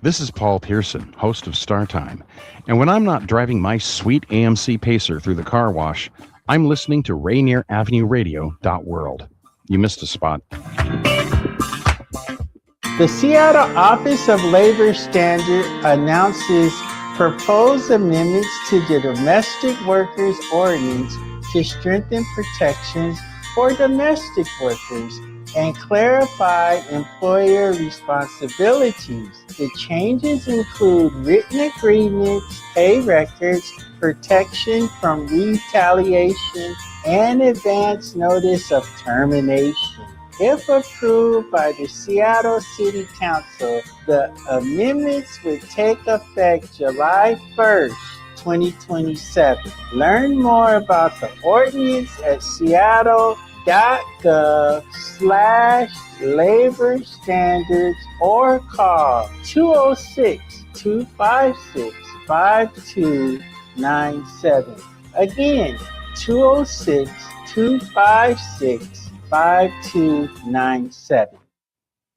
This is Paul Pearson, host of Star Time. And when I'm not driving my sweet AMC Pacer through the car wash, I'm listening to RainierAvenueRadio.world. You missed a spot. The Seattle Office of Labor Standards announces proposed amendments to the Domestic Workers Ordinance to strengthen protections for domestic workers and clarify employer responsibilities. The changes include written agreements, pay records, protection from retaliation, and advance notice of termination. If approved by the Seattle City Council, the amendments would take effect July 1st, 2027. Learn more about the ordinance at seattle.gov/labor standards or call 206-256-5297. Again, 206-256-5297.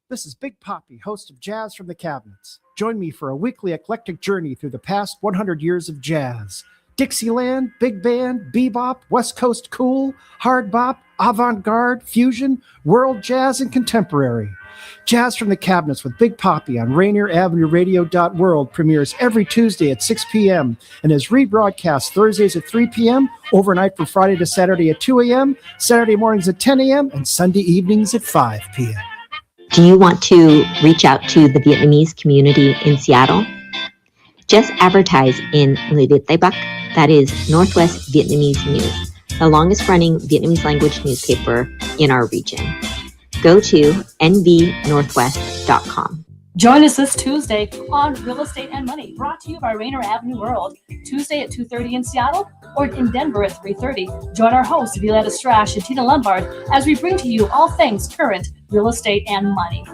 This is Big Poppy, host of Jazz from the Cabinets. Join me for a weekly eclectic journey through the past 100 years of jazz. Dixieland, big band, bebop, West Coast cool, hard bop, avant-garde, fusion, world jazz, and contemporary. Jazz from the Cabinets with Big Poppy on RainierAvenueRadio.world premieres every Tuesday at 6 p.m. and is rebroadcast Thursdays at 3 p.m., overnight from Friday to Saturday at 2 a.m., Saturday mornings at 10 a.m., and Sunday evenings at 5 p.m. Do you want to reach out to the Vietnamese community in Seattle? Just advertise in Le Viet Bắc, that is Northwest Vietnamese News, the longest running Vietnamese language newspaper in our region. Go to nvnorthwest.com. Join us this Tuesday on Real Estate and Money, brought to you by Rainier Avenue World. Tuesday at 2:30 in Seattle or in Denver at 3:30. Join our hosts, Violetta Strash and Tina Lombard, as we bring to you all things current real estate and money.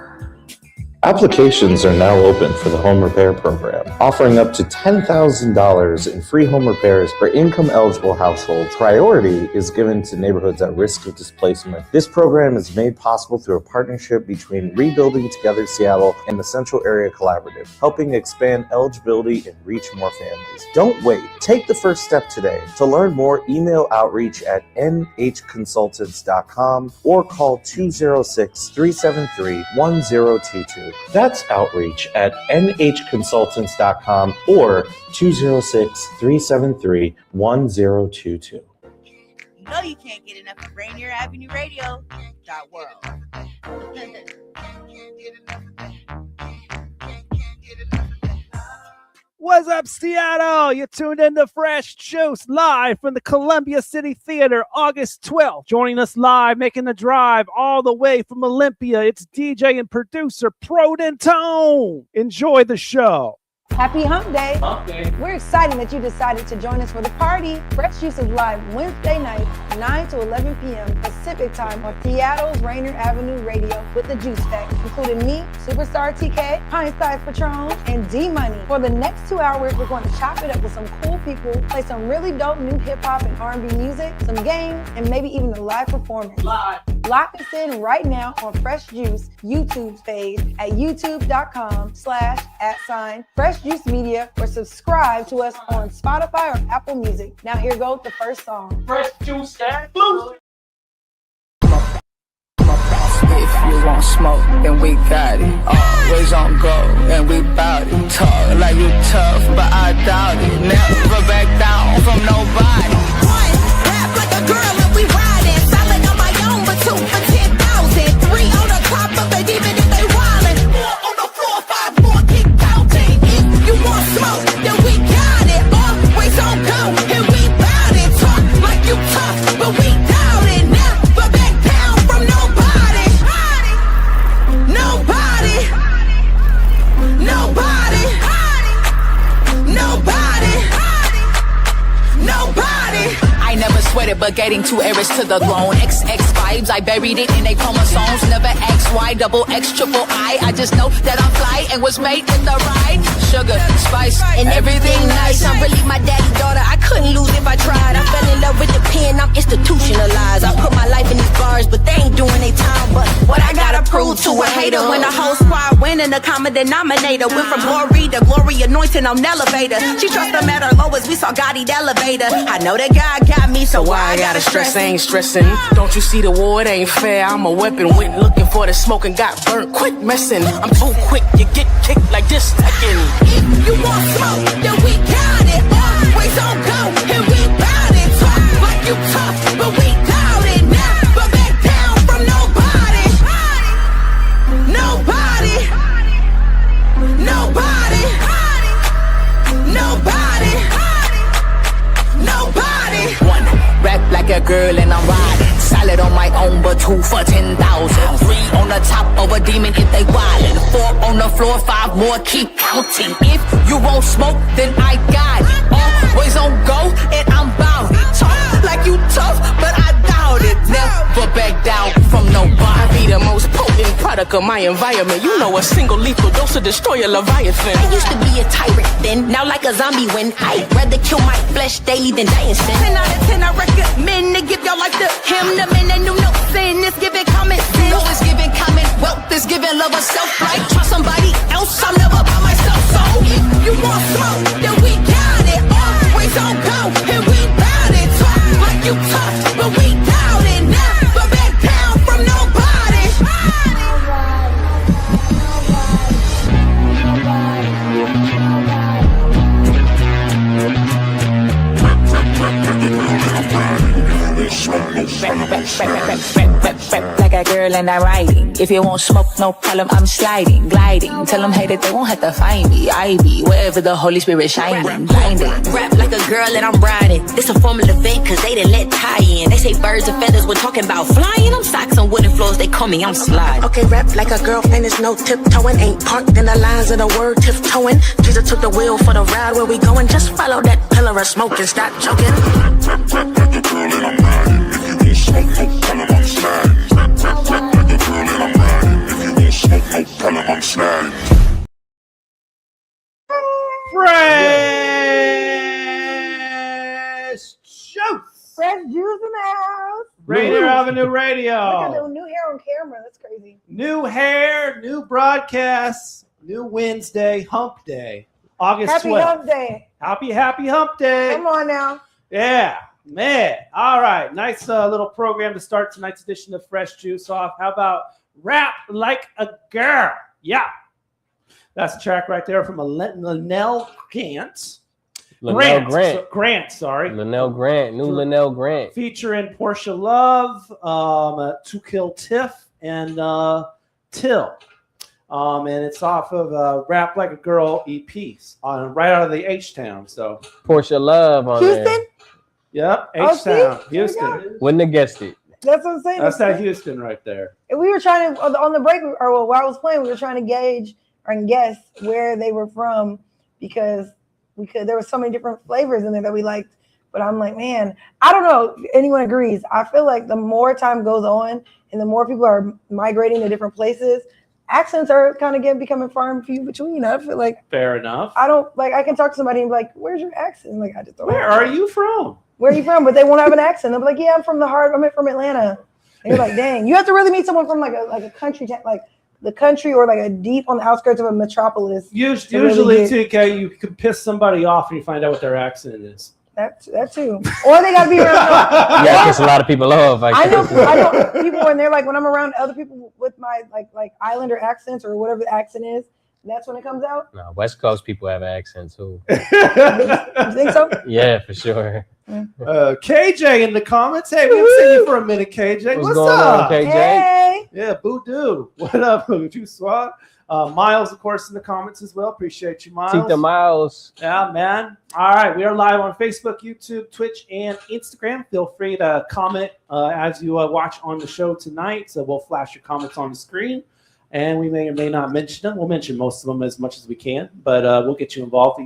Applications are now open for the home repair program, offering up to $10,000 in free home repairs for income-eligible households. Priority is given to neighborhoods at risk of displacement. This program is made possible through a partnership between Rebuilding Together Seattle and the Central Area Collaborative, helping expand eligibility and reach more families. Don't wait. Take the first step today. To learn more, email outreach at nhconsultants.com or call 206-373-1022. That's outreach at nhconsultants.com or 206-373-1022. You know you can't get enough of RainierAvenueRadio.world. What's up, Seattle? You're tuned in to Fresh Juice live from the Columbia City Theater, August 12th. Joining us live, making the drive all the way from Olympia, it's DJ and producer Proden Tone. Enjoy the show. Happy Hump Day. Hump Day. We're excited that you decided to join us for the party. Fresh Juice is live Wednesday night, 9 to 11 p.m. Pacific time on Seattle's Rainier Avenue Radio with the Juice Pack, including me, Superstar TK, Pint-Size Patron, and D-Money. For the next 2 hours, we're going to chop it up with some cool people, play some really dope new hip-hop and R&B music, some games, and maybe even a live performance. Live. Lock us in right now on Fresh Juice YouTube page at youtube.com/@Fresh Juice Media, or subscribe to us on Spotify or Apple Music. Now here goes the first song. Fresh Juice and Blues. If you want smoke, then we got it. Always on go, and we bout it. Talk like you tough, but I doubt it. Never back down from nobody. One, rap like a girl and we riding. Solid on my own, but 2 for 10,000. 3 on the top of it, even if they wildin'. 4 on the floor, 5 more, keep counting. If you want smoke, then we got it. Always on go, and we bout it. Talk like you tough, but we doubt it. Never back down from nobody. Nobody. Nobody. Nobody. Nobody. I never sweated, but getting 2 errors to the throne. XX vibes, I buried it in they chromosomes. Never XY, double X, triple I just know that I'm fly and was made in the right. Sugar, spice, and everything nice. I'm really my daddy's daughter, I couldn't lose if I tried. I fell in love with the pen, I'm institutionalized. I put my life in these bars, but they ain't doing their time. But what I gotta prove rude to a hater. When the whole squad winning, the common denominator. Went from glory to glory, anointing on elevator. She trusts them at her lowest, we saw God eat elevator. I know that God got me, so why I gotta stress? I ain't stressing. Don't you see the war? It ain't fair. I'm a weapon. Went looking for the smoke and got burnt. Quit messing. I'm too quick. You get kicked like this second. If you want smoke, then we got it. Always on go, and we bout it. Talk like you tough, but we doubt it. Never back down from nobody. Nobody. Nobody. Nobody. Nobody. One, rap like a girl and I'm riding. Solid on my own, but 2 for 10,000. 3 on the top of a demon if they wildin'. 4 on the floor, 5 more, keep counting. If you won't smoke, then I got it. Always on go, and I'm bout it. Talk like you tough, but I doubt it. Never back down from nobody. I be the most potent product of my environment. You know, a single lethal dose to destroy a Leviathan. I used to be a tyrant then, now like a zombie when I'd rather kill my flesh daily than die in sin. 10 out of 10, I recommend to give y'all like the hymn. The men that knew no sin is giving common sense. No, it's giving common wealth, is giving love of self. Like trust somebody else, I'm never by myself. So if you want smoke, then we got it. Always on go, and we bout it. Talk like you tough, but we doubt it. Never back down from nobody. Rap like a girl and I'm riding. If you won't smoke, no problem, I'm sliding, gliding. Tell them hey that they won't have to find me. I be wherever the Holy Spirit shining, blinding. Rap like a girl and I'm riding. This a formal event cause they done let tie in. They say birds and feathers when talking about flying. I'm socks on wooden floors, they call me, I'm sliding. Okay, rap like a girlfriend is no tiptoeing. Ain't parked in the lines of the word tiptoeing. Jesus took the wheel for the ride where we going. Just follow that pillar of smoke and stop choking. Rap like a girl and I'm riding. If you won't smoke, no problem, I'm sliding. Rap like a girl and I'm riding. If you won't smoke, no problem, I'm sliding. Fresh juice. Fresh juice in the house. Rainier Avenue Radio. Look at the new hair on camera. That's crazy. New hair, new broadcasts, new Wednesday, hump day. August 12th. Happy hump day. Happy hump day. Come on now. Yeah, man. All right. Nice little program to start tonight's edition of Fresh Juice off. How about Rap Like a Girl? Yeah. That's a track right there from Linnell Grant. Linnell Grant. New Linnell Grant. Featuring Portia Love, To Kill Tiff, and Till. And it's off of Rap Like a Girl EPs right out of the H-Town. So Portia Love on Houston? there. Yep, H-Town, Houston. Wouldn't have guessed it. That's what I'm saying. That's that Houston right there. And we were trying to, on the break, or while I was playing, we were trying to gauge and guess where they were from because there were so many different flavors in there that we liked. But I'm like, man, I don't know if anyone agrees. I feel like the more time goes on and the more people are migrating to different places, accents are kind of becoming far and few between. I feel like fair enough. I can talk to somebody and be like, where's your accent? Like, I just don't know. Where are you from? Where are you from? But they won't have an accent. They'll be like, yeah, I'm from the heart. I'm from Atlanta. And you're like, dang, you have to really meet someone from like a country, like the country or like a deep on the outskirts of a metropolis. Usually, TK, you can piss somebody off and you find out what their accent is. That too. Or they got to be around. Yeah, piss a lot of people off. I know people when they're like, when I'm around other people with my like Islander accents or whatever the accent is, that's when it comes out. No, West Coast people have accents too. You think so? Yeah, for sure. KJ in the comments. Hey, we haven't seen you for a minute, KJ. What's going up? on, KJ? Hey. Yeah, boo-doo. What up, Boo-doo Swat? Miles, of course, in the comments as well. Appreciate you, Miles. Tita Miles. Yeah, man. All right, we are live on Facebook, YouTube, Twitch, and Instagram. Feel free to comment as you watch on the show tonight. So we'll flash your comments on the screen, and we may or may not mention them. We'll mention most of them as much as we can, but we'll get you involved.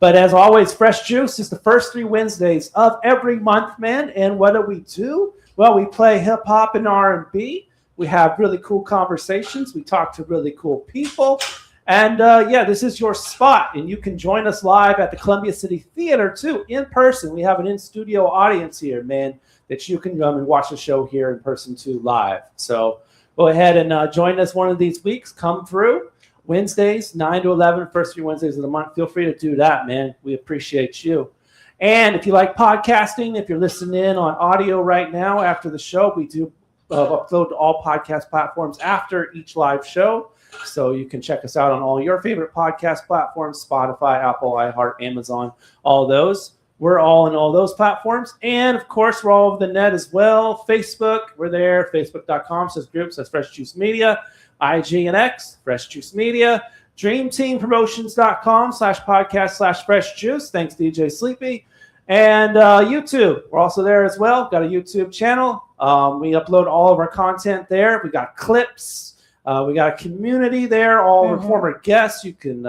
But as always, Fresh Juice is the first 3 Wednesdays of every month, man. And what do? Well, we play hip-hop and R&B. We have really cool conversations. We talk to really cool people. And, this is your spot. And you can join us live at the Columbia City Theater, too, in person. We have an in-studio audience here, man, that you can come and watch the show here in person, too, live. So go ahead and join us one of these weeks. Come through. Wednesdays, 9 to 11, first 3 Wednesdays of the month. Feel free to do that, man. We appreciate you. And if you like podcasting, if you're listening in on audio right now after the show, we do upload to all podcast platforms after each live show. So you can check us out on all your favorite podcast platforms, Spotify, Apple, iHeart, Amazon, all those. We're all in all those platforms. And, of course, we're all over the net as well. Facebook, we're there. Facebook.com/groups, Fresh Juice Media. IG and X, Fresh Juice Media. DreamTeamPromotions.com/podcast/Fresh Juice. Thanks, DJ Sleepy. And YouTube, we're also there as well. Got a YouTube channel. We upload all of our content there. We got clips. We got a community there. All our former guests. You can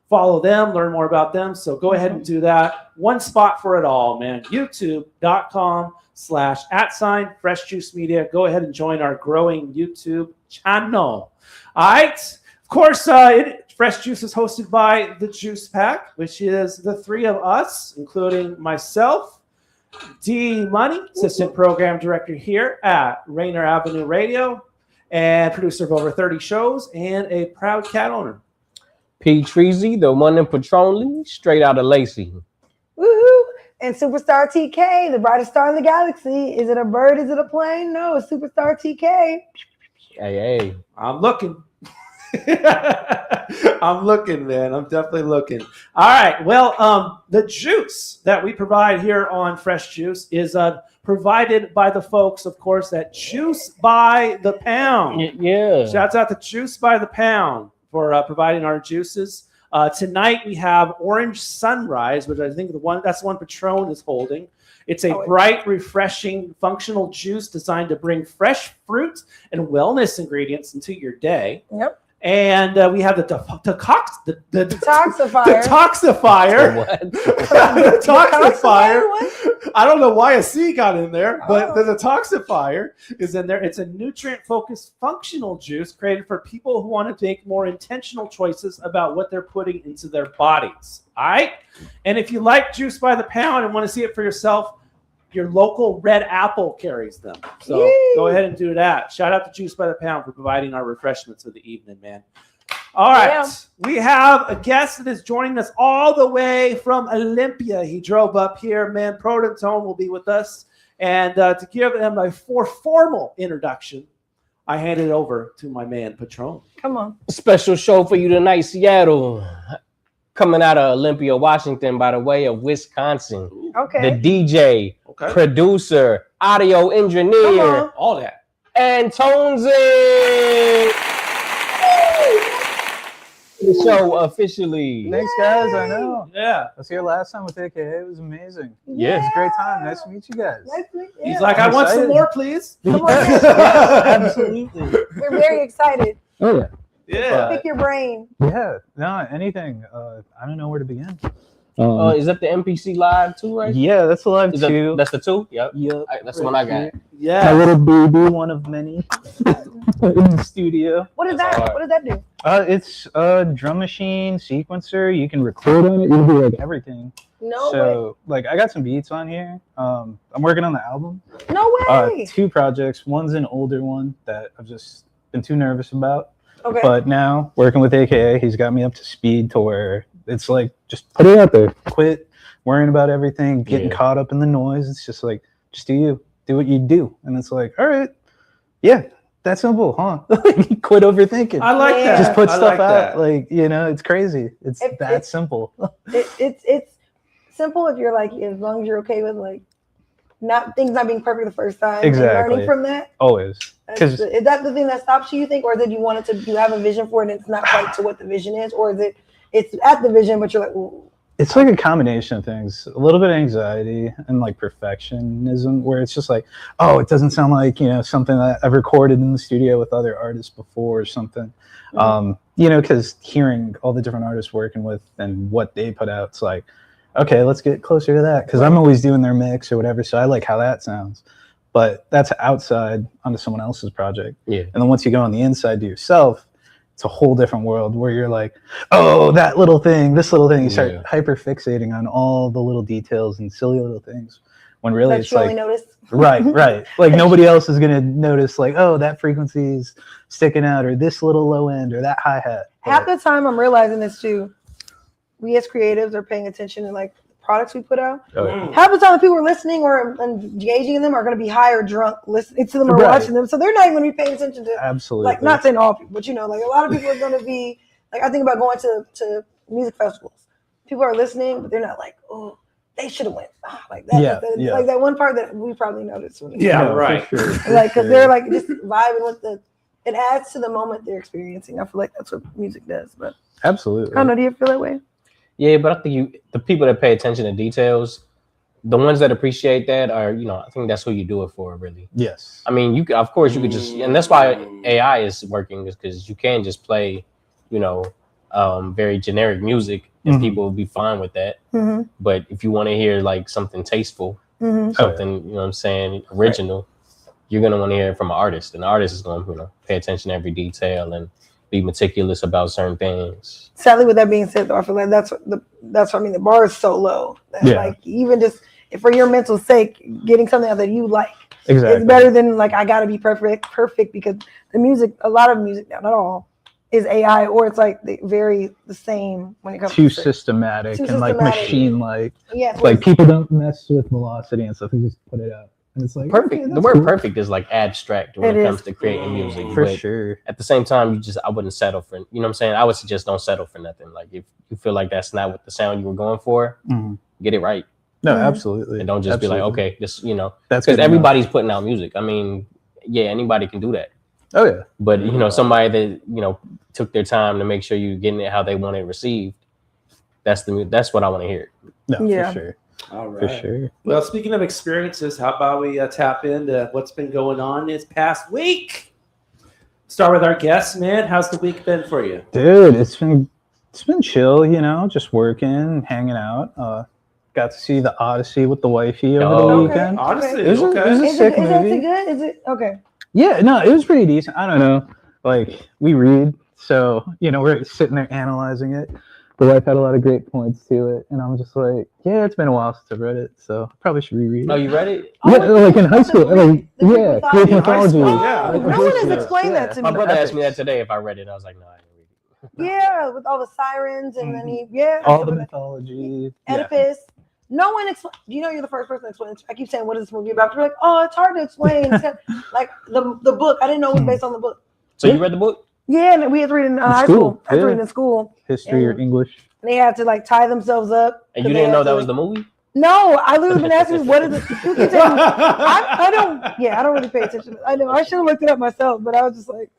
follow them, learn more about them. So go ahead and do that. One spot for it all, man. YouTube.com/@Fresh Juice Media. Go ahead and join our growing YouTube channel. All right. Of course, Fresh Juice is hosted by the Juice Pack, which is the three of us, including myself, D Money, assistant program director here at Rainer Avenue Radio, and producer of over 30 shows, and a proud cat owner. P. Treasy, the one in Patron, straight out of Lacey. Woohoo! And Superstar TK, the brightest star in the galaxy. Is it a bird? Is it a plane? No, it's Superstar TK. Hey. I'm looking. I'm looking, man. I'm definitely looking. All right. Well, the juice that we provide here on Fresh Juice is provided by the folks, of course, at Juice by the Pound. Yeah. Shouts out to Juice by the Pound for providing our juices. Tonight we have Orange Sunrise, which I think that's the one Patron is holding. It's a bright, refreshing, functional juice designed to bring fresh fruit and wellness ingredients into your day. Yep. And we have the detoxifier. The detoxifier. I don't know why a C got in there, but the detoxifier is in there. It's a nutrient-focused functional juice created for people who want to make more intentional choices about what they're putting into their bodies. All right? And if you like Juice by the Pound and want to see it for yourself, your local Red Apple carries them. So go ahead and do that. Shout out to Juice by the Pound for providing our refreshments of the evening, man. All right. Yeah. We have a guest that is joining us all the way from Olympia. He drove up here, man. Protontone will be with us. And to give him a more formal introduction, I hand it over to my man, Patron. Come on. Special show for you tonight, Seattle. Coming out of Olympia, Washington, by the way of Wisconsin. Okay. The DJ, producer, audio engineer, all that. Antonezyn. The show officially. Thanks, guys. I know. Yeah. I was here last time with AKA. It was amazing. Yeah. It was a great time. Nice to meet you guys. Nice to meet you. He's like, I want some more, please. Absolutely. We're very excited. Oh, yeah. Yeah. Pick your brain. Yeah. No, anything. I don't know where to begin. Is that the MPC Live 2, right? Yeah, that's the Live 2. That's the 2? Yep. Yep. That's the one I got. Yeah. My little baby, one of many in the studio. What is that? What does that do? It's a drum machine sequencer. You can record on it. You can do like everything. No So, like, I got some beats on here. I'm working on the album. No way. 2 projects. One's an older one that I've just been too nervous about. Okay. But now, working with AKA, he's got me up to speed to where it's like, just put it out there. Quit worrying about everything, getting caught up in the noise. It's just like, just do you. Do what you do. And it's like, all right, yeah, that's simple, huh? Quit overthinking. I like that. Just put I stuff like out. that. Like, you know, it's crazy. It's that simple. It's simple if you're like, as long as you're okay with like things not being perfect the first time. Exactly. And learning from that. Always. Is that the thing that stops you think, or is it you want it to, you have a vision for it and it's not quite to what the vision is, or is it's at the vision but you're like, ooh. It's like a combination of things, a little bit of anxiety and like perfectionism, where it's just like, oh, it doesn't sound like, you know, something that I've recorded in the studio with other artists before or something. You know, because hearing all the different artists working with and what they put out, it's like, okay, let's get closer to that, because I'm always doing their mix or whatever, so I like how that sounds. But that's outside onto someone else's project. Yeah. And then once you go on the inside to yourself, it's a whole different world where you're like, oh, that little thing, this little thing. You start hyper fixating on all the little details and silly little things. when really That it's you like only notice. right. Like nobody else is gonna notice like, oh, that frequency's sticking out, or this little low end, or that hi hat. Half the time I'm realizing this too. We as creatives are paying attention to like the products we put out. Oh, yeah. Half the time the people are listening or engaging in them are going to be high or drunk listening to them or Right. watching them. So they're not even going to be paying attention to, Absolutely. like, not saying all people, but you know, like a lot of people are going to be, like, I think about going to music festivals. People are listening, but they're not like, oh, they should have went. Like that, like that one part that we probably noticed. When right. For sure, like, because they're like just vibing with it adds to the moment they're experiencing. I feel like that's what music does. But absolutely. I don't know. Do you feel that way? Yeah, but I think the people that pay attention to details, the ones that appreciate that are, I think that's who you do it for, really. Yes. I mean, you could just, and that's why AI is working, is because you can just play, very generic music and people will be fine with that. Mm-hmm. But if you want to hear like something tasteful, something, you know what I'm saying, original, you're going to want to hear it from an artist. And the artist is going to, pay attention to every detail and be meticulous about certain things. Sadly, with that being said, though, I feel like that's what I mean. The bar is so low that like even just for your mental sake, getting something that you like is better than like I gotta be perfect because the music, a lot of music now, not all, is AI or it's like the same when it comes too to systematic and like machine like. Yeah, like people don't mess with velocity and stuff. They just put it out. And it's like perfect. The word perfect is like abstract when it comes to creating music. For but sure. At the same time, I wouldn't settle for, you know what I'm saying? I would suggest don't settle for nothing. Like if you feel like that's not what the sound you were going for, get it right. No, absolutely. And don't just be like, okay, this, that's because everybody's putting out music. I mean, yeah, anybody can do that. Oh yeah. But somebody that, took their time to make sure you're getting it how they want it received. That's what I want to hear. No, for sure. All right. For sure. Well, speaking of experiences, how about we tap into what's been going on this past week? Start with our guests, man. How's the week been for you? Dude, it's been chill, just working, hanging out. Got to see the Odyssey with the wifey over the weekend. Odyssey, It was a sick movie. Is it good? Is it okay? Yeah, no, it was pretty decent. I don't know. Like we read, so we're sitting there analyzing it. The wife had a lot of great points to it, and I'm just like, yeah, it's been a while since I've read it, so I probably should reread it. Oh, you read it? Yeah, like in high school. Greek mythology. Yeah. No one has explained that to me. My brother asked me that today if I read it. I was like, no, I didn't read it. Yeah, with all the sirens and then all the mythology. Oedipus. No one explains. You're the first person to explain. I keep saying, what is this movie about? You're like, oh, it's hard to explain. Like the book. I didn't know it was based on the book. So you read the book? Yeah, and we had to read it in high school. I had to read it in school. History or English. And they had to like tie themselves up. And you didn't know that was the movie? No, I literally been asking, what is it? You can tell me. I don't really pay attention. I know I should have looked it up myself, but I was just like,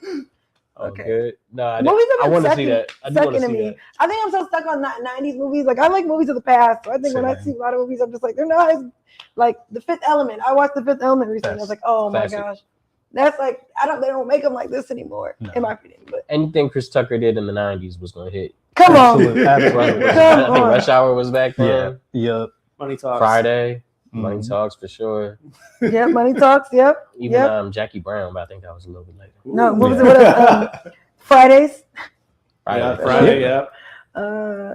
okay. Good. No, I want to see that. I do want to see that. I think I'm so stuck on 90s movies. Like I like movies of the past. So I think when I see a lot of movies, I'm just like, they're not as like The Fifth Element. I watched The Fifth Element recently. I was like, oh my gosh. That's like they don't make them like this anymore, in my opinion. But anything Chris Tucker did in the 90s was going to hit. Come on. I think Rush Hour was back then. Yeah. Money Talks. Friday. Money Talks for sure. Yep, Money Talks. Yep. Even Jackie Brown, but I think that was a little bit later. No, what was it? What Fridays. Friday. Yeah.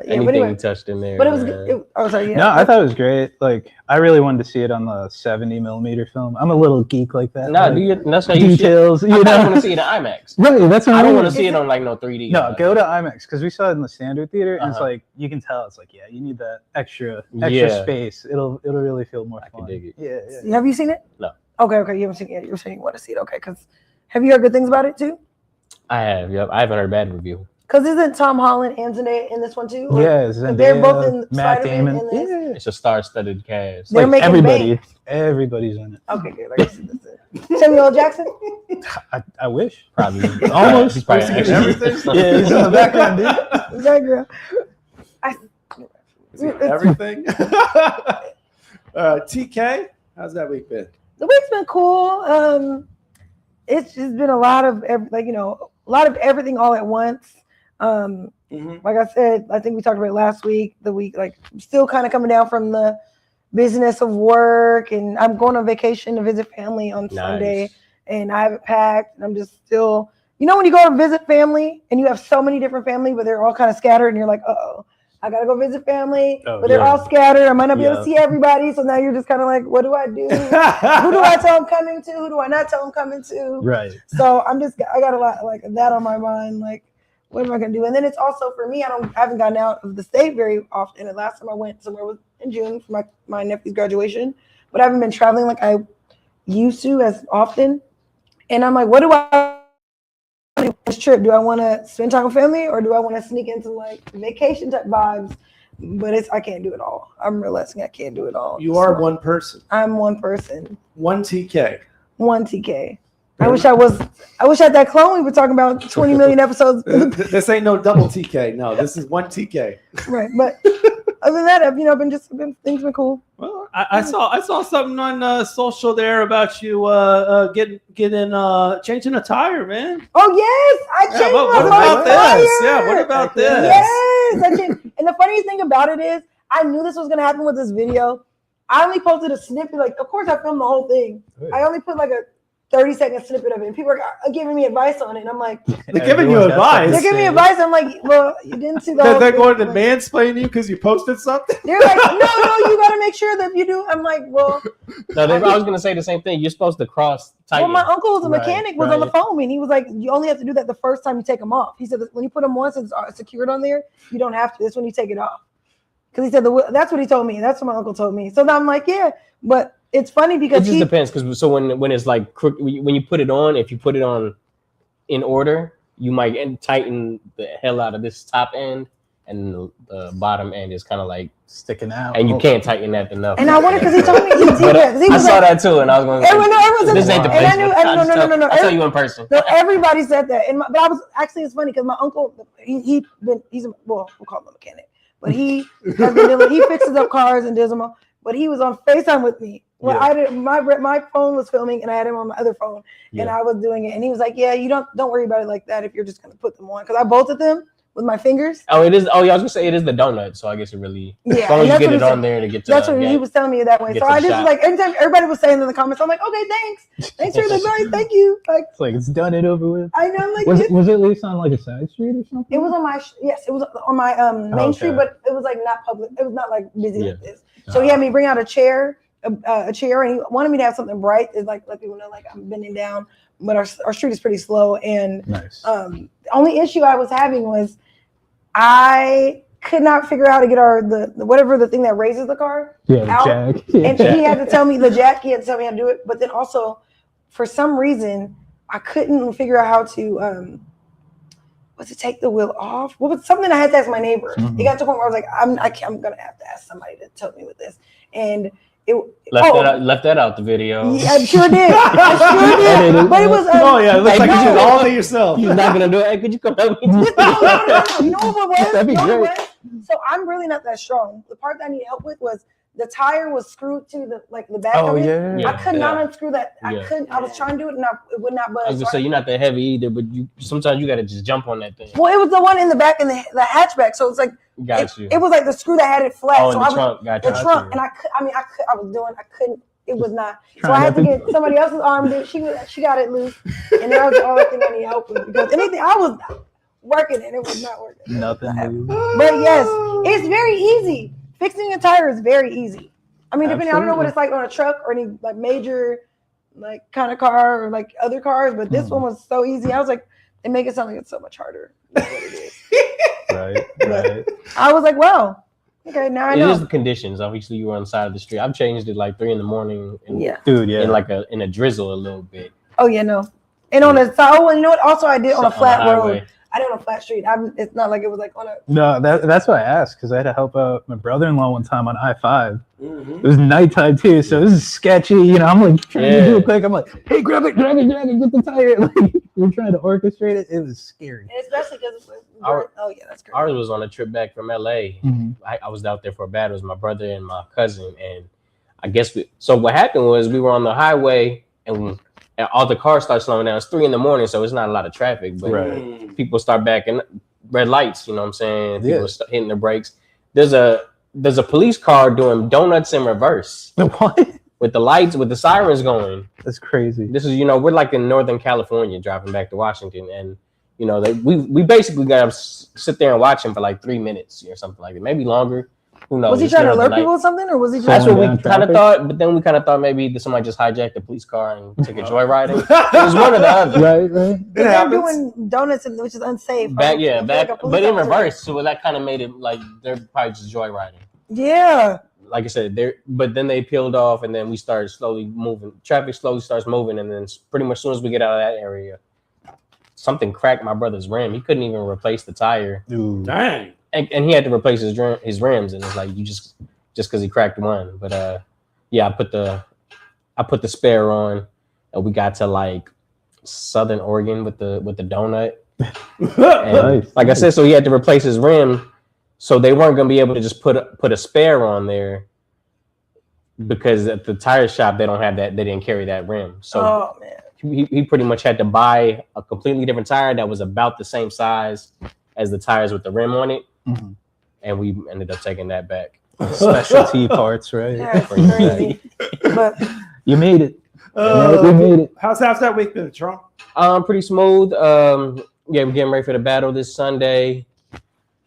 Anything he touched in there. But it was. Sorry. Yeah. No, I thought it was great. Like I really wanted to see it on the 70mm film. I'm a little geek like that. No, that's how you details. I want to see it in IMAX. Right, that's what I don't want to see it on like no 3D. No, go to IMAX because we saw it in the standard theater, and it's like you can tell it's like you need that extra space. It'll really feel more fun. I can dig it. Yeah. Have you seen it? No. Okay. You haven't seen it yet. You're saying you want to see it. Okay. Because have you heard good things about it too? I have. Yep. I haven't heard a bad review. Because isn't Tom Holland and Zendaya in this one too? They're both in Matt Spider-Man. Damon. Yeah. It's a star-studded cast. They're making everybody's in it. Okay, good. I see this. Samuel L. Jackson. I wish. Probably. Almost. He's probably everything. Yeah, he's in the background, dude. Background. Everything. TK, how's that week been? The week's been cool. It's just been a lot of everything all at once. Like I said, I think we talked about it last week. The week, like, I'm still kind of coming down from the business of work, and I'm going on vacation to visit family on Sunday, and I haven't packed, and I'm just still, when you go to visit family and you have so many different family, but they're all kind of scattered, and you're like, I gotta go visit family, Oh, but they're yeah. all scattered. I might not be able Yeah. to see everybody, so now you're just kind of like, what do I do? Who do I tell I'm coming to? Who do I not tell I'm coming to? Right. So I got a lot like that on my mind. Like, what am I gonna do? And then it's also for me, I haven't gotten out of the state very often. And last time I went somewhere was in June for my nephew's graduation, but I haven't been traveling like I used to as often. And I'm like, what do I do this trip? Do I want to spend time with family, or do I want to sneak into like vacation type vibes? But I can't do it all. I'm realizing I can't do it all. You are one person. I'm one person. One TK. One TK. I wish I had that clone we were talking about 20 million episodes. This ain't no double TK. No, this is one TK. Right, but other than that, things been cool. Well, I saw something on social there about you changing a tire, man. Oh yes, I changed what about this? Yeah, what about this? Yes, I changed. And the funniest thing about it is, I knew this was gonna happen with this video. I only posted a snippet. Like, of course, I filmed the whole thing. I only put like a 30-second snippet of it, and people are giving me advice on it. And I'm like, they're giving you advice. They're giving me advice. I'm like, well, you didn't see the whole They're thing. going to mansplain you because you posted something. They're like, no, you got to make sure that you do. I'm like, well, No, I was gonna say the same thing. You're supposed to cross tighten. well, my uncle was a mechanic, was on the phone with me, and he was like, you only have to do that the first time you take them off. He said that when you put them once it's secured on there, you don't have to. It's when you take it off. Because he said that's what he told me. That's what my uncle told me. So now I'm like, yeah, but it's funny because it just depends. Because so when it's like when you put it on, if you put it on in order, you might tighten the hell out of this top end, and the bottom end is kind of like sticking out, and you can't tighten that enough. And I wonder because he told me he did that. I saw that too, and I was going. Everyone This ain't the place. No. I'll tell you in person. No, everybody said that, but I was actually it's funny because my uncle we'll call him a mechanic, but he fixes up cars and does them all. But he was on FaceTime with me. Well, I did my phone was filming, and I had him on my other phone, and I was doing it. And he was like, "Yeah, you don't worry about it like that if you're just gonna put them on." Because I bolted them with my fingers. Oh, it is. Oh, yeah, I was gonna say it is the donut, so I guess it really. Yeah, as long as you get it on there to get to. That's what he was telling me that way. So I just like anytime everybody was saying in the comments, I'm like, "Okay, thanks for the advice, thank you." Like it's like it's done it over with. I know. Like was it at least on like a side street or something? It was on my it was on my main street, but it was like not public. It was not like busy like this. So he had me bring out a chair, and he wanted me to have something bright. It's like let people know like I'm bending down, but our street is pretty slow. And the only issue I was having was I could not figure out how to get the thing that raises the car out. Jack. And he had to tell me He had to tell me how to do it. But then also, for some reason, I couldn't figure out how to. To take the wheel off? What was something I had to ask my neighbor? It got to the point where I was like, I'm gonna have to ask somebody to help me with this. And it left that out the video. Yeah, I sure did. I sure did. But it was. It looks like you did all to yourself. You're not gonna do it. Hey, could you come help me? No. You know what was? That'd be great. So I'm really not that strong. The part that I needed help with was the tire was screwed to the back Oh, of it. yeah. I could not unscrew that. Yeah. I couldn't. I was trying to do it, and it would not budge. I was gonna say you're not that heavy either, but sometimes you gotta just jump on that thing. Well, it was the one in the back in the hatchback, so it's like it was like the screw that had it flat. Oh, so in the trunk, gotcha. The trunk, and I couldn't. It was not. So I had to get somebody else's arm. She got it loose, and that was the only thing I needed help with because anything I was working and it was not working. Nothing. But yes, it's very easy. Fixing a tire is very easy. I mean, depending, I don't know what it's like on a truck or any like major like kind of car or like other cars, but this one was so easy. I was like, they make it sound like it's so much harder than what it is. Right. I was like, wow. Okay, now I know. It is the conditions. Obviously, you were on the side of the street. I've changed it like 3 a.m. In a drizzle a little bit. Oh yeah, no. And on the side, you know what? Also, I did on a flat road. highway. I did on a flat street. It's not like it was like on a. No, that's why I asked because I had to help out my brother-in-law one time on I-5. It was nighttime too, so this is sketchy. You know, I'm like trying to do it quick. I'm like, hey, grab it, get the tire. Like we're trying to orchestrate it. It was scary. And especially because that's crazy. Ours was on a trip back from LA. I was out there for a battle. It was my brother and my cousin, and I guess so. What happened was we were on the highway and all the cars start slowing down. It's 3 a.m, so it's not a lot of traffic, but people start backing red lights. You know what I'm saying? People start hitting the brakes. There's a police car doing donuts in reverse. What? With the lights, with the sirens going. That's crazy. This is, we're like in Northern California driving back to Washington, and You know, we basically got to sit there and watch him for like 3 minutes or something like that, maybe longer. Who knows? Was he trying to alert people with something, or was he just? That's what we kind of thought, but then we kind of thought maybe somebody just hijacked the police car and took a joyriding. It was one or the other. Right. They're doing donuts, which is unsafe. Back, right? but in reverse, so that kind of made it like they're probably just joyriding. Yeah. Like I said, but then they peeled off, and then we started slowly moving. Traffic slowly starts moving, and then pretty much as soon as we get out of that area, something cracked my brother's rim. He couldn't even replace the tire. Ooh. Dang. And he had to replace his rims, and it's like you just because he cracked one. But yeah, I put the spare on, and we got to like Southern Oregon with the donut. And like I said, so he had to replace his rim, so they weren't gonna be able to just put a spare on there because at the tire shop they don't have that. They didn't carry that rim, so he pretty much had to buy a completely different tire that was about the same size as the tires with the rim on it. Mm-hmm. And we ended up taking that back. Specialty parts, right? That's crazy. But you made it. You made it. How's that week been, Trump? Pretty smooth. Yeah, we're getting ready for the battle this Sunday.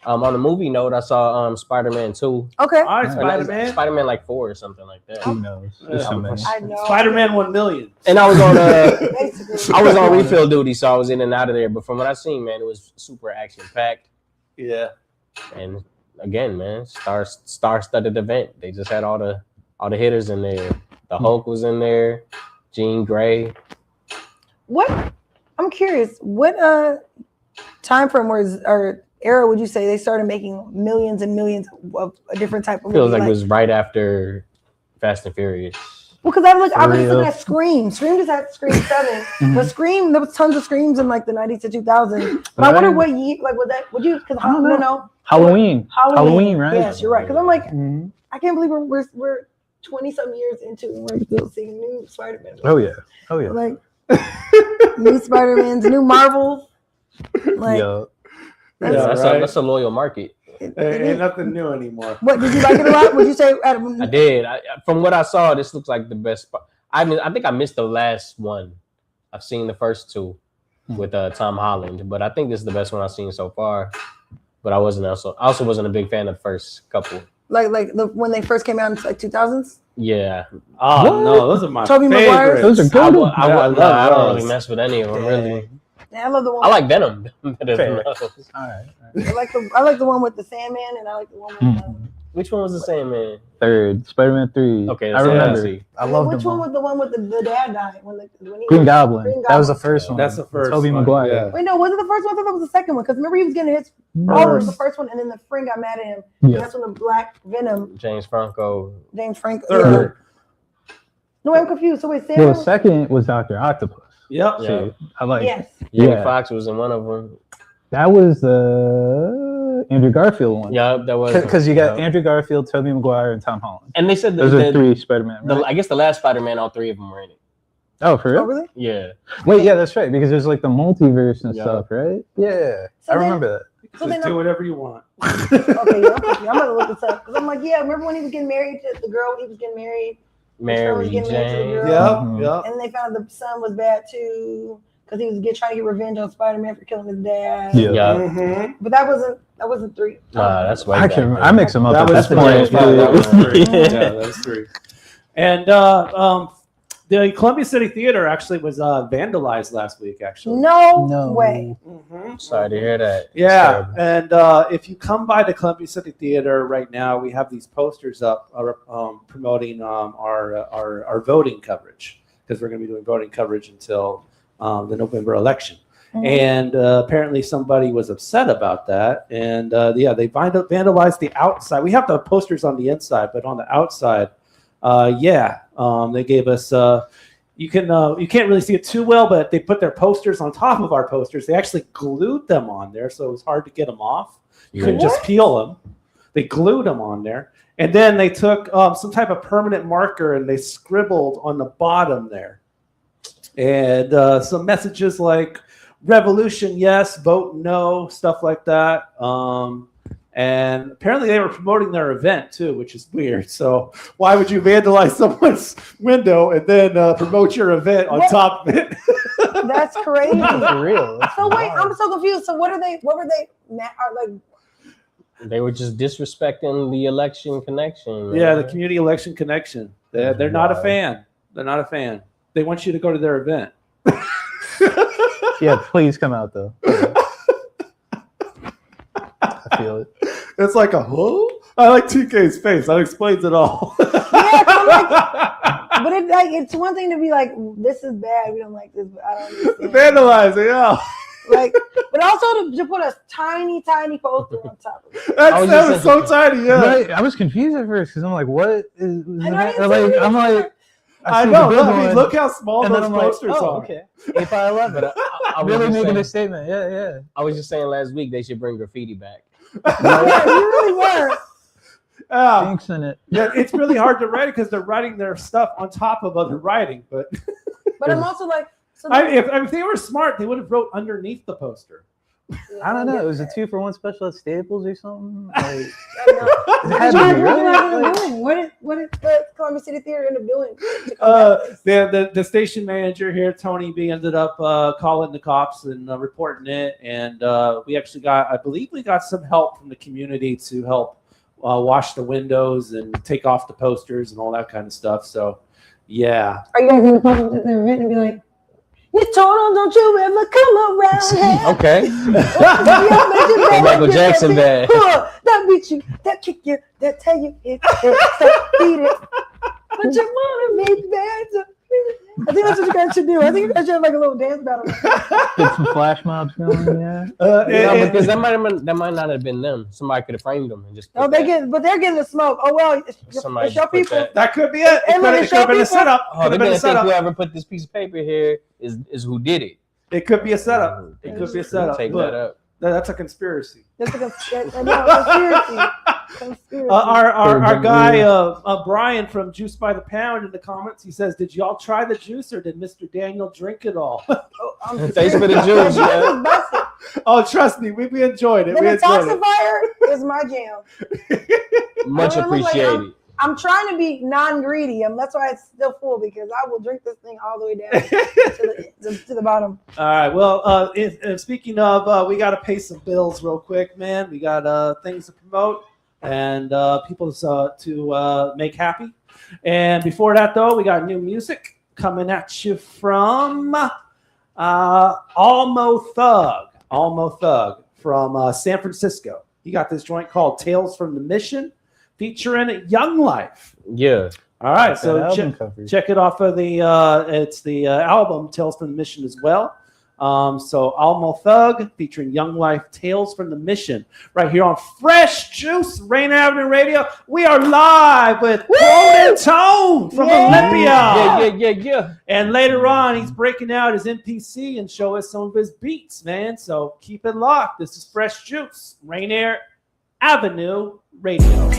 On the movie note, I saw Spider-Man 2. Okay. All right, Spider-Man. Spider-Man like 4 or something like that. Who knows? I know. Spider-Man 1 million. And I was on refill duty, so I was in and out of there. But from what I seen, man, it was super action packed. Yeah. And again, man, star-studded event. They just had all the hitters in there. The Hulk was in there. Jean Grey. What? I'm curious. What time frame or era would you say they started making millions and millions of a different type of movie? Feels like it was right after Fast and Furious. Well, because I was looking at Scream. Scream just had Scream 7. But Scream, there was tons of Screams in like the 90s to 2000s. But I wonder what year, like, would you, because I don't know. Halloween, right? Yes, you're right. Because I'm like, I can't believe we're 20-some years into and we're still seeing new Spider-Man. Oh, yeah. Like, new Spider-Mans, new Marvels. Like, that's a loyal market. Ain't nothing new anymore. What, did you like it a lot? Would you say? I did. From what I saw, this looks like the best. I think I missed the last one. I've seen the first two with Tom Holland, but I think this is the best one I've seen so far. But I also wasn't a big fan of the first couple. Like when they first came out in like 2000s? Yeah. Oh no, those are my Tobey favorites. Maguire? Those are good. I don't really mess with any of them, really. Yeah, I love the one. I like Venom better than Fair. those. All right. I like the one with the Sandman, and I like the one with Which one was the same, man? Third, Spider-Man 3. Okay, I remember. see. I love which them. one was the one with the dad died when he Green Goblin. That was the first one. That's the first Tobey one, Maguire. yeah. Wait, no, was it the first one? I thought that was the second one. Because remember, he was getting his all of the first one, and then the friend got mad at him. Yeah. And that's when the Black Venom, James Franco. James Franco. Third. No, I'm confused. So wait, Well, the second was Dr. Octopus. Yep. Yeah. I like. Yes. Jamie Foxx was in one of them. That was the Andrew Garfield one. Yeah, that was. Because you got Andrew Garfield, Tobey Maguire, and Tom Holland. And they said those are 3 Spider-Man. Right? I guess the last Spider-Man, all 3 of them were in it. Oh, for real? Oh, really? Yeah. Wait, yeah, that's right. Because there's like the multiverse and Yeah. stuff, right? Yeah, So I then- remember that. So Just do whatever you want. Okay, yeah, I'm gonna look this up because I'm like, yeah. Remember when he was getting married to the girl? He was getting married. Mary Getting married to the Jane. girl. Yep. And they found the son was bad too because he was trying to get revenge on Spider-Man for killing his dad. Yeah. Mm-hmm. But that wasn't 3. Nah, that's way I back can. then. I mix them up. That at was this 3. point. That was 3. Yeah, that was 3. And the Columbia City Theater actually was vandalized last week. Actually. No way. Mm-hmm. Sorry to hear that. Yeah, and if you come by the Columbia City Theater right now, we have these posters up promoting our voting coverage because we're going to be doing voting coverage until the November election. Mm-hmm. And apparently somebody was upset about that, and they vandalized the outside. We have the posters on the inside, but on the outside, they gave us. You can't really see it too well, but they put their posters on top of our posters. They actually glued them on there, so it was hard to get them off. You couldn't just peel them. They glued them on there, and then they took some type of permanent marker and they scribbled on the bottom there, and some messages like "Revolution, yes; vote no," stuff like that. And apparently they were promoting their event too, which is weird. So why would you vandalize someone's window and then promote your event on top of it? That's crazy. For real. That's So wait, wild. I'm so confused. So what were they? Like? They were just disrespecting the election connection. Man. Yeah, the community election connection. They're not a fan. They're not a fan. They want you to go to their event. Yeah, please come out though. I feel it. It's like a who? I like TK's face. That explains it all. But it's one thing to be like, this is bad. We don't like this. But I don't understand. Vandalizing, yeah. Like, but also to put a tiny poster on top of it. That was so tiny, yeah. Right, I was confused at first because I'm like, what is that? know, Like, I'm like, I see know. the big I mean, one, look how small and then those I'm like, posters oh, are. okay. 8 by 11. But I was really just making saying, a statement. Yeah. I was just saying last week they should bring graffiti back. Yeah, you really were. Thanks in it. Yeah, it's really hard to write because they're writing their stuff on top of other writing. But I'm also like, so if they were smart, they would have wrote underneath the poster. I don't know. It was a 2-for-1 special at Staples or something. Like, What did the Columbia City Theater end up doing? The station manager here, Tony B, ended up calling the cops and reporting it, and I believe we got some help from the community to help wash the windows and take off the posters and all that kind of stuff. So, yeah. Are you guys gonna pop up at the event and be like, "You told don't you ever come around here"? Okay. The Michael Jackson band. That beat you, that kick you, that tell you it, that beat it. But you wanna be bad. I think that's what you guys should do. I think you guys should have like a little dance battle. Get some flash mobs going, yeah. Because that might not have been them. Somebody could have framed them and just. Oh, they're getting the smoke. Oh well, it's your people. That could be it. It could have been a setup. Oh, they're gonna think whoever put this piece of paper here is who did it. It could be a setup. It could be a setup. Take that up. That's a conspiracy. That's a conspiracy. Our guy Brian from Juice by the Pound in the comments, he says, "Did y'all try the juice or did Mr. Daniel drink it all?" Thanks for the juice, man. Oh, trust me, we enjoyed it. The We enjoyed it. detoxifier is my jam. Much appreciated. I'm trying to be non-greedy. That's why it's still full because I will drink this thing all the way down to the bottom. All right. Well, speaking of, we got to pay some bills real quick, man. We got things to promote and people to make happy. And before that, though, we got new music coming at you from Almo Thug from San Francisco. He got this joint called Tales from the Mission, featuring Young Life. Yeah. All right, Like so that album cover. check it off of the it's the album Tales from the Mission as well. So Almo Thug featuring Young Life, Tales from the Mission, right here on Fresh Juice, Rain Avenue Radio. We are live with Quote and Tone from Olympia. Yeah. And later on, he's breaking out his MPC and show us some of his beats, man. So keep it locked. This is Fresh Juice, Rain Avenue Radio.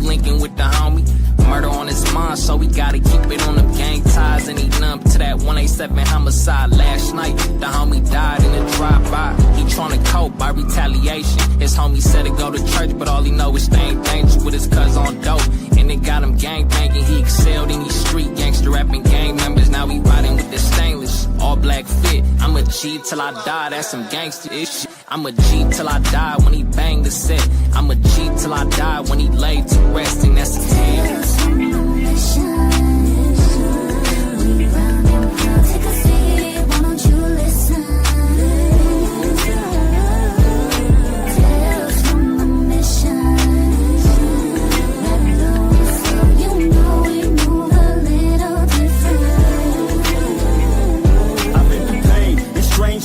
Linking with the homie, murder on his mind, so we gotta keep it on them gang ties. And he numb to that 187 homicide last night. The homie died in a drive-by. He tryna cope by retaliation. His homie said to go to church, but all he know is staying dangerous with his cuz on dope. And it got him gang banging. He excelled in these street gangster rapping gang members. Now he riding with the stainless, all black fit. I'm a G till I die, that's some gangster ish. I'm a G till I die when he bang the set. I'm a G till I die when he laid to rest, and that's a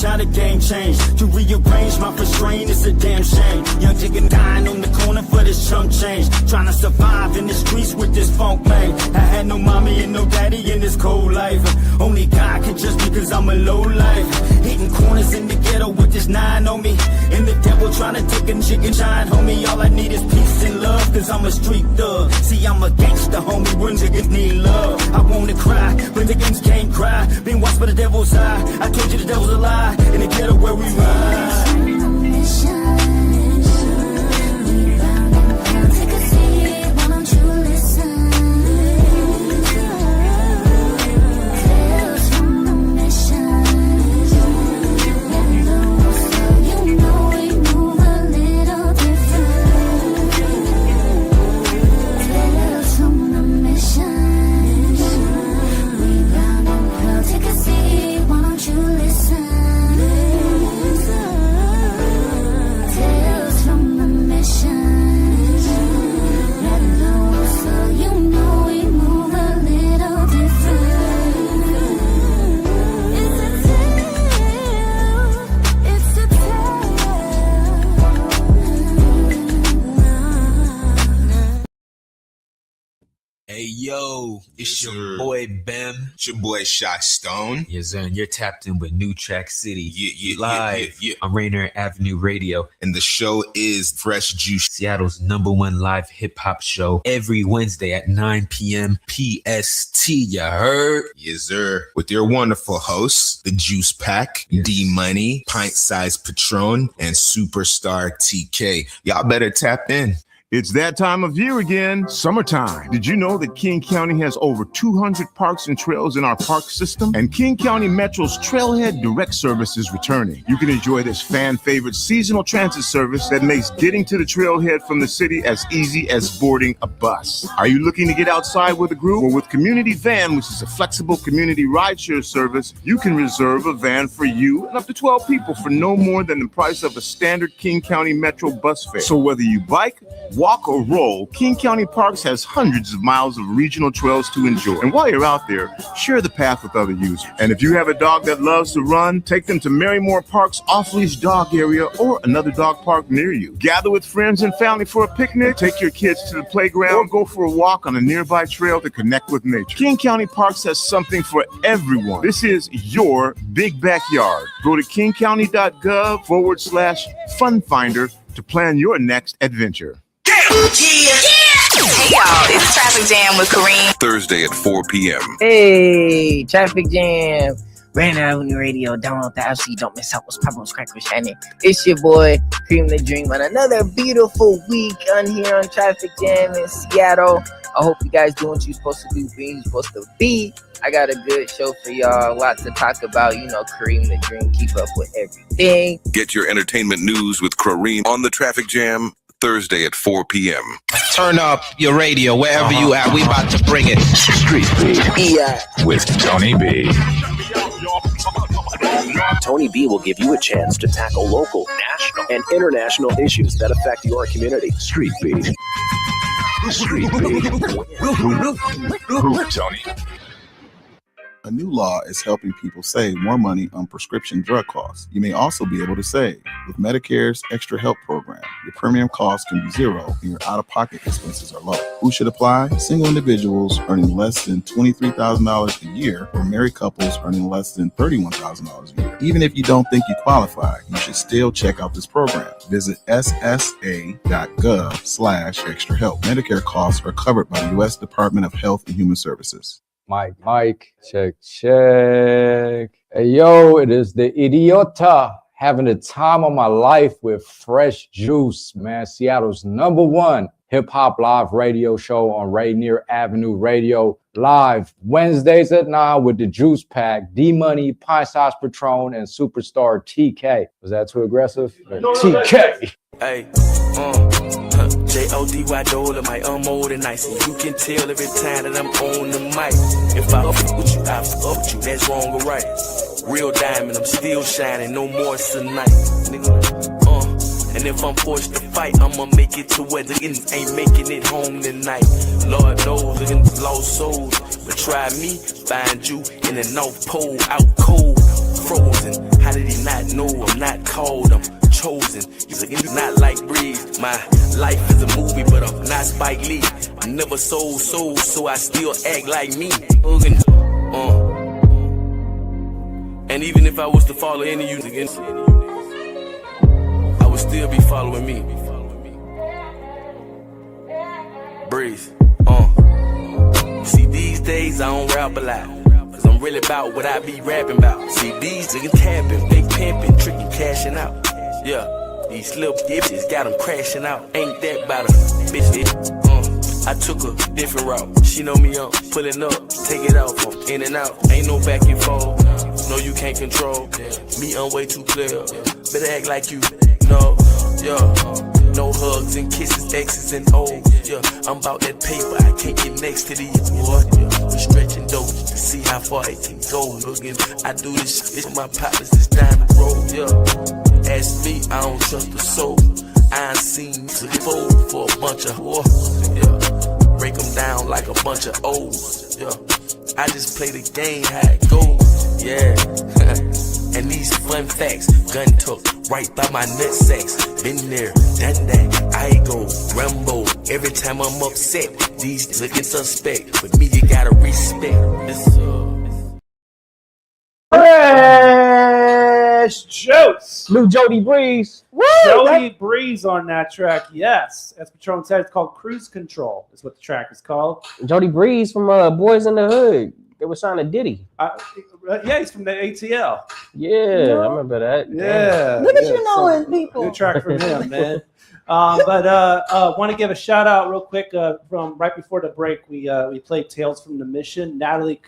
How the game changed. To rearrange my restraint, it's a damn shame. Young chicken dying on the corner for this chump change. Trying to survive in the streets with this funk, man. I had no mommy and no daddy in this cold life. Only God can judge me cause I'm a low life. Hitting corners in the ghetto with this 9 on me. And the devil trying to take a chicken shine, homie. All I need is peace and love cause I'm a street thug. See, I'm a gangster, homie, when niggas need love. I wanna cry, but niggas can't cry. Being watched by the devil's eye. I told you the devil's a lie. In the ghetto where we ride. Hey yo, it's your boy Bem. It's your boy Shot Stone. Yes, sir. And you're tapped in with New Track City. Live on Rainier Avenue Radio. And the show is Fresh Juice, Seattle's #1 live hip-hop show every Wednesday at 9 p.m. PST. You heard? Yes, sir. With your wonderful hosts, the Juice Pack, D-Money, Pint Size Patron, and Superstar TK. Y'all better tap in. It's that time of year again, summertime. Did you know that King County has over 200 parks and trails in our park system? And King County Metro's Trailhead Direct Service is returning. You can enjoy this fan-favorite seasonal transit service that makes getting to the trailhead from the city as easy as boarding a bus. Are you looking to get outside with a group? Well, with Community Van, which is a flexible community rideshare service, you can reserve a van for you and up to 12 people for no more than the price of a standard King County Metro bus fare. So whether you bike, walk or roll, King County Parks has hundreds of miles of regional trails to enjoy. And while you're out there, share the path with other users. And if you have a dog that loves to run, take them to Marymore Park's off-leash dog area or another dog park near you. Gather with friends and family for a picnic, take your kids to the playground, or go for a walk on a nearby trail to connect with nature. King County Parks has something for everyone. This is your big backyard. Go to kingcounty.gov/fun finder to plan your next adventure. Hey y'all, it's Traffic Jam with Kareem. Thursday at 4 p.m. Hey, Traffic Jam. Rainier Avenue Radio. Download the app so you don't miss out what's popping with Crack Shannon. It's your boy, Cream the Dream, on another beautiful week on here on Traffic Jam in Seattle. I hope you guys doing what you're supposed to do, being you're supposed to be. I got a good show for y'all. A lot to talk about. You know, Kareem the Dream. Keep up with everything. Get your entertainment news with Kareem on the Traffic Jam. Thursday at 4 p.m. Turn up your radio wherever you at. We about to bring it. Street Beat with Tony B. Tony B will give you a chance to tackle local, national, and international issues that affect your community. Street Beat. Street Beat. Tony. A new law is helping people save more money on prescription drug costs. You may also be able to save. With Medicare's Extra Help program, your premium costs can be zero and your out-of-pocket expenses are low. Who should apply? Single individuals earning less than $23,000 a year or married couples earning less than $31,000 a year. Even if you don't think you qualify, you should still check out this program. Visit ssa.gov/extra help. Medicare costs are covered by the U.S. Department of Health and Human Services. Mike, check. Hey, yo, it is the Idiota having the time of my life with Fresh Juice, man. Seattle's #1 hip-hop live radio show on Rainier Avenue Radio. Live Wednesdays at 9 with the Juice Pack, D-Money, Pint Size Patron, and Superstar TK. Was that too aggressive? TK! Hey, J-O-D-Y Dola, my old and nice. And you can tell every time that I'm on the mic. If I fuck with you, I fuck with you. That's wrong or right. Real diamond, I'm still shining. No more tonight. And if I'm forced to fight, I'ma make it to where the niggas ain't making it home tonight. Lord knows, living lost souls. But try me, find you in the North Pole, out cold. frozen. How did he not know I'm not called? I'm chosen. He's not like Breeze. My life is a movie, but I'm not Spike Lee. I never sold soul, so I still act like me. And even if I was to follow any of you, I would still be following me. Breathe. See, these days I don't rap a lot, cause I'm really about what I be rapping about. See, these niggas tapping, they pimping, tricking, cashing out. Yeah, these little bitches got them crashing out. Ain't that about a bitch? I took a different route. She know me, I'm pulling up, take it out, from in and out. Ain't no back and forth. No, you can't control me. I'm way too clear. Better act like you know. Yeah. No hugs and kisses, X's and O's. Yeah, I'm about that paper. I can't get next to these boy. Yeah, we stretching dope to see how far it can go. Looking, I do this shit for my partners. This diamond roll. Yeah, ask me, I don't trust the soul. I ain't seen to fold for a bunch of whore. Yeah, break them down like a bunch of O's. Yeah, I just play the game how it goes. Yeah, and these fun facts, gun tuck right by my nut sacks. Been there, done that. I go Rambo every time I'm upset. These looking suspect, but me you gotta respect. Fresh Juice. Blue Jody Breeze. Woo! Jody Breeze on that track. Yes, as Patron said, it's called Cruise Control. Is what the track is called. Jody Breeze from Boys in the Hood. They were signed to Diddy. Yeah, he's from the ATL. Yeah, I remember that. Yeah. Look at you knowing people. Good track from him, man. Want to give a shout out real quick from right before the break. We played Tales from the Mission. Natalie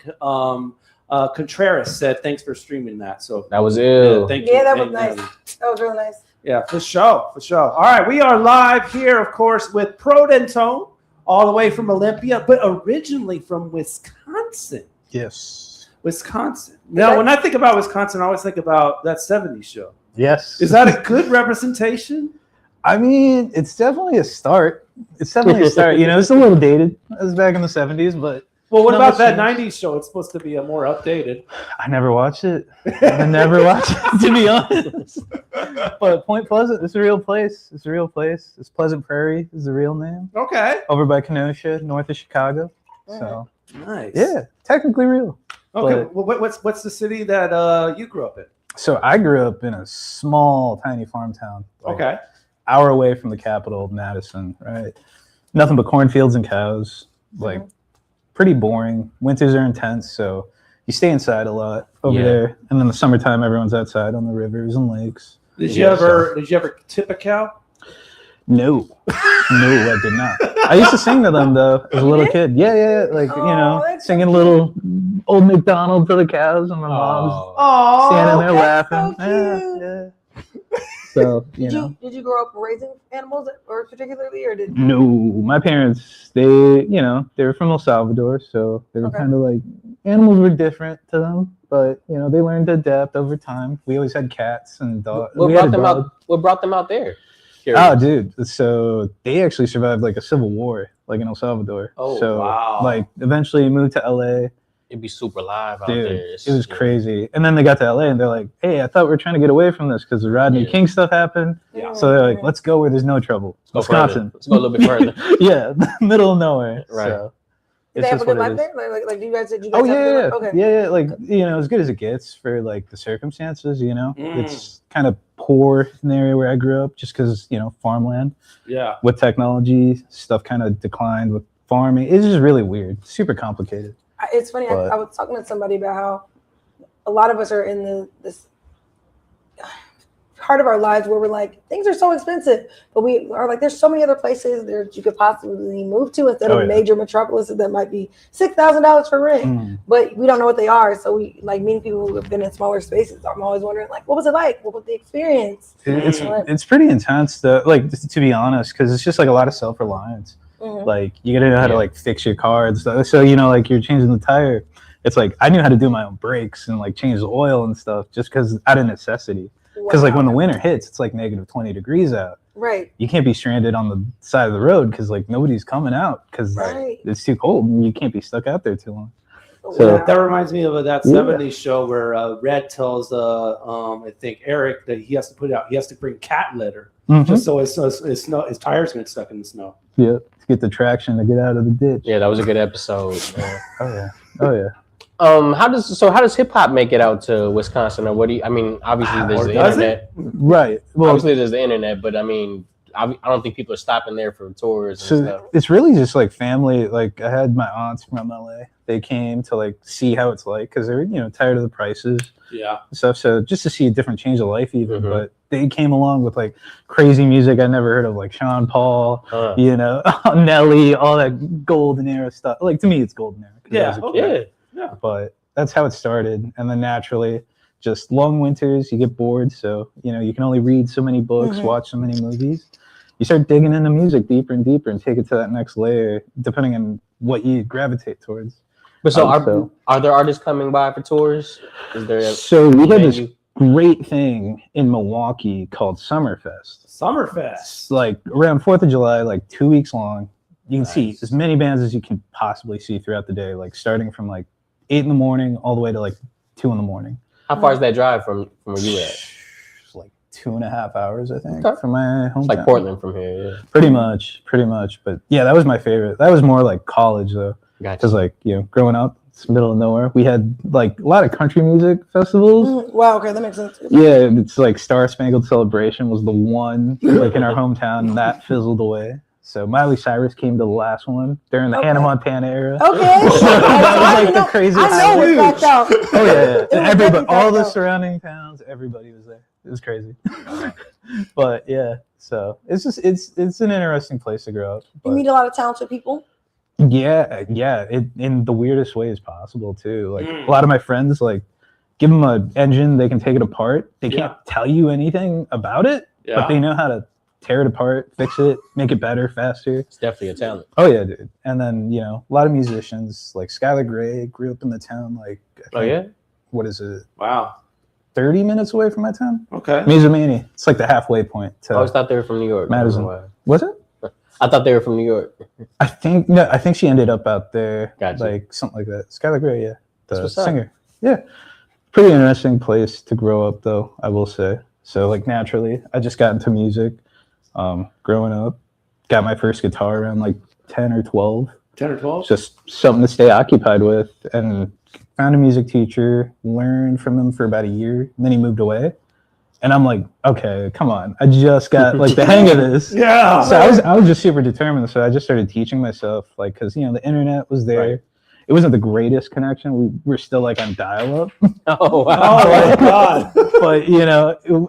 Contreras said thanks for streaming that. So that was ill. Yeah, thank you. Yeah, that was nice. That was real nice. Yeah, for sure. All right, we are live here, of course, with Prodentone, all the way from Olympia, but originally from Wisconsin. Yes. Wisconsin. Now, when I think about Wisconsin, I always think about that 70s show. Yes. Is that a good representation? I mean, it's definitely a start. It's a little dated. It was back in the 70s, but... Well, what about that 90s show? It's supposed to be a more updated. I never watched it. To be honest. But Point Pleasant, it's a real place. It's Pleasant Prairie is the real name. Okay. Over by Kenosha, north of Chicago. So nice. Yeah, technically real. Okay. Well, what's the city that you grew up in? So I grew up in a small, tiny farm town. Okay. Hour away from the capital, Madison, right? Nothing but cornfields and cows. Like, pretty boring. Winters are intense, so you stay inside a lot over there. And then the summertime, everyone's outside on the rivers and lakes. Did you ever tip a cow? No, I did not. I used to sing to them though as a little kid. Yeah, like singing little Old MacDonald to the cows, and my mom's standing there laughing. So cute. So Did you grow up raising animals, or particularly, or did? No, my parents they were from El Salvador, so they were kind of like animals were different to them, but they learned to adapt over time. We always had cats and dogs. What brought them out there? Curious. Oh, dude. So they actually survived like a civil war, like in El Salvador. Oh, so, wow. Like eventually moved to LA. It'd be super live out Dude, there. it was crazy. And then they got to LA and they're like, hey, I thought we were trying to get away from this because the Rodney King stuff happened. Yeah. So they're like, let's go where there's no trouble. Wisconsin. Let's go a little bit further. Yeah, middle of nowhere. Right. So Did they have a good life there? Like you guys said, you guys have a good life? Okay. Yeah. Like, as good as it gets for like the circumstances, It's kind of poor in the area where I grew up just because, farmland. Yeah. With technology, stuff kind of declined with farming. It's just really weird. Super complicated. It's funny. I was talking to somebody about how a lot of us are in this part of our lives where we're like, things are so expensive, but we are like, there's so many other places there you could possibly move to instead of major metropolises that might be $6,000 for rent, but we don't know what they are. So we like meeting people who have been in smaller spaces. I'm always wondering, like, what was it like? What was the experience? It's pretty intense, though. Like, to be honest, because it's just like a lot of self-reliance. Like, you gotta know how to like fix your car and stuff. So like you're changing the tire. It's like I knew how to do my own brakes and like change the oil and stuff just because out of necessity. Because like when the winter hits, it's like negative 20 degrees out. Right. You can't be stranded on the side of the road because like nobody's coming out because it's too cold and you can't be stuck out there too long. So that reminds me of that 70s show where Red tells I think Eric that he has to put out, he has to bring cat litter just so his tires get stuck in the snow. Yeah, to get the traction to get out of the ditch. Yeah, that was a good episode. Oh yeah. How does hip hop make it out to Wisconsin, or what do you? I mean, obviously there's the internet, right? Well, obviously there's the internet, but I mean, I don't think people are stopping there for tours and stuff. It's really just like family. Like I had my aunts from LA. They came to like see how it's like because they're tired of the prices. Yeah. And stuff. So just to see a different change of life, even. But they came along with like crazy music I never heard of, like Sean Paul, Nelly, all that golden era stuff. Like to me, it's golden era. Yeah. Yeah. But that's how it started, and then naturally, just long winters, you get bored, so you can only read so many books, watch so many movies. You start digging into music deeper and deeper, and take it to that next layer, depending on what you gravitate towards. But are there artists coming by for tours? Is there? So we had this great thing in Milwaukee called Summerfest. Summerfest, like around 4th of July, like 2 weeks long. You can see as many bands as you can possibly see throughout the day, like starting from like 8 in the morning all the way to like 2 in the morning. How far is that drive from where you at? It's like 2.5 hours, I think, from my hometown. It's like Portland from here, yeah. Pretty much. But yeah, that was my favorite. That was more like college though, because like growing up, it's middle of nowhere. We had like a lot of country music festivals. Wow, okay, that makes sense. Yeah, it's like Star Spangled Celebration was the one like in our hometown, and that fizzled away. So Miley Cyrus came to the last one during the Hannah Montana era. Okay. That was like the craziest. I know it backed out. Oh yeah. And everybody, all the surrounding towns, everybody was there. It was crazy. But yeah, so it's just it's an interesting place to grow up. You meet a lot of talented people. Yeah, in the weirdest ways possible too. Like a lot of my friends, like give them an engine, they can take it apart. They can't tell you anything about it, but they know how to tear it apart, fix it, make it better, faster. It's definitely a talent. Oh yeah, dude. And then a lot of musicians like Skylar Grey grew up in the town. Like, what is it? Wow, 30 minutes away from my town. Okay, Mizumini. It's like the halfway point. To I always thought they were from New York. Madison. Was it? I thought they were from New York. I think she ended up out there. Gotcha. Like something like that. Skylar Grey, yeah, the what's up. singer. Yeah, pretty interesting place to grow up, though, I will say. So like naturally, I just got into music. Growing up, got my first guitar around like 10 or 12. 10 or 12? Just something to stay occupied with, and found a music teacher, learned from him for about a year, and then he moved away. And I'm like, okay, come on. I just got like the hang of this. Yeah. So I was just super determined. So I just started teaching myself, like, because the internet was there. Right. It wasn't the greatest connection. We were still like on dial-up. Oh wow! Oh my god! But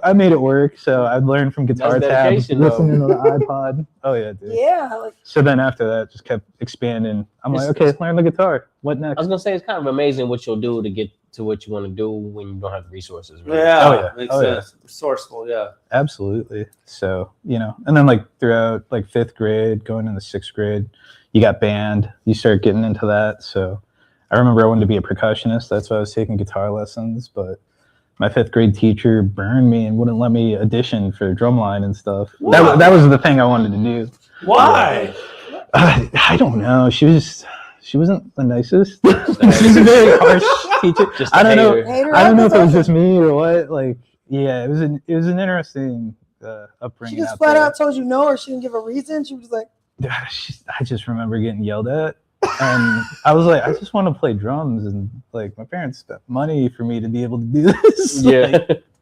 I made it work. So I'd learn from guitar tabs, listening to the iPod. Oh yeah, dude. Yeah. So then after that, just kept expanding. I'm like, okay, learn the guitar. What next? I was gonna say it's kind of amazing what you'll do to get to what you want to do when you don't have the resources. Right? Yeah. Oh yeah. Makes sense. Resourceful. Yeah. Absolutely. So and then like throughout like 5th grade, going into 6th grade. You got band, you start getting into that. So I remember I wanted to be a percussionist. That's why I was taking guitar lessons. But my 5th grade teacher burned me and wouldn't let me audition for drumline and stuff. That was the thing I wanted to do. Why? I don't know. She wasn't the nicest. She's a very harsh teacher. I don't know. I don't know if it was just me or what. Like, yeah, it was an interesting upbringing. She just flat out told you no, or she didn't give a reason. She was like, I just remember getting yelled at, and I was like, I just want to play drums, and like my parents spent money for me to be able to do this. Yeah,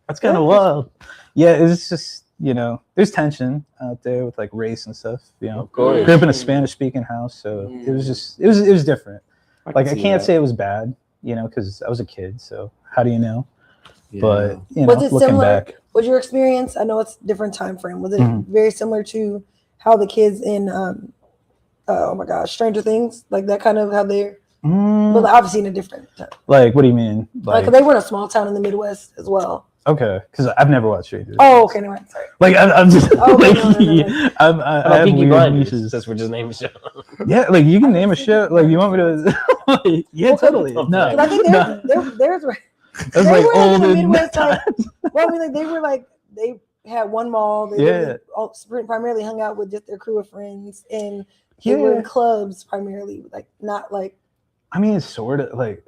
that's kind of wild. Yeah, it's just there's tension out there with like race and stuff. Of course. Grew up in a Spanish-speaking house, so it was different. I can't say it was bad, because I was a kid. So how do you know? Yeah. But was it looking similar? back, was your experience? I know it's a different time frame. Was it very similar to how the kids in oh my gosh, Stranger Things, like that kind of how they're well, obviously in a different time. Like, what do you mean? Like they were in a small town in the Midwest as well. Okay, because I've never watched Stranger Things. Oh, okay, never mind. Sorry. Like I'm just no. I have weird nieces. Since we're just naming a show. Yeah, like you can name a show. Like you want me to? Yeah, totally. No, I think theirs were. That's like old in Midwest. Well, I mean, like they were like they had one mall. They primarily hung out with just their crew of friends, and they were in clubs primarily, like not like I mean, it's sort of like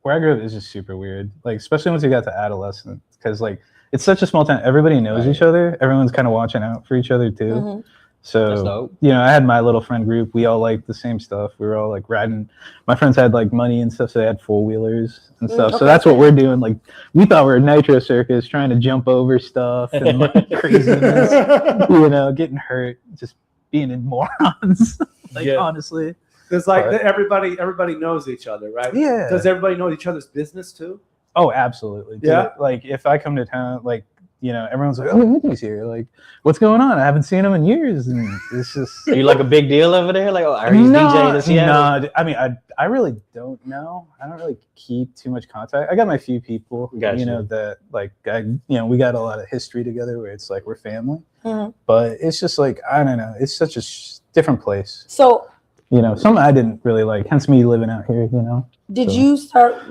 where I grew up is just super weird. Like, especially once you got to adolescence, because like it's such a small town. Everybody knows each other. Everyone's kind of watching out for each other too. Mm-hmm. So, you know, I had my little friend group. We all liked the same stuff. We were all like riding. My friends had like money and stuff, so they had 4-wheelers and stuff. So that's what we're doing. Like, we thought we were Nitro Circus, trying to jump over stuff and like craziness, you know, getting hurt, just being in morons. Like, honestly. Because like everybody knows each other, right? Yeah. Does everybody know each other's business too? Oh, absolutely. Dude. Yeah. Like, if I come to town, like, you know, everyone's like, "Oh, Anthony's here. Like, what's going on? I haven't seen him in years." And it's just. Are you like a big deal over there? Like, oh, are you DJing in Seattle? No, I mean, I really don't know. I don't really keep too much contact. I got my few people, you know, that like, we got a lot of history together where it's like we're family. Mm-hmm. But it's just like, I don't know. It's such a different place. So, you know, something I didn't really like. Hence me living out here. You know. Did you start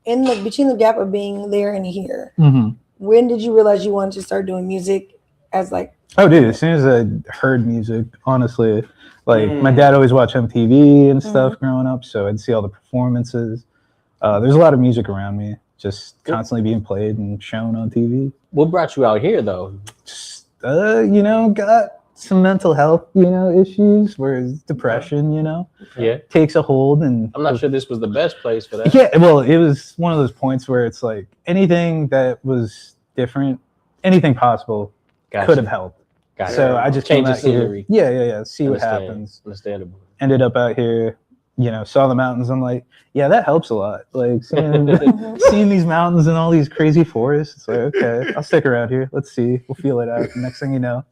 between the gap of being there and here? Mm-hmm. When did you realize you wanted to start doing music as like? Oh, dude, as soon as I heard music, honestly, like my dad always watched MTV and stuff growing up, so I'd see all the performances. There's a lot of music around me, just constantly being played and shown on TV. What brought you out here, though? Just, you know, got some mental health, you know, issues where depression, you know, takes a hold. And I'm not sure this was the best place for that. Yeah, well, it was one of those points where it's like anything that was different, anything possible could have helped. So I just Change came the out here. scenery. Yeah. See what happens. Understandable. Ended up out here, you know, saw the mountains. I'm like, yeah, that helps a lot. Like seeing these mountains and all these crazy forests. It's like, okay, I'll stick around here. Let's see. We'll feel it out. Next thing you know,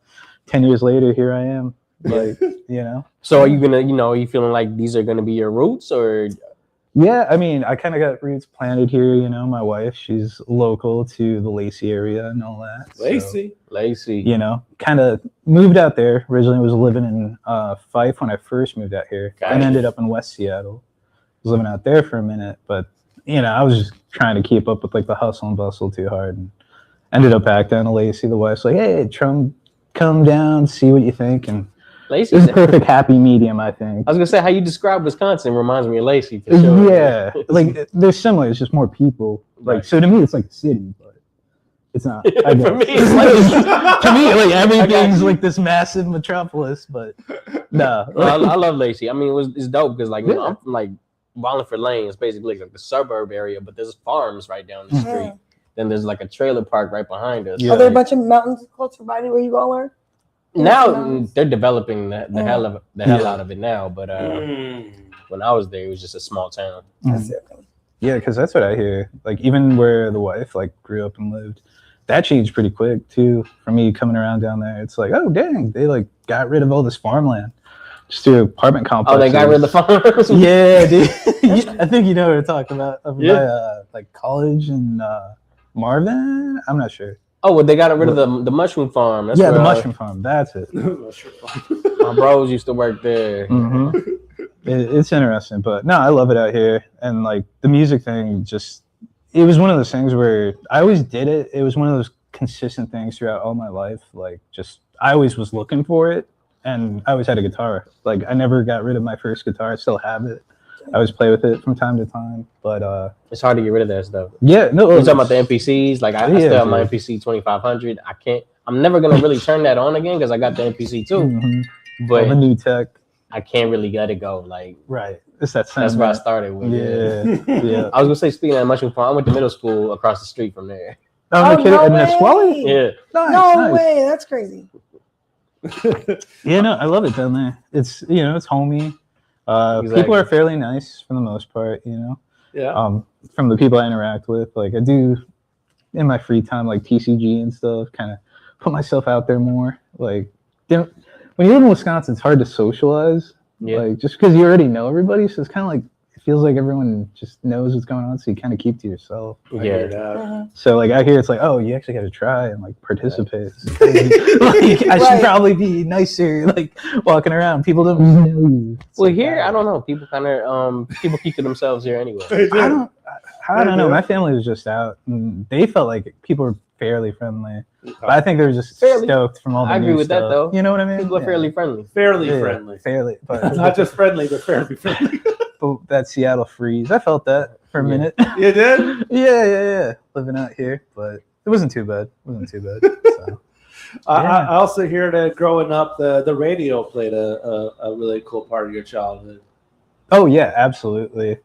10 years later, here I am. Like, you know. So are you gonna, you know, are you feeling like these are gonna be your roots, or? Yeah, I mean, I kind of got roots planted here. You know, my wife, she's local to the Lacey area and all that. Lacey. You know, kind of moved out there. Originally was living in Fife when I first moved out here. And ended up in West Seattle. Was living out there for a minute, but you know, I was just trying to keep up with like the hustle and bustle too hard, and ended up back down to Lacey. The wife's like, "Hey, come down, see what you think," and Lacey is a perfect happy medium, I think. I was gonna say, how you describe Wisconsin reminds me of Lacey for sure. Yeah, like they're similar. It's just more people. Like so to me, it's like a city, but it's not. I guess. For me, it's like to me, like everything's like this massive metropolis, but no. I love Lacey. I mean, it's dope because like you know, I'm from like Wallingford Lane. It's basically like the suburb area, but there's farms right down the street. Then there's like a trailer park right behind us. Are there a bunch of mountains close to by where you all are? Now they're developing the hell out of it now, but when I was there, it was just a small town. Yeah, because that's what I hear. Like even where the wife like grew up and lived, that changed pretty quick too. For me coming around down there, it's like, oh dang, they like got rid of all this farmland just through apartment complexes. Oh, they got rid of the farms. Yeah, dude. I think you know what we're talking about. By, like college and Marvin. I'm not sure. Oh, well, they got rid of the mushroom farm. That's the mushroom farm. That's it. My bros used to work there. Mm-hmm. It's interesting, but no, I love it out here. And like the music thing, it was one of those things where I always did it. It was one of those consistent things throughout all my life. Like I always was looking for it, and I always had a guitar. Like I never got rid of my first guitar. I still have it. I always play with it from time to time, but it's hard to get rid of that stuff. Yeah, no. You're talking about the MPCs. Like I still have my MPC 2500. I'm never gonna really turn that on again because I got the MPC too. Mm-hmm. But all the new tech, I can't really let it go. Like it's that. That's where I started with. Yeah. I was gonna say, speaking of mushroom farm, I went to middle school across the street from there. Oh, no kidding! In Nisqually? Yeah. No way, that's crazy. Yeah, no, I love it down there. It's it's homey. People are fairly nice for the most part, you know. Yeah. From the people I interact with, like I do in my free time, like TCG and stuff, kind of put myself out there more. Like, when you live in Wisconsin, it's hard to socialize. Yeah. Like just because you already know everybody, so it's kind of like it feels like everyone just knows what's going on, so you kind of keep to yourself. Yeah. So like out here, it's like, oh, you actually got to try and like participate. Like, I should probably be nicer, like walking around. People don't know you. Well, here I don't know. People kind of people keep to themselves here anyway. I don't know. My family was just out, and they felt like people were fairly friendly. But I think they were just stoked from all the I agree new with stuff. that though. You know what I mean? People are fairly friendly. Fairly friendly. Fairly, but not just friendly, but fairly friendly. that Seattle freeze. I felt that for a minute. You did? Yeah. Living out here, but it wasn't too bad. So. I also hear that growing up, the radio played a really cool part of your childhood. Oh yeah, absolutely.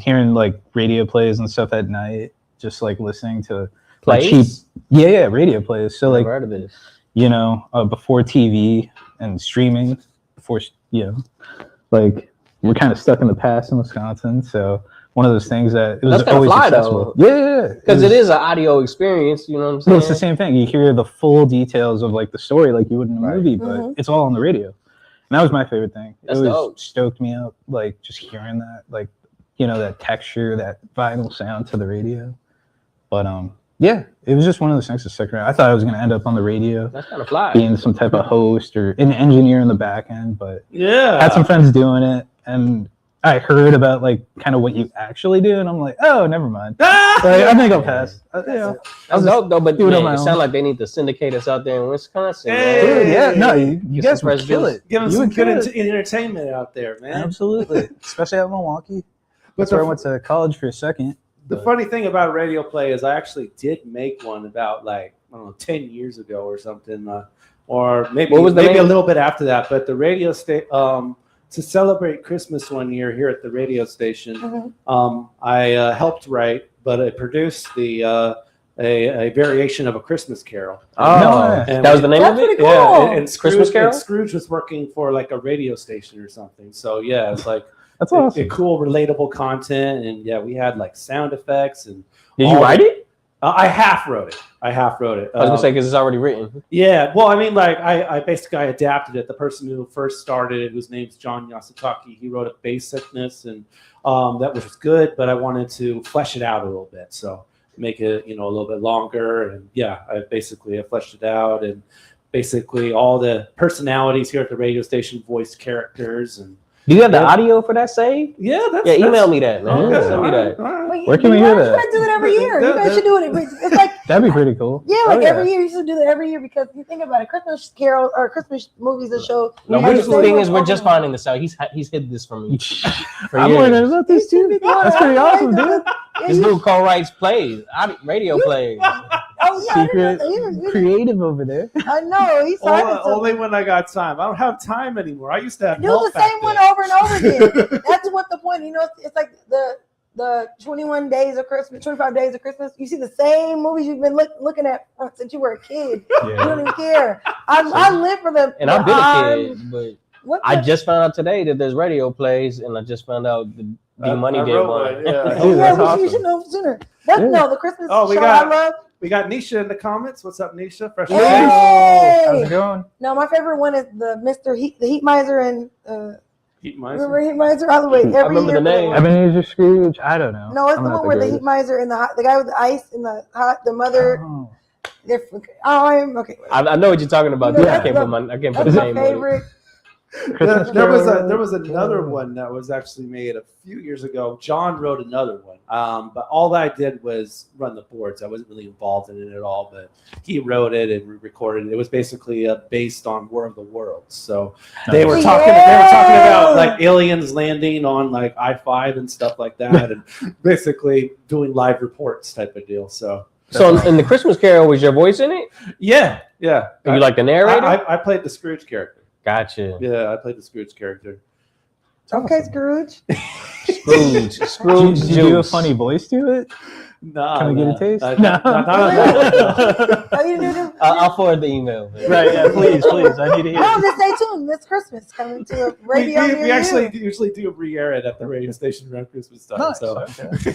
Hearing like radio plays and stuff at night, just like listening to Plays? cheap, radio plays. So like, I've heard of this. Before TV and streaming, like we're kind of stuck in the past in Wisconsin. So one of those things that it was That's always fly, accessible. though. Yeah, Because it is an audio experience. You know what I'm saying? Well, it's the same thing. You hear the full details of like the story, like you would in a movie, but it's all on the radio. And that was my favorite thing. That's it dope. stoked me up, like just hearing that, like that texture, that vinyl sound to the radio. But it was just one of those things to stick around. I thought I was going to end up on the radio. That's kind of fly. Being some type of host or an engineer in the back end, but yeah, I had some friends doing it, and I heard about like kind of what you actually do, and I'm like, oh, never mind. I think I'll pass. That's dope though, but do it on my it own. sounds like they need to syndicate us out there in Wisconsin. Hey, Dude, yeah, no, you guys some would kill it. Give them You some would kill good it. entertainment out there, man. Absolutely, especially out in Milwaukee. That's where I went to college for a second. The funny thing about radio play is I actually did make one about 10 years ago or something, or maybe What was the maybe a name? little bit after that. But the radio station to celebrate Christmas one year here at the radio station, I helped write, but I produced a variation of A Christmas Carol. That was the name of it? Cool. Yeah, and Scrooge, Christmas Carol? and Scrooge was working for like a radio station or something. So yeah, it's like That's awesome. cool, relatable content, and yeah, we had like sound effects and. Did you write it? I half wrote it. I was gonna say because it's already written. Yeah, well, I mean, like I basically adapted it. The person who first started it, whose name's John Yasutaki, he wrote a basicness, and that was good. But I wanted to flesh it out a little bit, so make it a little bit longer. And yeah, I fleshed it out, and basically all the personalities here at the radio station voiced characters. And do you have the audio for that save? Yeah, email me that, man. Okay. Send me that. Where can we hear You that? guys do it every year. You guys should do it. It's like That'd be pretty cool. every year you should do that every year because you think about it, Christmas Carol or Christmas movies and shows. No, the thing is, we're just finding this out. He's hid this from me. I'm learning about this too. That's pretty awesome, dude. This dude co-writes plays, radio plays. Oh yeah, Secret creative over there. I know. He's only when I got time. I don't have time anymore. I used to have do help the back same then. one over and over again. That's what the point. It's like the 21 days of Christmas, 25 days of Christmas. You see the same movies you've been looking at since you were a kid. You don't even care. I live for them. And I've been a kid, but I just found out today that there's radio plays, and I just found out the D-Money did one. You should know sooner. No, the Christmas show I love. We got Nisha in the comments. What's up, Nisha? Fresh. Hey! How's it going? No, my favorite one is the Mr. the Heat Miser and Heat Miser. remember Heat Miser all the way every I remember year. the name. Ebenezer Scrooge. I don't know. No, it's I'm the not one where the Heat greatest. Miser and the guy with the ice and the mother. Oh. I'm okay. I know what you're talking about. You know, I can't put That's the my name on it. favorite. There was another one that was actually made a few years ago. John wrote another one, but all I did was run the boards. I wasn't really involved in it at all, but he wrote it and we recorded it. It was basically based on War of the Worlds. So they were talking. They were talking about like aliens landing on like I-5 and stuff like that, and basically doing live reports type of deal. So in the Christmas Carol, was your voice in it? yeah. Are you like the narrator? I played the Scrooge character. Gotcha. Yeah, I played the Scrooge character. Okay, Scrooge. Scrooge. Did you do a funny voice to it? No. Can we get a taste? I'll forward the email. Right, yeah, please. I need to hear Oh, it. just stay tuned. This Christmas coming to a radio near we actually you. usually do re-air it at the radio station around Christmas time. Nice, So. okay.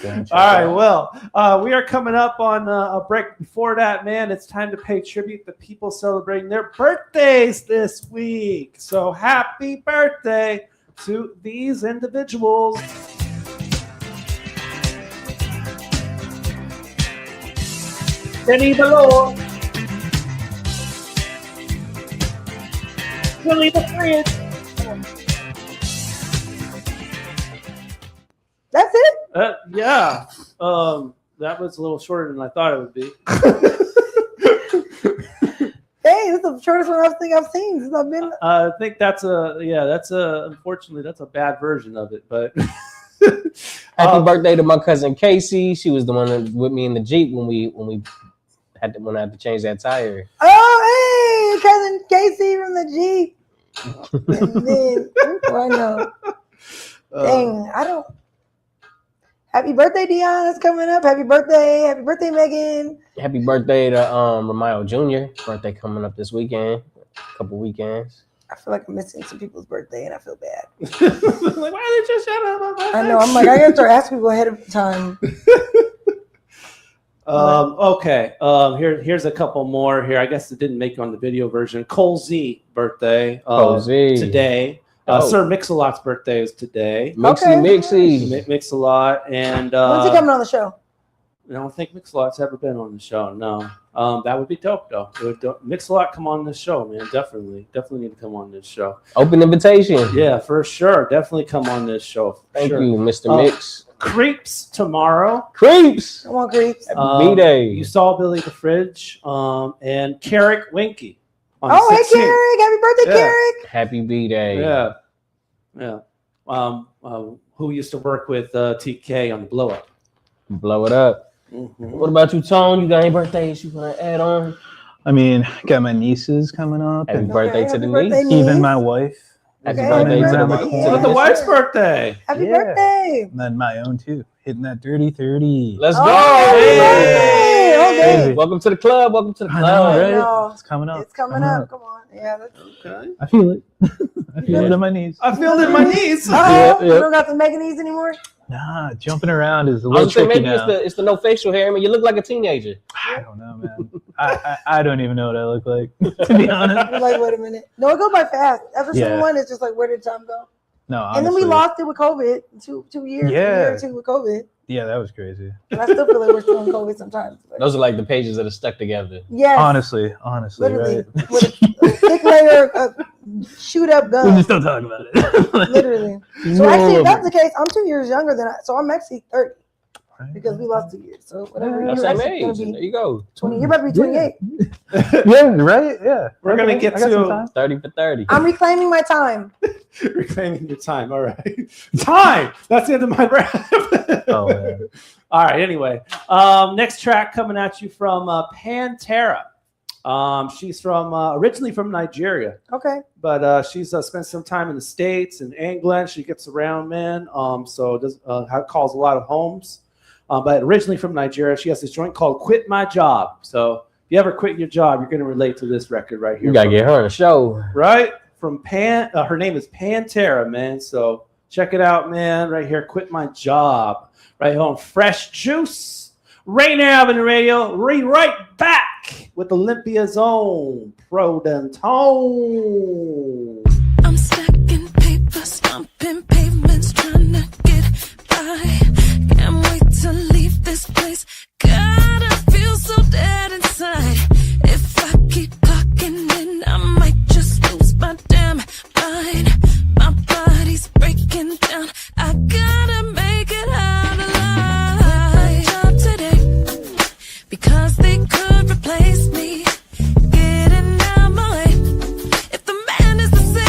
All right, well, we are coming up on a break. Before that, man, it's time to pay tribute to people celebrating their birthdays this week. So happy birthday to these individuals. Benny Below, Willie the Fridge. That's it. Yeah. That was a little shorter than I thought it would be. Dang, this is the shortest one I think I've seen since I've been. I think unfortunately that's a bad version of it, but. Happy birthday to my cousin Casey. She was the one that with me in the Jeep when I had to change that tire. Oh, hey, cousin Casey from the Jeep. And then, I know. Dang, I don't. Happy birthday, Dion. That's coming up. Happy birthday, Megan. Happy birthday to Ramayo Jr. Birthday coming up this weekend. A couple weekends. I feel like I'm missing some people's birthday, and I feel bad. Like, why did you shout out my birthday? I know. I'm like, I got to start asking people ahead of time. Okay. Here's a couple more here. I guess it didn't make it on the video version. Cole Z birthday. Cole Z today. Sir Mix-a-Lot's birthday is today. Mixy. Mix-a-Lot. And when's he coming on the show? I don't think Mix-a-Lot's ever been on the show. No. That would be dope though. Mix-a-Lot come on this show, man. Definitely need to come on this show. Open invitation. Yeah, for sure. Definitely come on this show. Thank you, Mr. Mix. Creeps tomorrow. Creeps. Come on, Creeps. Happy B-Day. You saw Billy the Fridge. And Carrick Winky. Oh, hey, Carrick. Happy birthday, Carrick. Happy B-Day. Yeah. Who used to work with TK on the Blow Up. Blow It Up. Mm-hmm. What about you, Tone? You got any birthdays you want to add on? I mean, got my nieces coming up. Happy birthday to the niece. Even my wife. Happy birthday to the wife's birthday. Happy birthday. And then my own, too. Hitting that dirty 30. Let's go. Okay. Welcome to the club. Welcome to the club. Right? It's coming up. It's coming up. Come on. Yeah. That's okay. I feel it. I feel it in my knees. I feel it in my knees. You don't got the mega knees anymore? Nah, jumping around is a little tricky maybe now. it's the no facial hair. I mean, you look like a teenager. I don't know, man. I don't even know what I look like, to be honest. You're like, wait a minute. No, it goes by fast. After 21, it's just like, where did time go? No, honestly. And then we lost it with COVID. Two years. Yeah. A year or two with COVID. Yeah, that was crazy. And I still feel like we're still in COVID sometimes. But. Those are like the pages that are stuck together. Yes. Honestly, literally, right? With a thick layer of shoot up guns. We just don't talk about it. Literally. So actually, if that's the case, I'm 2 years younger than so I'm actually 30. Because we lost 2 years. So whatever. That's you're same age. There you go. 20. You're about to be 28. Yeah, right? Yeah. We're going to get to 30 for 30. I'm reclaiming my time. Reclaiming your time. All right. Time. That's the end of my rap. Oh, man. All right. Anyway, next track coming at you from Pantera. She's from originally from Nigeria. Okay. But she's spent some time in the States and England. She gets around, man. So does calls a lot of homes. But originally from Nigeria, she has this joint called "Quit My Job." So if you ever quit your job, you're going to relate to this record right here. You gotta get her on a show, right? From her name is Pantera, man. So check it out, man. Right here, "Quit My Job." Right here on Fresh Juice, Rainer Avenue Radio. Right back with Olympia's own Pro Dentone. I'm stacking paper, stomping pavements, trying to get by. Can't wait to leave this place. God, I feel so dead inside. If I keep clocking in, I might just lose my damn mind. My body's breaking down. I gotta make it out alive. Job today, because they could replace me. Getting out my way. If the man is the same.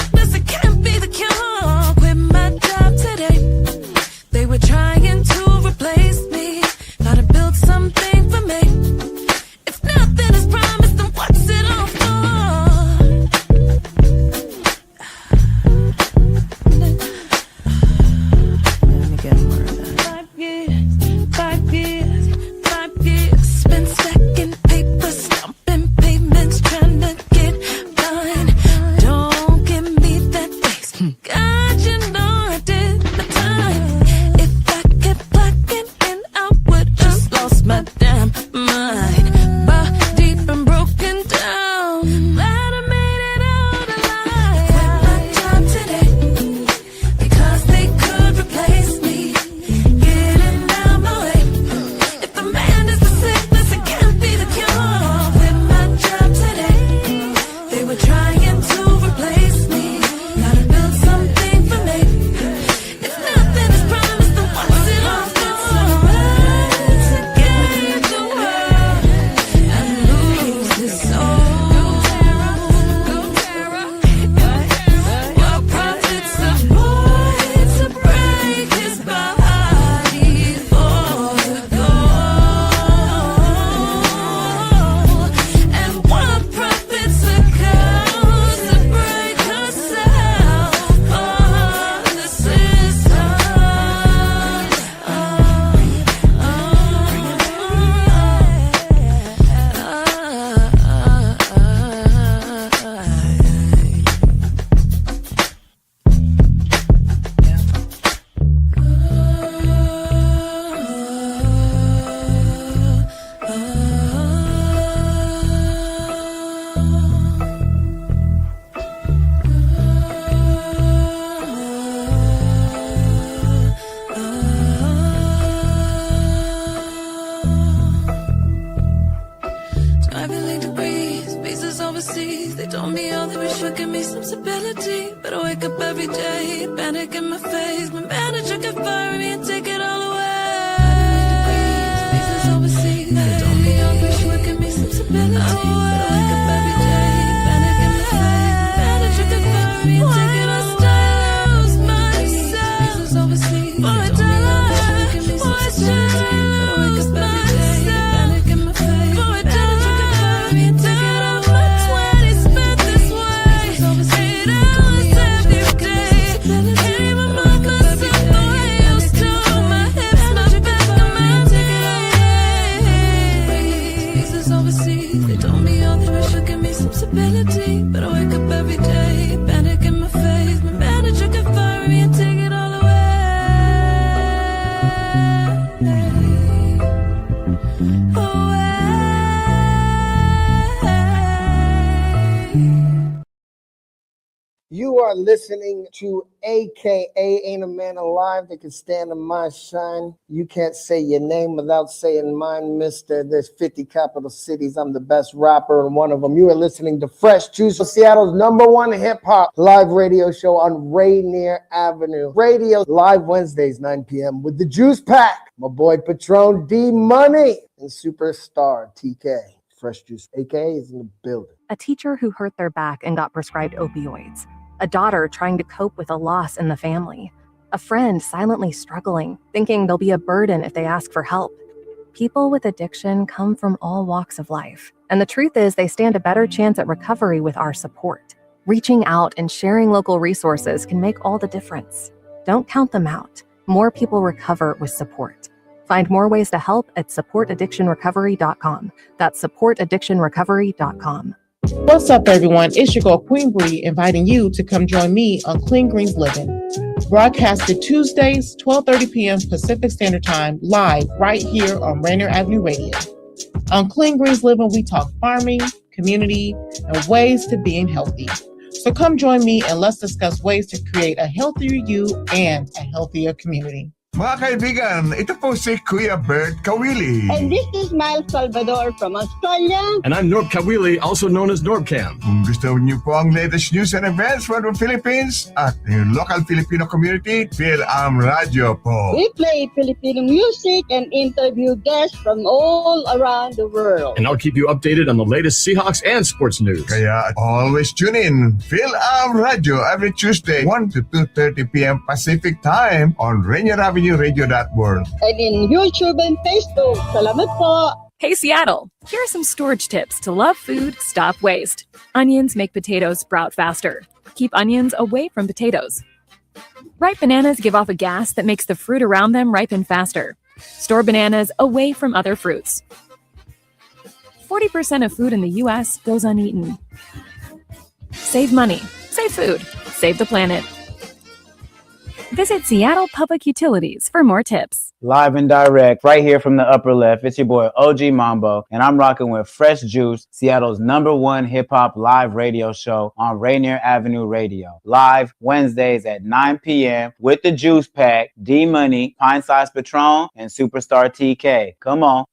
stability, but I wake up every day, panic in my face. My manager can fire me and take it all away. Spaces overseas, they told me I wish you would give me some stability, but I wake up every day, panic in my face. My manager can fire me and take it all away. Lose myself. Spaces overseas, they told me I wish you would give me some stability, but I wake up every day, panic in my face. My manager can fire me and take it all away. But I wake up every day, panic in my face. My manager can fire me and take it all away. You are listening to AKA Ain't a Man Alive That Can Stand in My Shine. You can't say your name without saying mine, mister. There's 50 capital cities. I'm the best rapper in one of them. You are listening to Fresh Juice, Seattle's #1 hip-hop live radio show on Rainier Avenue. Radio live Wednesdays, 9 p.m. with the Juice Pack. My boy Patron D Money and Superstar TK. Fresh Juice, AKA, is in the building. A teacher who hurt their back and got prescribed opioids. A daughter trying to cope with a loss in the family. A friend silently struggling, thinking they'll be a burden if they ask for help. People with addiction come from all walks of life, and the truth is they stand a better chance at recovery with our support. Reaching out and sharing local resources can make all the difference. Don't count them out. More people recover with support. Find more ways to help at supportaddictionrecovery.com. That's supportaddictionrecovery.com. What's up, everyone? It's your girl, Queen Bree, inviting you to come join me on Clean Greens Living. Broadcasted Tuesdays, 12:30 p.m. Pacific Standard Time, live right here on Rainier Avenue Radio. On Clean Greens Living, we talk farming, community, and ways to being healthy. So come join me and let's discuss ways to create a healthier you and a healthier community. Mga kaibigan, ito po si Kuya Bert Kawili. And this is Miles Salvador from Australia. And I'm Norb Kawili, also known as Norbcam. Kung gusto niyo po ang latest news and events from the Philippines at the local Filipino community, Phil Radio po. We play Filipino music and interview guests from all around the world. And I'll keep you updated on the latest Seahawks and sports news. Kaya always tune in. Phil Radio every Tuesday, 1 to 2:30 p.m. Pacific Time on Rainier Avenue Radio.world. And in YouTube and Facebook. Salamat po. Hey Seattle, here are some storage tips to love food, stop waste. Onions make potatoes sprout faster. Keep onions away from potatoes. Ripe bananas give off a gas that makes the fruit around them ripen faster. Store bananas away from other fruits. 40% of food in the U.S. goes uneaten. Save money, save food, save the planet. Visit Seattle Public Utilities for more tips. Live and direct, right here from the upper left, it's your boy OG Mambo, and I'm rocking with Fresh Juice, Seattle's #1 hip-hop live radio show on Rainier Avenue Radio. Live Wednesdays at 9 p.m. with the Juice Pack, D Money, Pint Size Patron, and Superstar TK. Come on.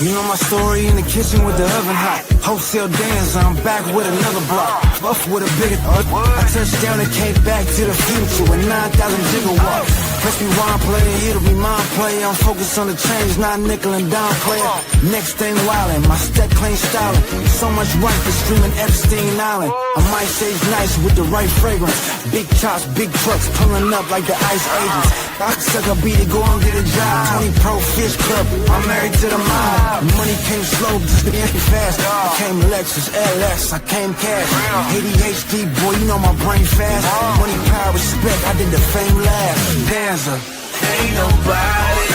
You know my story in the kitchen with the oven hot. Wholesale dance, I'm back with another block. Buff with a bigger I touched down and came back to the future with 9,000 gigawatts. Press me one player, it'll be my play. I'm focused on the change, not nickel and dime player. Next thing wildin', my step clean styling. So much right for streaming Epstein Island. I might say it's nice with the right fragrance. Big chops, big trucks pulling up like the ice agents. I can suck a beat and go and get a job. 20 Pro Fish Club, I'm married to the mob. Money came slow, just getting fast. I came Lexus, LX, I came cash. ADHD, boy, you know my brain fast. Money, power, respect, I did the fame last. Danza, ain't nobody,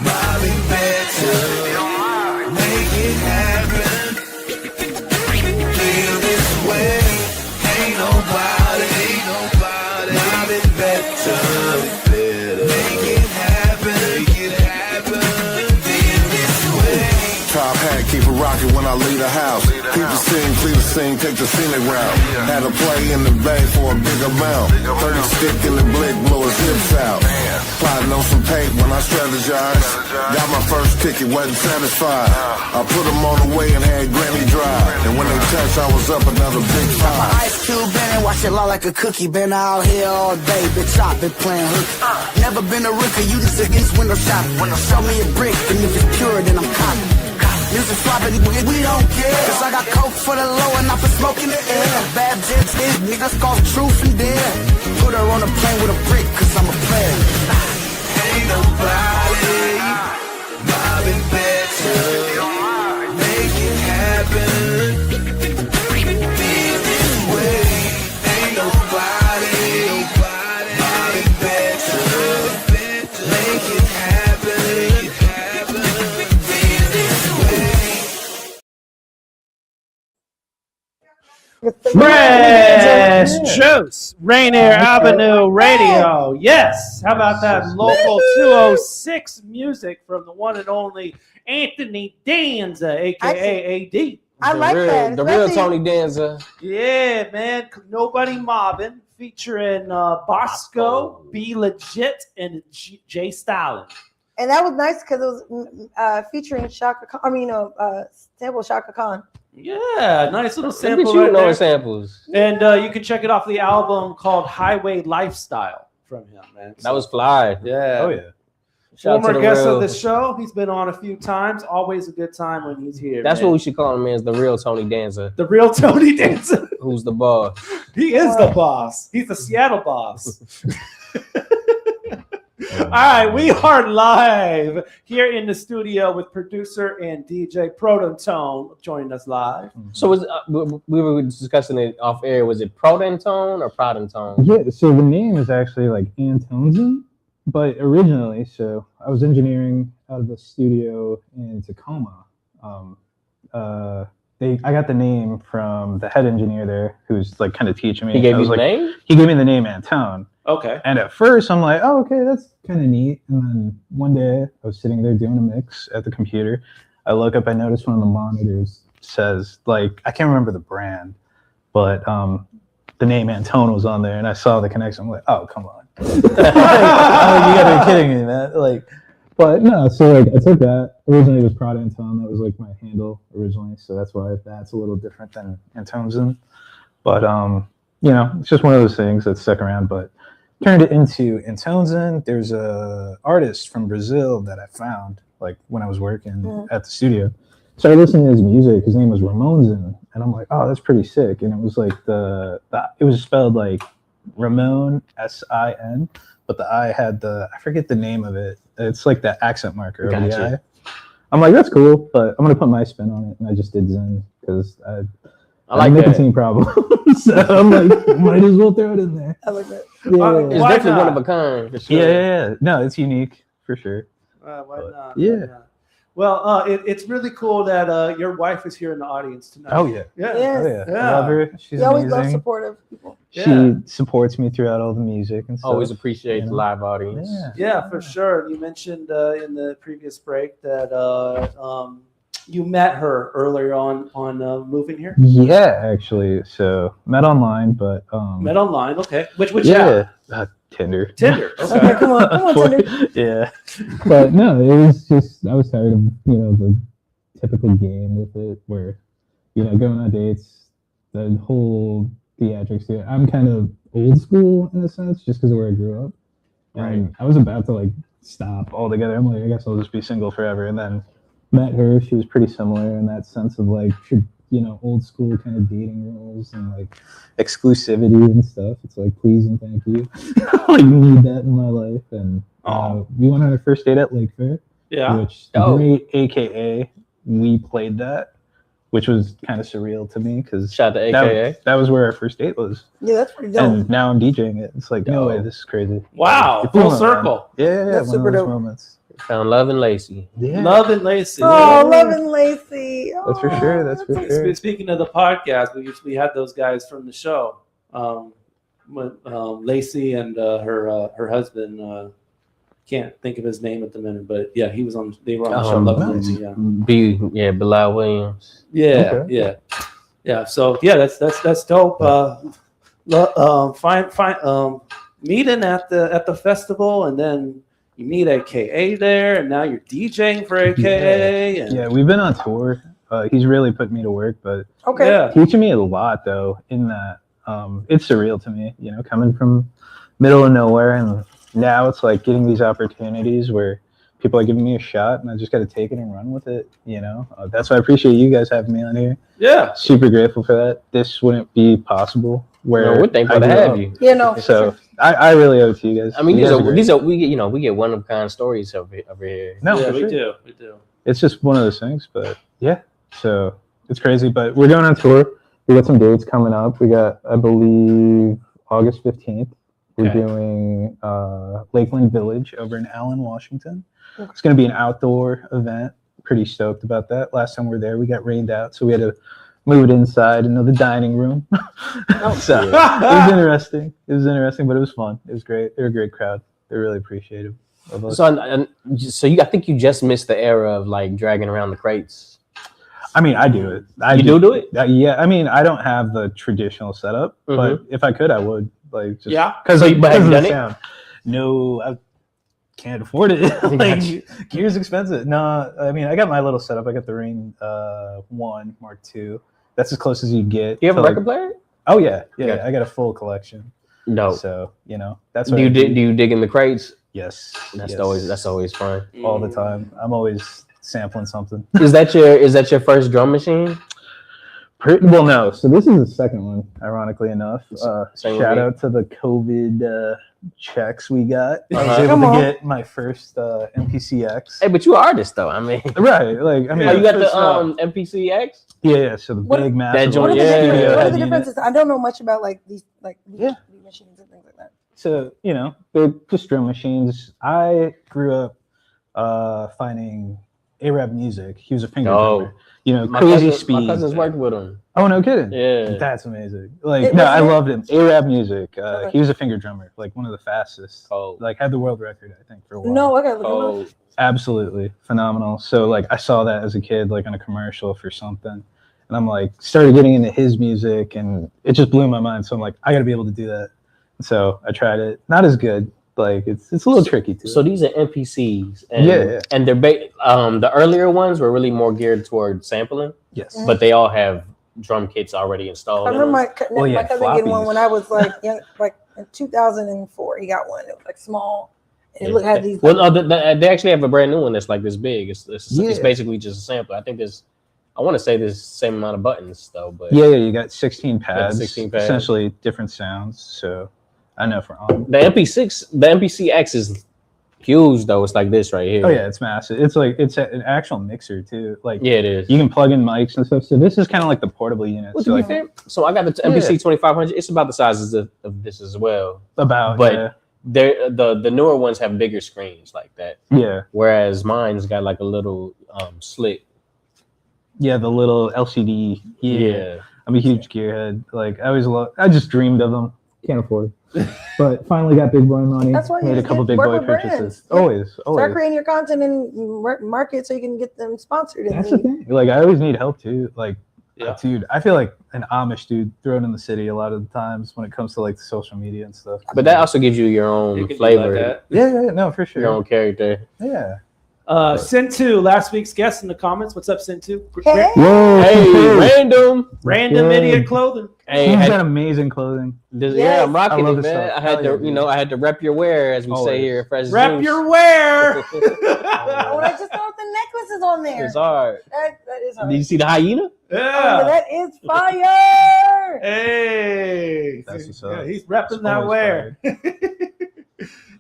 Bobby better. Make it happen. Feel this way. Ain't nobody, Bobby better. Make it happen. Top hat, keep it rockin' when I leave the house. People sing, clear the scene, take the scenic route. Had a play in the bank for a big amount. 30 stick in the blick, blow his hips out. Plotting on on some paint when I strategized. Got my first ticket, wasn't satisfied. I put them on the way and had Granny drive. And when they touched, I was up another big Got my five. ice cube in and watch it law like a cookie. Been out here all day, bitch, I've been playing hooky. Never been a rookie, you just against window shop. Show me a brick, and if it's pure, then I'm copping. Music flopping, we don't care. Cause I got coke for the low and I put smoke in the air. Bad jets, these niggas call truth and dare. Put her on a plane with a brick, cause I'm a player. Ain't nobody mobbing better. Make it happen. Be this way. Ain't nobody mobbing better. Make it happen. Fresh Juice, Rainier Avenue Radio. Yes. How about that local 206 music from the one and only Anthony Danza, aka AD. I like that. The real Tony Danza. Yeah, man. Nobody Mobbing, featuring Bosco, Be Legit, and Jay Stalin. And that was nice because it was featuring Shaka Khan. I mean, sample Shaka Khan. Yeah, nice little sample. Look at you right knowing there. samples. And you can check it off the album called Highway Lifestyle from him, man. That was fly. Yeah. Oh yeah. Shout out to Former the guest real. of the show. He's been on a few times. Always a good time when he's here. That's man. what we should call him, man. Is the real Tony Danza. The real Tony Danza. Who's the boss? He is the boss. He's the Seattle boss. All right, we are live here in the studio with producer and DJ Prototone joining us live. So was we were discussing it off air. Was it Prototone or Prototone? Yeah, so the name is actually like Antonezyn, but originally, so I was engineering out of the studio in Tacoma. I got the name from the head engineer there, who's like kind of teaching me. He gave you the name? He gave me the name Antone. Okay. And at first, I'm like, oh, okay, that's kind of neat. And then one day, I was sitting there doing a mix at the computer. I look up, I notice one of the monitors says, like, I can't remember the brand, but the name Antone was on there, and I saw the connection. I'm like, oh, come on. Like, you gotta be kidding me, man. Like, but no, so like I took that. Originally it was Prod Antone. That was like my handle originally, so that's why that's a little different than Antonezyn. But you know, it's just one of those things that stuck around. But turned it into Antonezyn. There's a artist from Brazil that I found like when I was working at the studio. Started listening to his music. His name was Ramonzyn, and I'm like, oh, that's pretty sick. And it was like it was spelled like Ramon S-I-N, but the I had I forget the name of it. It's like that accent marker over the I. I'm like, that's cool, but I'm gonna put my spin on it, and I just did Zen because I like nicotine problem. So I'm like, might as well throw it in there. I like that. Yeah, It's definitely one of a kind. For sure. yeah. No, it's unique for sure. Why not? Yeah. Why not? Well, it's really cool that your wife is here in the audience tonight. Oh yeah. Yeah. Yes. Oh yeah. I love her. She's We always amazing. love supportive people. She supports me throughout all the music and stuff. Always appreciate the live audience. Yeah, for sure. You mentioned in the previous break that you met her earlier on moving here. Yeah, actually. So met online, but Met online. Okay. Which yeah, Tinder. Tinder. Okay. Okay, come on, Tinder. Yeah, but no, it was just I was tired of the typical game with it, where going on dates, the whole theatrics. I'm kind of old school in a sense, just because of where I grew up, and I was about to like stop altogether. I'm like, I guess I'll just be single forever, and then met her. She was pretty similar in that sense of like old school kind of dating rules and like exclusivity and stuff. It's like please and thank you. I like need that in my life. And we went on our first date at Lake Fair. Yeah. Which great AKA. We played that, which was kind of surreal to me because shout out to AKA. That was where our first date was. Yeah, that's pretty dope. And now I'm DJing it. It's like no way, this is crazy. Wow, You're full feeling it, circle. man. Yeah, That's one super of those dope. moments. Found Love and Lacey. Yeah. Love and Lacey. Oh, Love and Lacey. That's for sure. That's for sure. Speaking of the podcast, we had those guys from the show. Lacey and her husband. Can't think of his name at the minute, but yeah, he was on. They were on the show. Love and Lacey. Yeah. Bilal Williams. Yeah, yeah. So yeah, that's dope. Meeting at the festival, and then you meet AKA there, and now you're DJing for AKA. Yeah, And yeah, we've been on tour. He's really put me to work, but Okay. teaching me a lot though. In that, it's surreal to me. You know, coming from middle of nowhere, and now it's like getting these opportunities where people are giving me a shot, and I just got to take it and run with it. You know, that's why I appreciate you guys having me on here. Yeah, super grateful for that. This wouldn't be possible. Where we're thankful to have you. Yeah, no. So I really owe it to you guys. I mean, You these guys are great. we get one of a kind stories over here. No, yeah, for we sure. do. It's just one of those things, but yeah. So it's crazy, but we're going on tour. We got some dates coming up. We got, I believe, August 15th. We're doing Lakeland Village over in Allen, Washington. It's going to be an outdoor event. Pretty stoked about that. Last time we were there, we got rained out, so we had to move it inside into the dining room. So it was interesting. It was interesting, but it was fun. It was great. They're a great crowd. They're really appreciative of us. So I think you just missed the era of like dragging around the crates. I mean, I do it. You do it? Yeah. I mean, I don't have the traditional setup, but if I could, I would. Like, just, Yeah. Because So but have you done it? sound. No, I can't afford it. Like, gear's expensive. No, I mean, I got my little setup. I got the Ring 1 Mark II. That's as close as you get. You have a to, record player? Oh yeah. Okay. I got a full collection. No. So that's Do what you I do you dig in the crates? Yes. That's yes. always fun. All the time. I'm always sampling something. Is that your first drum machine? Well, no. So this is the second one, ironically enough. Same Shout with me. out to the COVID checks we got. I was Uh-huh. able Come to on. get my first MPCX. Hey, but you're an artist though. I mean, Right. Like, I mean, oh, you got first, the MPCX? Yeah. So the big massive. joint, What are the, Yeah. different, what are head the unit. differences? I don't know much about like these Yeah. machines and things like that. So, they're just drum machines. I grew up finding Arab music. He was a finger drummer. Crazy speed. My cousins worked with him. Oh, no kidding. Yeah. That's amazing. Like, I loved him. Arab music. He was a finger drummer, like one of the fastest. Cold. Like, had the world record, I think, for a while. No, I gotta look Oh, them up. Absolutely phenomenal. So, like, I saw that as a kid, like on a commercial for something. And I'm like, started getting into his music, and it just blew my mind. So I'm like, I got to be able to do that. So I tried it. Not as good. Like, it's a little tricky too. So these are MPCs, and Yeah. and they're the earlier ones were really more geared toward sampling. Yes. But they all have drum kits already installed. I in remember them. my cousin getting one when I was like young, like in 2004. He got one. It was like small. And it had these. Well, they actually have a brand new one that's like this big. It's Yeah. basically just a sampler. I think I want to say there's the same amount of buttons though. But Yeah, you got 16 pads. 16 pads. Essentially different sounds. So I know for on. the MPCX is huge though. It's like this right here. Oh yeah, it's massive. It's like an actual mixer too. Like Yeah, it is. you can plug in mics and stuff. So this is kind of like the portable unit. Well, So to be fair, so I got the MPC 2500. It's about the size of this as well. About But yeah. the newer ones have bigger screens like that. Yeah. Whereas mine's got like a little slit. Yeah, the little LCD. Yeah. I'm a huge gearhead. Like I just dreamed of them. Can't afford it. But finally got big boy money. That's why you made a just couple get- big work boy with brands. purchases. Yeah. Always. Start creating your content and market so you can get them sponsored. That's the thing. Like I always need help too. Like, dude, I feel like an Amish dude thrown in the city a lot of the times when it comes to like the social media and stuff. But that also gives you your own You can do flavor. like that. Yeah, no, for sure. Your own character. Yeah. Sin2, last week's guest in the comments. What's up, Sin2? Hey. Whoa. Hey, random Random idiot clothing. Hey, He's got amazing clothing. yeah, I'm rocking I love it, this man. stuff. I had Hell to, yeah, dude. I had to rep your wear, as we say Always. here at Fresh Rep Juice. your wear. Oh, I just thought the necklace is on there. It's hard. That is hard. Did you see the hyena? Oh, Yeah. that is fire. Hey. That's what's Yeah, up. he's repping It's that always wear.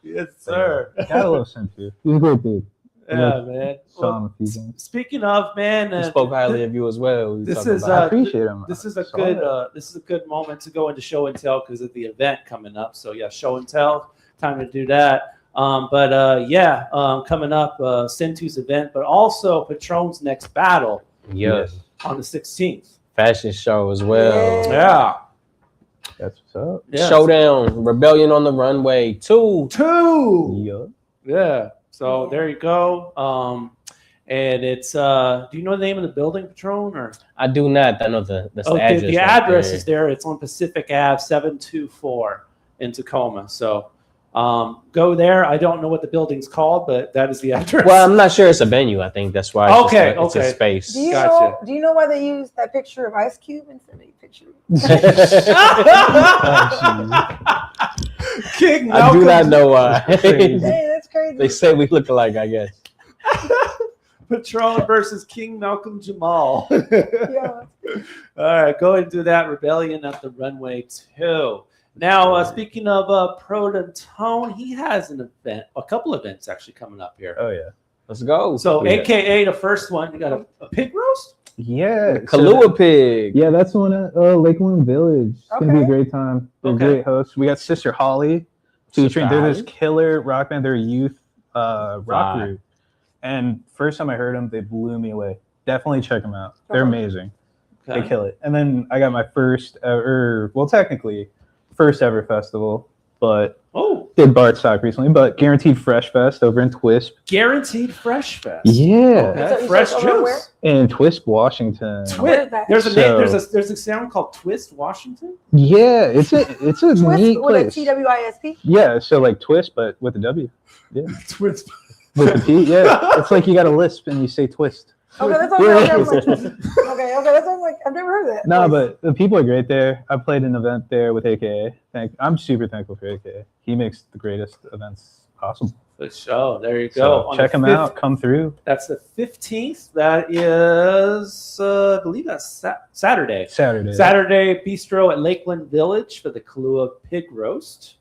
Yes, sir. Gotta love Cynthia. He's a great dude. Yeah, man. Saw him a few times. Speaking of, man, He spoke highly of you as well. We this talking is about I appreciate him. This is a Saw good it. this is a good moment to go into show and tell because of the event coming up. So yeah, show and tell. Time to do that. Coming up, Sin2's event, but also Patron's next battle Yes. on the 16th. Fashion show as well. Yeah. That's what's up. Yeah. Showdown, Rebellion on the Runway 2. Yeah. Yeah. So there you go. And it's do you know the name of the building, Patron? Or I do not. I know that's the address. the right address there. is there. It's on Pacific Ave 724 in Tacoma. So Go there. I don't know what the building's called, but that is the address. Well, I'm not sure it's a venue. I think that's why. It's it's a space. Do you know why they use that picture of Ice Cube instead of a picture? King Malcolm. I do not know why. Hey, that's crazy. They say we look alike, I guess. Patron versus King Malcolm Jamal. Yeah. All right, go ahead and do that. Rebellion at the Runway 2. Now, speaking of Pro and Tone, he has an event, a couple events actually coming up here. Oh, yeah. Let's go. So, AKA the first one, you got a pig roast? Yeah. Kahlua Pig. Yeah, that's the one at Lakeland Village. It's going to be a great time. They're great hosts. We got Sister Holly featuring. They're this killer rock band. They're a youth rock group. And first time I heard them, they blew me away. Definitely check them out. They're amazing. Okay. They kill it. And then I got my first ever, well, technically, first ever festival, but did Bartstock recently, but Guaranteed Fresh Fest over in Twisp. Guaranteed Fresh Fest. Yeah. Okay. Fresh juice. In Twisp, Washington. There's a name. There's a sound called Twist, Washington. Yeah, it's a Twist neat with place. a TWISP? Yeah, so like Twist, but with a W. Yeah. Twist. With a T, yeah. It's like you got a lisp and you say twist. Okay, that's all right. Okay, that's all like I've never heard of that. No, but the people are great there. I played an event there with AKA. I'm super thankful for AKA. He makes the greatest events possible. Good show. There you go. So check him out. Come through. That's the 15th. That is, I believe that's Saturday. Saturday Bistro at Lakeland Village for the Kahlua Pig Roast.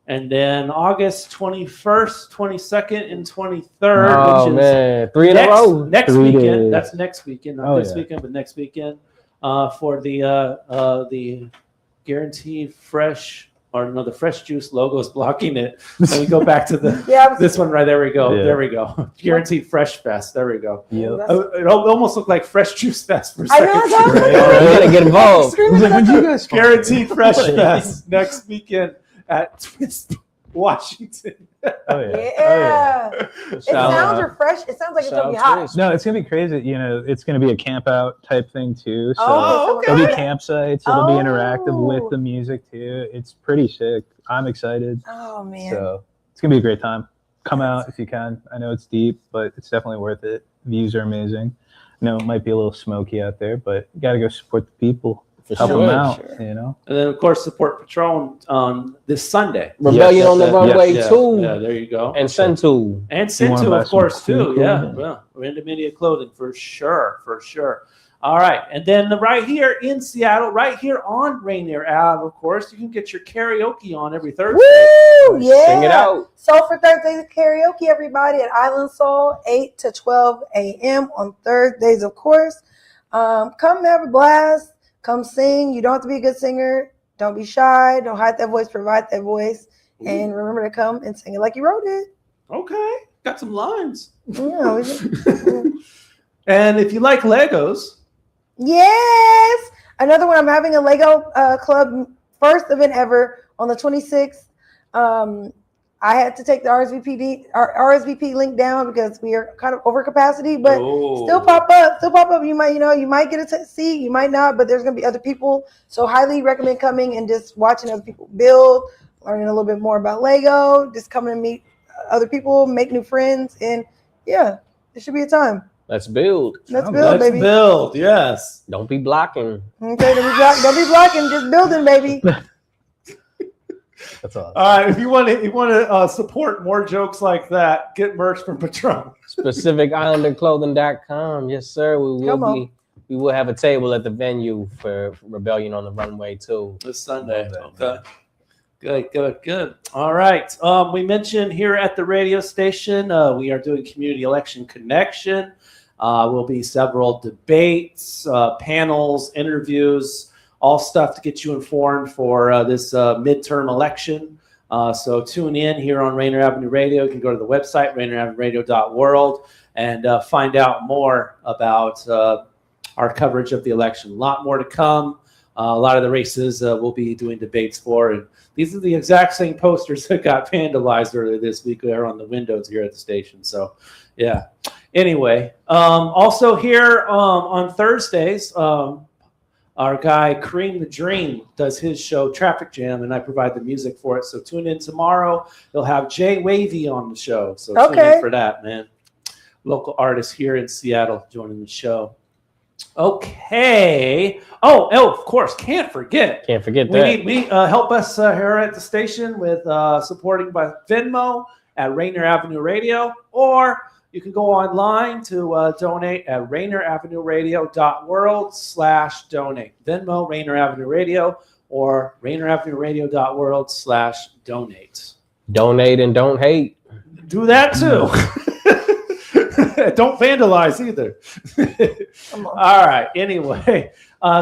And then August 21st, 22nd, and 23rd, which is 3 in a row. Next 3 weekend. days. That's next weekend, not this weekend, but next weekend. For the Guaranteed Fresh, or no, the Fresh Juice logo is blocking it. Let me go back to this one right there. We go. Yeah. There we go. Guaranteed Fresh Fest. There we go. Yep. It almost looked like Fresh Juice Fest for a I second. know, that's You gotta get involved. He's like, when'd you guys Guaranteed Fresh Fest next weekend at Twist, Washington. Oh yeah. Yeah. It sounds refreshing. It sounds like it's gonna be hot. No, it's gonna be crazy. You know, it's gonna be a camp out type thing too. So Oh, okay. there'll be campsites. It'll be interactive with the music too. It's pretty sick. I'm excited. Oh man. So it's gonna be a great time. Come out if you can. I know it's deep, but it's definitely worth it. Views are amazing. I know it might be a little smoky out there, but you gotta go support the people. Help them out, you know. And then, of course, support Patron on this Sunday. Rebellion on the Runway 2. Yeah, there you go. And Sentu. And You wanna Sentu, buy of course, some too. cool Yeah, clothing? well, Random Media Clothing for sure. All right. And then right here in Seattle, right here on Rainier Ave, of course, you can get your karaoke on every Thursday. Woo! Yeah. Sing it out. So for Thursdays karaoke, everybody at Island Soul, 8 to 12 a.m. on Thursdays, of course. Come have a blast. Come sing. You don't have to be a good singer. Don't be shy. Don't hide that voice. Provide that voice. And remember to come and sing it like you wrote it. Okay. Got some lines. Yeah. And if you like Legos, Yes. Another one. I'm having a Lego club first event ever on the 26th. I had to take the RSVP link down because we are kind of over capacity, but still pop up. You might get a seat, you might not, but there's going to be other people. So highly recommend coming and just watching other people build, learning a little bit more about Lego, just coming to meet other people, make new friends. And yeah, it should be a time. Let's build. Let's build, baby. build. Yes. Don't be blocking. Okay, don't be blocking, just building, baby. That's all. All right. If you want to support more jokes like that, get merch from Patron. SpacificIslanderClothing.com. Yes, sir. We Come will we will have a table at the venue for Rebellion on the Runway 2 this Sunday. Okay. Good. All right. We mentioned here at the radio station, we are doing Community Election Connection. Will be several debates, panels, interviews, all stuff to get you informed for this midterm election. So tune in here on Rainier Avenue Radio. You can go to the website, rainieravenuradio.world, and find out more about our coverage of the election. A lot more to come. A lot of the races we'll be doing debates for. And these are the exact same posters that got vandalized earlier this week there on the windows here at the station. So, yeah. Anyway, also here on Thursdays, Our guy Kareem the Dream does his show Traffic Jam, and I provide the music for it. So tune in tomorrow. He'll have Jay Wavy on the show. So tune in for that, man. Local artist here in Seattle joining the show. Okay. Oh, of course. Can't forget that. We help us here at the station with supporting by Venmo at Rainier Avenue Radio, or you can go online to donate at rainieravenueradio.world/donate. Venmo, Rainier Avenue Radio, or rainieravenueradio.world/donate. Donate and don't hate. Do that too. Don't vandalize either. All right. Anyway,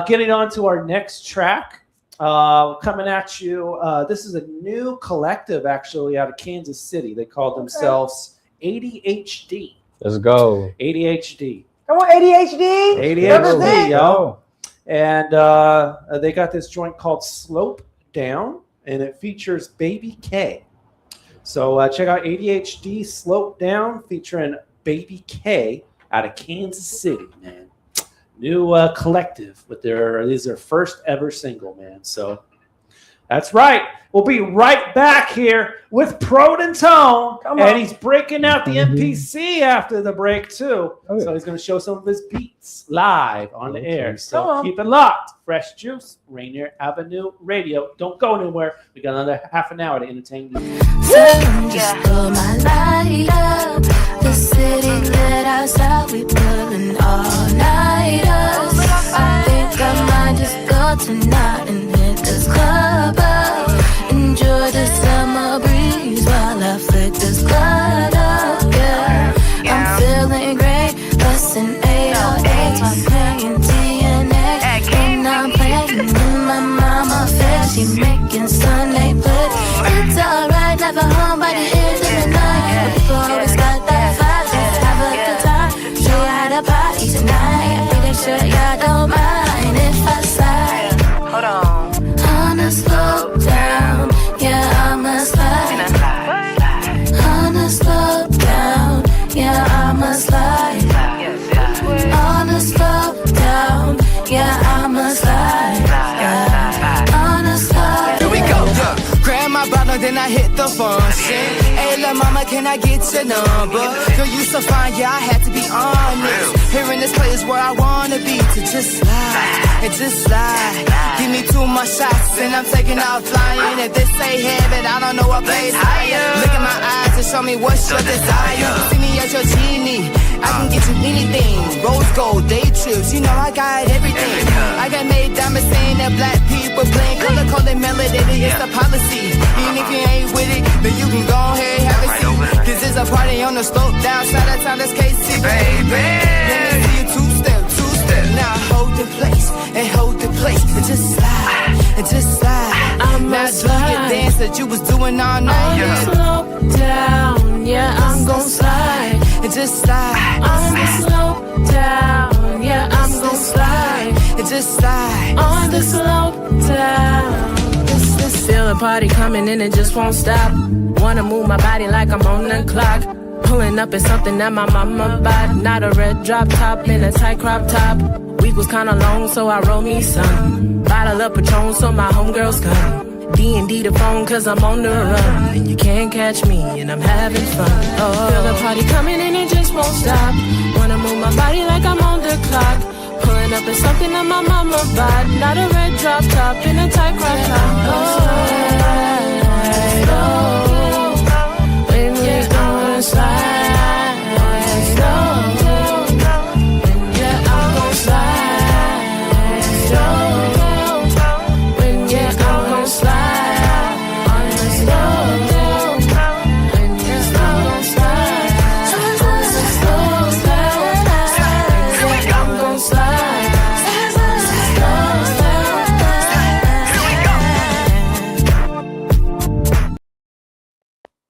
getting on to our next track. Coming at you. This is a new collective actually out of Kansas City. They call themselves ADHD. Let's go. ADHD. Come on, ADHD. ADHD, yo. And they got this joint called Slope Down, and it features Baby K. So check out ADHD Slope Down featuring Baby K out of Kansas City, man. New collective with this is their first ever single, man. So that's right. We'll be right back here with Prode and Tone, and he's breaking out the MPC after the break too. So he's going to show some of his beats live on the air. So keep it locked. Fresh Juice, Rainier Avenue Radio. Don't go anywhere. We got another half an hour to entertain you. Just blow my light up. The city lit us out. We pulling all nighters. I think I might just go tonight and hit this club up. Enjoy the summer breeze while I flick this club up. Yeah, I'm feeling great. Bustin' 808, I'm playing TNX, and I'm playing in my mama face. She making Sunday play. It's alright, never home by the end of the night. People always got that vibe. Let's have a good time. Show you how to party tonight. Pretty sure y'all don't mind if I slide. Hold on. On a slope down, yeah, I'ma slide. On a slope down, yeah, I'ma slide. On a slope down, yeah, I'ma slide. On a slope. Here we go. Grab my bottle, then I hit the function. Hey, little mama, can I get your number? Girl, you so fine, yeah, I had to be honest. Here in this place where I wanna be, to just slide and just slide. Give me 2 more shots and I'm taking out flying. If this ain't heaven, I don't know what place higher. Look in my eyes and show me what's your desire. See me as your genie, I can get you anything. Rose gold, day trips, you know I got everything. I got made diamonds saying that black people blink. Color coded melody, it's the policy. Even if you ain't with it, then you can go ahead and have a seat. This is a party on the slope down, side of town, that's KC, baby. Let me see you two-step. Now hold the place and hold the place and just slide and just slide. Now do your dance that you was doing all night. On the slope down, yeah, I'm gon' slide and just slide. On the slope down, yeah, I'm gon' slide and just slide. On the slope down. Feel the party coming in and just won't stop. Wanna move my body like I'm on the clock. Pulling up in something that my mama bought. Not a red drop top in a tight crop top. Week was kinda long, so I rolled me some. Bottle of Patron, so my homegirls come. D&D the phone, cause I'm on the run. And you can't catch me, and I'm having fun. Oh, feel the party coming in and just won't stop. Wanna move my body like I'm on the clock. Pulling up in something that my mama bought. Not a red drop top in a tight crop top. Oh, when we're gonna slide.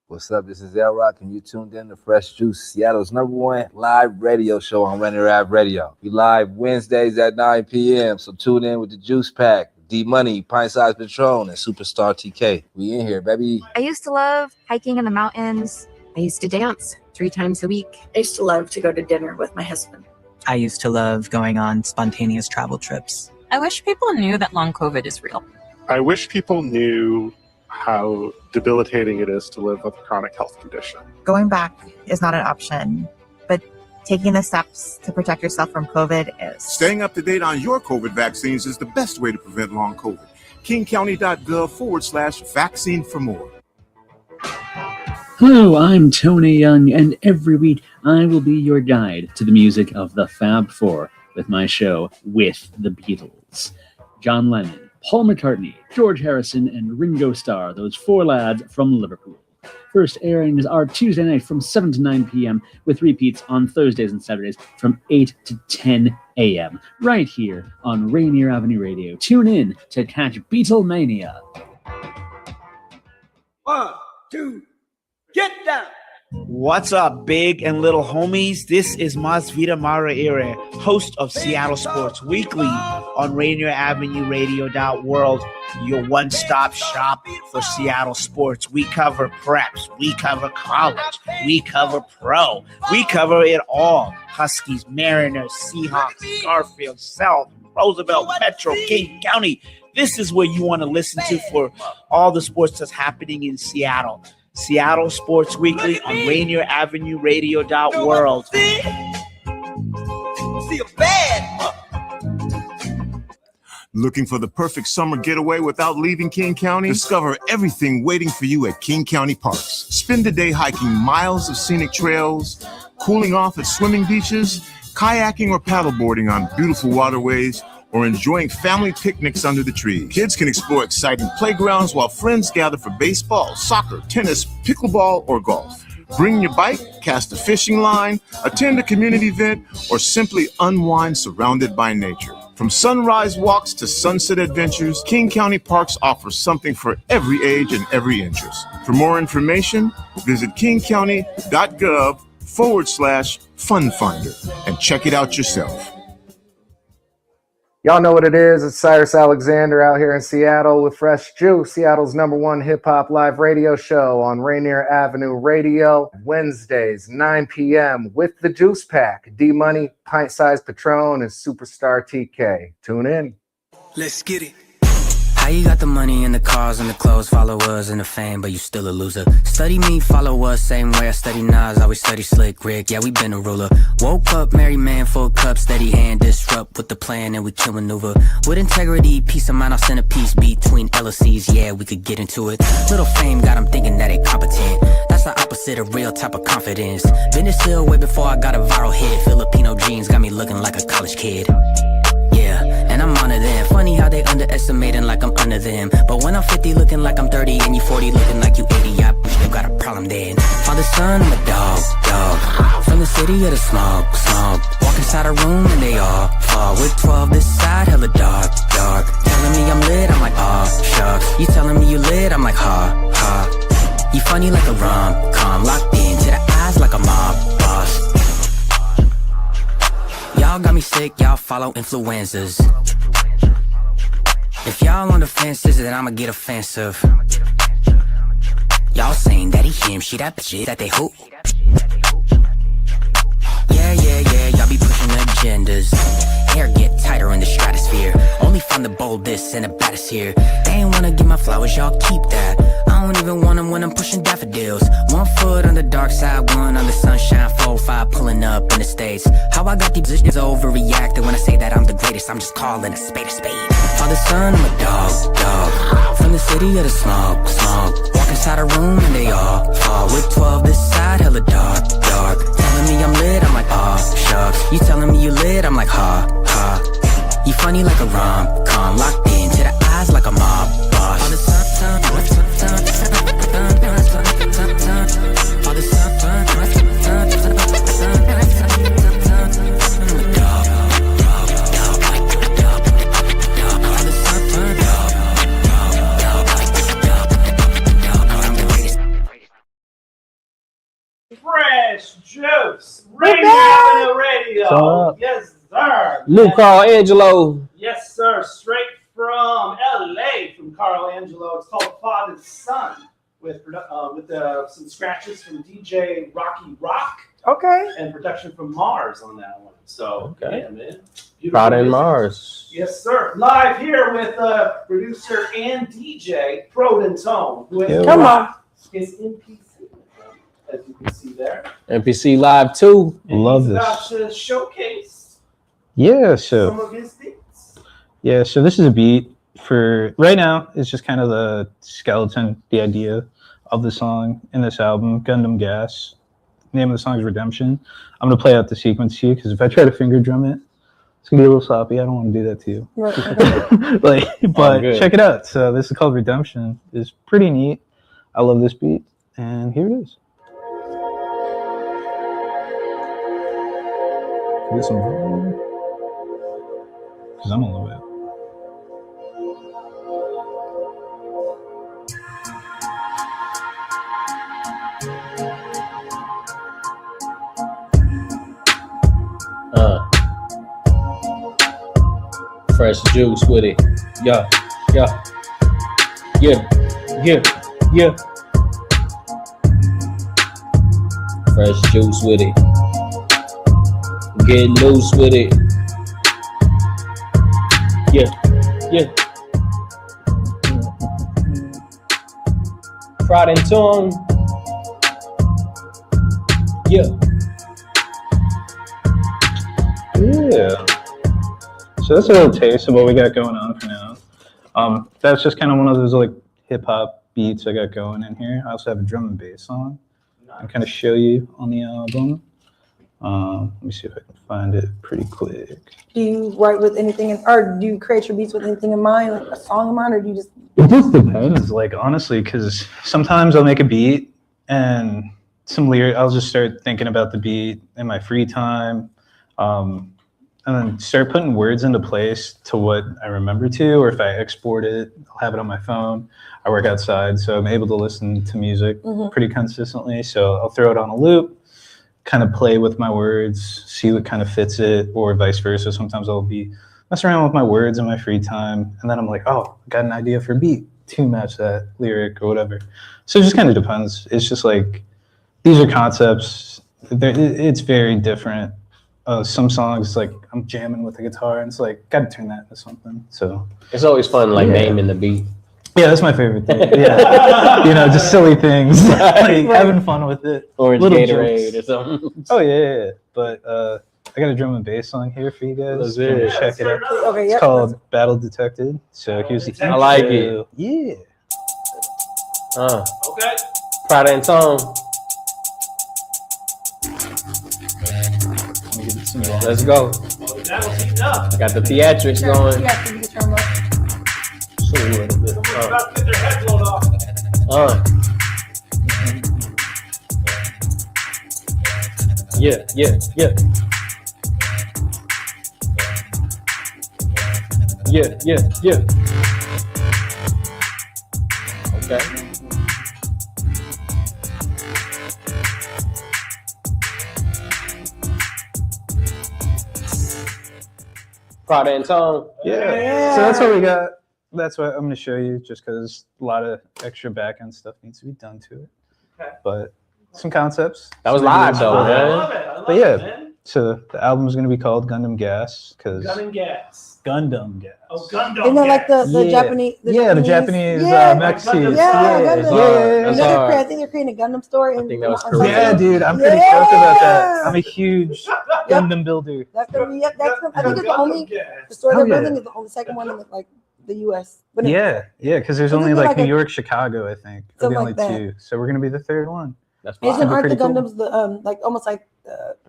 What's up? This is L Rock, and you tuned in to Fresh Juice, Seattle's #1 live radio show on Rainier Ave Radio. We live Wednesdays at 9 p.m., so tune in with the Juice Pack, D-Money, Pint Size Patron, and Superstar TK. We in here, baby. I used to love hiking in the mountains. I used to dance 3 times a week. I used to love to go to dinner with my husband. I used to love going on spontaneous travel trips. I wish people knew that long COVID is real. I wish people knew how debilitating it is to live with a chronic health condition. Going back is not an option, but taking the steps to protect yourself from COVID is. Staying up to date on your COVID vaccines is the best way to prevent long COVID. kingcounty.gov/vaccine for more. Hello, I'm Tony Young, and every week I will be your guide to the music of the Fab Four with my show With the Beatles. John Lennon, Paul McCartney, George Harrison, and Ringo Starr, those four lads from Liverpool. First airings are Tuesday night from 7 to 9 p.m. with repeats on Thursdays and Saturdays from 8 to 10 a.m. right here on Rainier Avenue Radio. Tune in to catch Beatlemania. 1, 2, get down! What's up, big and little homies? This is Masvita Maraire, host of Seattle Sports Weekly on RainierAvenueRadio.world, your one-stop shop for Seattle sports. We cover preps, we cover college, we cover pro, we cover it all. Huskies, Mariners, Seahawks, Garfield, South, Roosevelt, Metro, King County. This is what you want to listen to for all the sports that's happening in Seattle. Seattle Sports Weekly on RainierAvenueRadio.world. See a bad. Looking for the perfect summer getaway without leaving King County? Discover everything waiting for you at King County Parks. Spend the day hiking miles of scenic trails, cooling off at swimming beaches, kayaking or paddleboarding on beautiful waterways, or enjoying family picnics under the trees. Kids can explore exciting playgrounds while friends gather for baseball, soccer, tennis, pickleball, or golf. Bring your bike, cast a fishing line, attend a community event, or simply unwind surrounded by nature. From sunrise walks to sunset adventures, King County Parks offers something for every age and every interest. For more information, visit kingcounty.gov/fun finder and check it out yourself. Y'all know what it is. It's Cyrus Alexander out here in Seattle with Fresh Juice, Seattle's #1 hip-hop live radio show on Rainier Avenue Radio, Wednesdays, 9 p.m. with the Juice Pack, D-Money, Pint-Sized Patron, and Superstar TK. Tune in. Let's get it. How you got the money and the cars and the clothes, followers and the fame, but you still a loser? Study me, follow us, same way I study Nas, always study Slick Rick, yeah, we been a ruler. Woke up, married man, full cup, steady hand, disrupt with the plan and we kill maneuver. With integrity, peace of mind, I'll send a piece between LLCs, yeah, we could get into it. Little fame got them thinking that they competent. That's the opposite of real type of confidence. Been this hill way before I got a viral hit. Filipino jeans got me looking like a college kid. Yeah, and I'm on to them. Funny how they underestimating like I'm under them. But when I'm 50 looking like I'm 30 and you 40 looking like you 80, I still got a problem then. Father, son, I'm a dog. From the city of the smog. Walk inside a room and they all fall. With 12 this side, hella dark. Telling me I'm lit, I'm like, aw, shucks. You telling me you lit, I'm like, ha. You funny like a rom-com. Locked into the eyes like a mob boss. Y'all got me sick, y'all follow influencers. If y'all on the fences, then I'ma get offensive. Y'all saying that he him, she that bitch that they hoop. Yeah, y'all be pushing agendas. Hair get tighter in the stratosphere. Only find the boldest and the baddest here. They ain't wanna give my flowers, y'all keep that. I don't even want them when I'm pushing daffodils. 1 foot on the dark side, 1 on the sunshine, 4-5 pulling up in the States. How I got these bitches overreacting when I say that I'm the greatest, I'm just calling a spade a spade. Father, son, I'm a dog. From the city of the smog. Walk inside a room and they all fall. With 12 this side, hella dark. Telling me I'm lit, I'm like, aw, shucks. You telling me you lit, I'm like, ha. You funny like a rom-com. Locked into the eyes like a mob boss. All the Fresh Juice, Rainier Avenue Radio. Yes, sir. Lou Carl Angelo. Yes, sir. Straight from LA from Carl Angelo. It's called Father's Son with some scratches from DJ Rocky Rock. Okay. And production from Mars on that one. So, Okay. yeah, man. Proud in Mars. Yes, sir. Live here with producer and DJ Proden Tone, who has Come on. his NPC, as you can see there. NPC Live 2. Love He's this. about to showcase Yeah, some so of his beats. this is a beat for right now. It's just kind of the skeleton, the idea of the song in this album, Gundam Gas. Name of the song is Redemption. I'm gonna play out the sequence here because if I try to finger drum it, it's gonna be a little sloppy. I don't want to do that to you. Right, okay. But good. check it out. So this is called Redemption. It's pretty neat. I love this beat, and here it is. Get some volume because I'm on the way. Fresh juice with it. Yeah. Fresh juice with it. Get loose with it. Yeah. Pride and tone. Yeah. So that's a little taste of what we got going on for now. That's just kind of one of those like hip hop beats I got going in here. I also have a drum and bass song. I kind of show you on the album. Let me see if I can find it pretty quick. Do you write with anything, or do you create your beats with anything in mind, like a song in mind, or do you just? It just depends, like honestly, because sometimes I'll make a beat and some lyric. I'll just start thinking about the beat in my free time, and then start putting words into place to what I remember to, or if I export it, I'll have it on my phone. I work outside, so I'm able to listen to music pretty consistently. So I'll throw it on a loop, kind of play with my words, see what kind of fits it, or vice versa. Sometimes I'll be messing around with my words in my free time, and then I'm like, oh, I got an idea for a beat to match that lyric or whatever. So it just kind of depends. It's just like, these are concepts. It's very different. Some songs, like I'm jamming with the guitar, and it's like, got to turn that into something. So it's always fun, like naming the beat. Yeah, that's my favorite thing. Yeah, just silly things, like having fun with it. Orange Little Gatorade jokes. or something. Oh yeah. But I got a drum and bass song here for you guys. Let's hear it. Check it out. Okay, It's called Battle Detected. So here's the I like intro. it. Yeah. Okay. Pride and tone. Let's go. Got the theatrics going. Yeah, you can turn them up. So a little bit. About to get their head blown off. Yeah. Okay. Prada and tone. Yeah. So that's what we got. That's what I'm going to show you, just because a lot of extra back end stuff needs to be done to it. Okay. But some concepts. That was some live ideas. though, I man. love it. I love But yeah, it, man. so the album's going to be called Gundam Gas, because Gun and gas. Gundam Gas. Oh, Gundam Isn't that like the Yeah. Japanese? The Japanese Yeah. mech suits. Yeah, Yeah. Gundam. That's I hard. think they're creating a Gundam store. I think that was in correct. Yeah, dude, I'm pretty stoked about that. I'm a huge Gundam builder. That's gonna be. That's gonna, I think it's the only the store Oh, they're yeah. building is the only second one in the U.S. But Yeah, because there's Isn't only it like like New a- York, Chicago, I think. Are the Something only like that. two. So we're gonna be the third one. That's Isn't Super aren't the pretty cool. Gundams the like almost like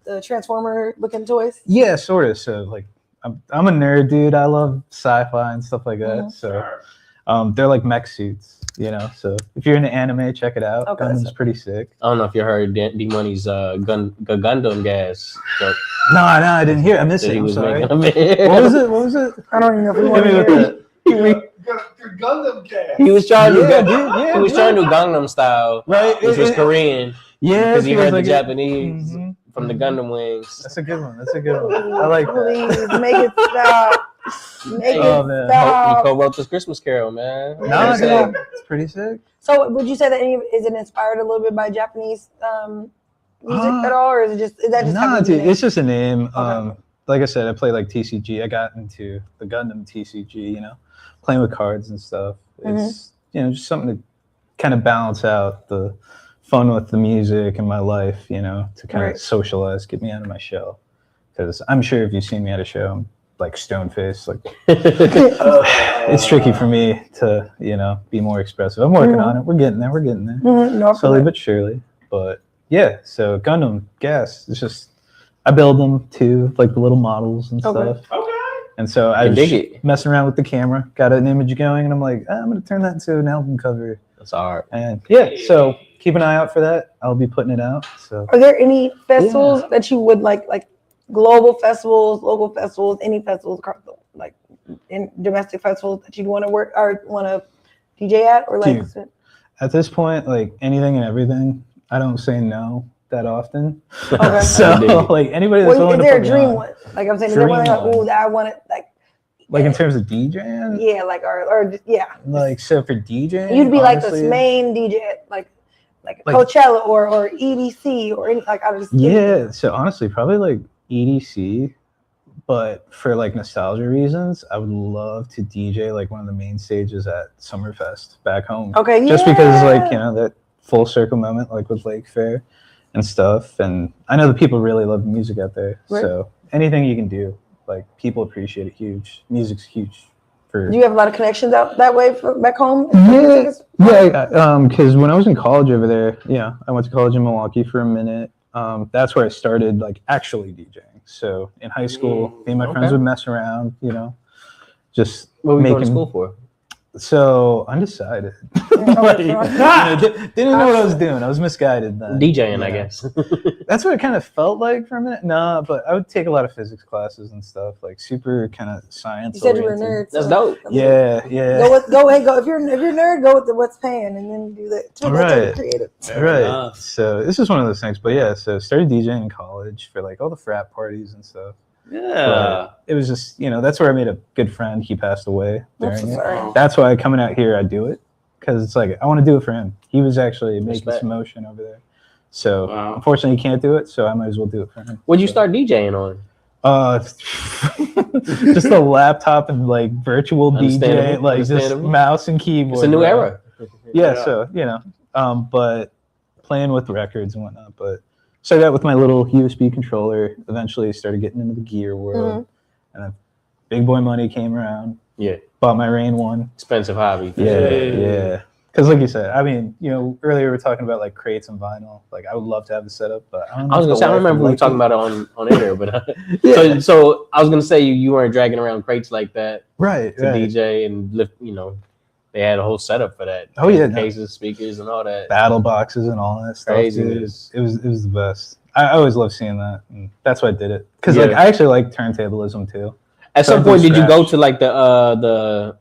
the Transformer looking toys? Yeah, sort of. So like, I'm a nerd, dude. I love sci-fi and stuff like that. Mhm. So they're like mech suits, you know. So if you're into anime, check it out. Okay, Gundam's pretty sick. I don't know if you heard D Money's Gundam gas joke No, I didn't hear. I missed that it. he I'm was sorry. making. What was it? What was it? I don't even know if we Hit want me to with hear that. Gundam gas. He was trying to Yeah, do, dude, yeah, he was yeah. trying to do Gangnam Style, Right, which was it- Korean. Yeah, because he feels heard the like it. Japanese Mhm. from the Gundam wings. That's a good one. That's a good one. I like that. Please make it stop. Make Oh, it man. He stop. co-wrote this Christmas Carol, man. No, Pretty dude, it's pretty sick. So would you say that is it inspired a little bit by Japanese music at all, or is that just nah, dude, it's just a name. Okay. Like I said, I play like TCG. I got into the Gundam TCG, you know, playing with cards and stuff. It's you know, just something to kind of balance out the fun with the music and my life, you know, to kind of socialize, get me out of my shell. Because I'm sure if you've seen me at a show, I'm like stone faced. Like it's tricky for me to, you know, be more expressive. I'm working on it. We're getting there. Slowly but surely. But yeah, so Gundam Gas, it's just I build them too, like the little models and stuff. Okay. And so I was messing around with the camera, got an image going, and I'm like, I'm gonna turn that into an album cover. That's hard. And yeah, so keep an eye out for that. I'll be putting it out. So are there any festivals that you would like global festivals, local festivals, any festivals across the, like in domestic festivals that you'd want to work or want to DJ at, or like? Dude, at this point, like anything and everything, I don't say no that often. Okay. So like anybody that's willing to put me on. Is there a dream one? Like I'm saying, is there one like, oh, that I want it like in terms of DJing? Yeah, like or yeah. Like so for DJing, you'd be honestly, like the main DJ, like Coachella or EDC or any like I just So honestly, probably like EDC, but for like nostalgia reasons, I would love to DJ like one of the main stages at Summerfest back home. Okay, just because like you know that full circle moment like with Lake Fair and stuff, and I know the people really love music out there. Right. So anything you can do, like people appreciate it. Huge music's huge. For do you have a lot of connections out that way for back home? Yeah, because when I was in college over there, I went to college in Milwaukee for a minute. That's where I started like actually DJing. So in high school, me and my friends would mess around, just what were you going to school for? So undecided. Didn't know what I was doing. I was misguided then. DJing, I guess. That's what it kind of felt like for a minute. Nah, but I would take a lot of physics classes and stuff, like super kind of science. You said you were a nerd. That's dope. Yeah. Go. If you're a nerd, go with what's paying, and then do that. Right. Creative. Right. So this is one of those things. But yeah, so started DJing in college for like all the frat parties and stuff. Yeah, it was just that's where I made a good friend. He passed away during it. That's why coming out here I do it, because it's like I want to do it for him. He was actually making some motion over there, so unfortunately he can't do it. So I might as well do it for him. What'd you start DJing on? Just a laptop and like virtual DJ, like just mouse and keyboard. It's a new era. Yeah, so but playing with records and whatnot, but. Started out with my little USB controller. Eventually started getting into the gear world. And big boy money came around. Yeah. Bought my Rain 1. Expensive hobby. Yeah. Because like you said, I mean, earlier we were talking about like crates and vinyl. Like I would love to have the setup, but I don't know. I remember we were talking about it on air, but so I was gonna say you weren't dragging around crates like that. Right. To DJ and lift, they had a whole setup for that. Oh yeah, cases, speakers, and all that. Battle boxes and all that stuff. Craziness. It was the best. I always loved seeing that, and that's why I did it. Because like I actually like turntablism too. At some point, did you go to like the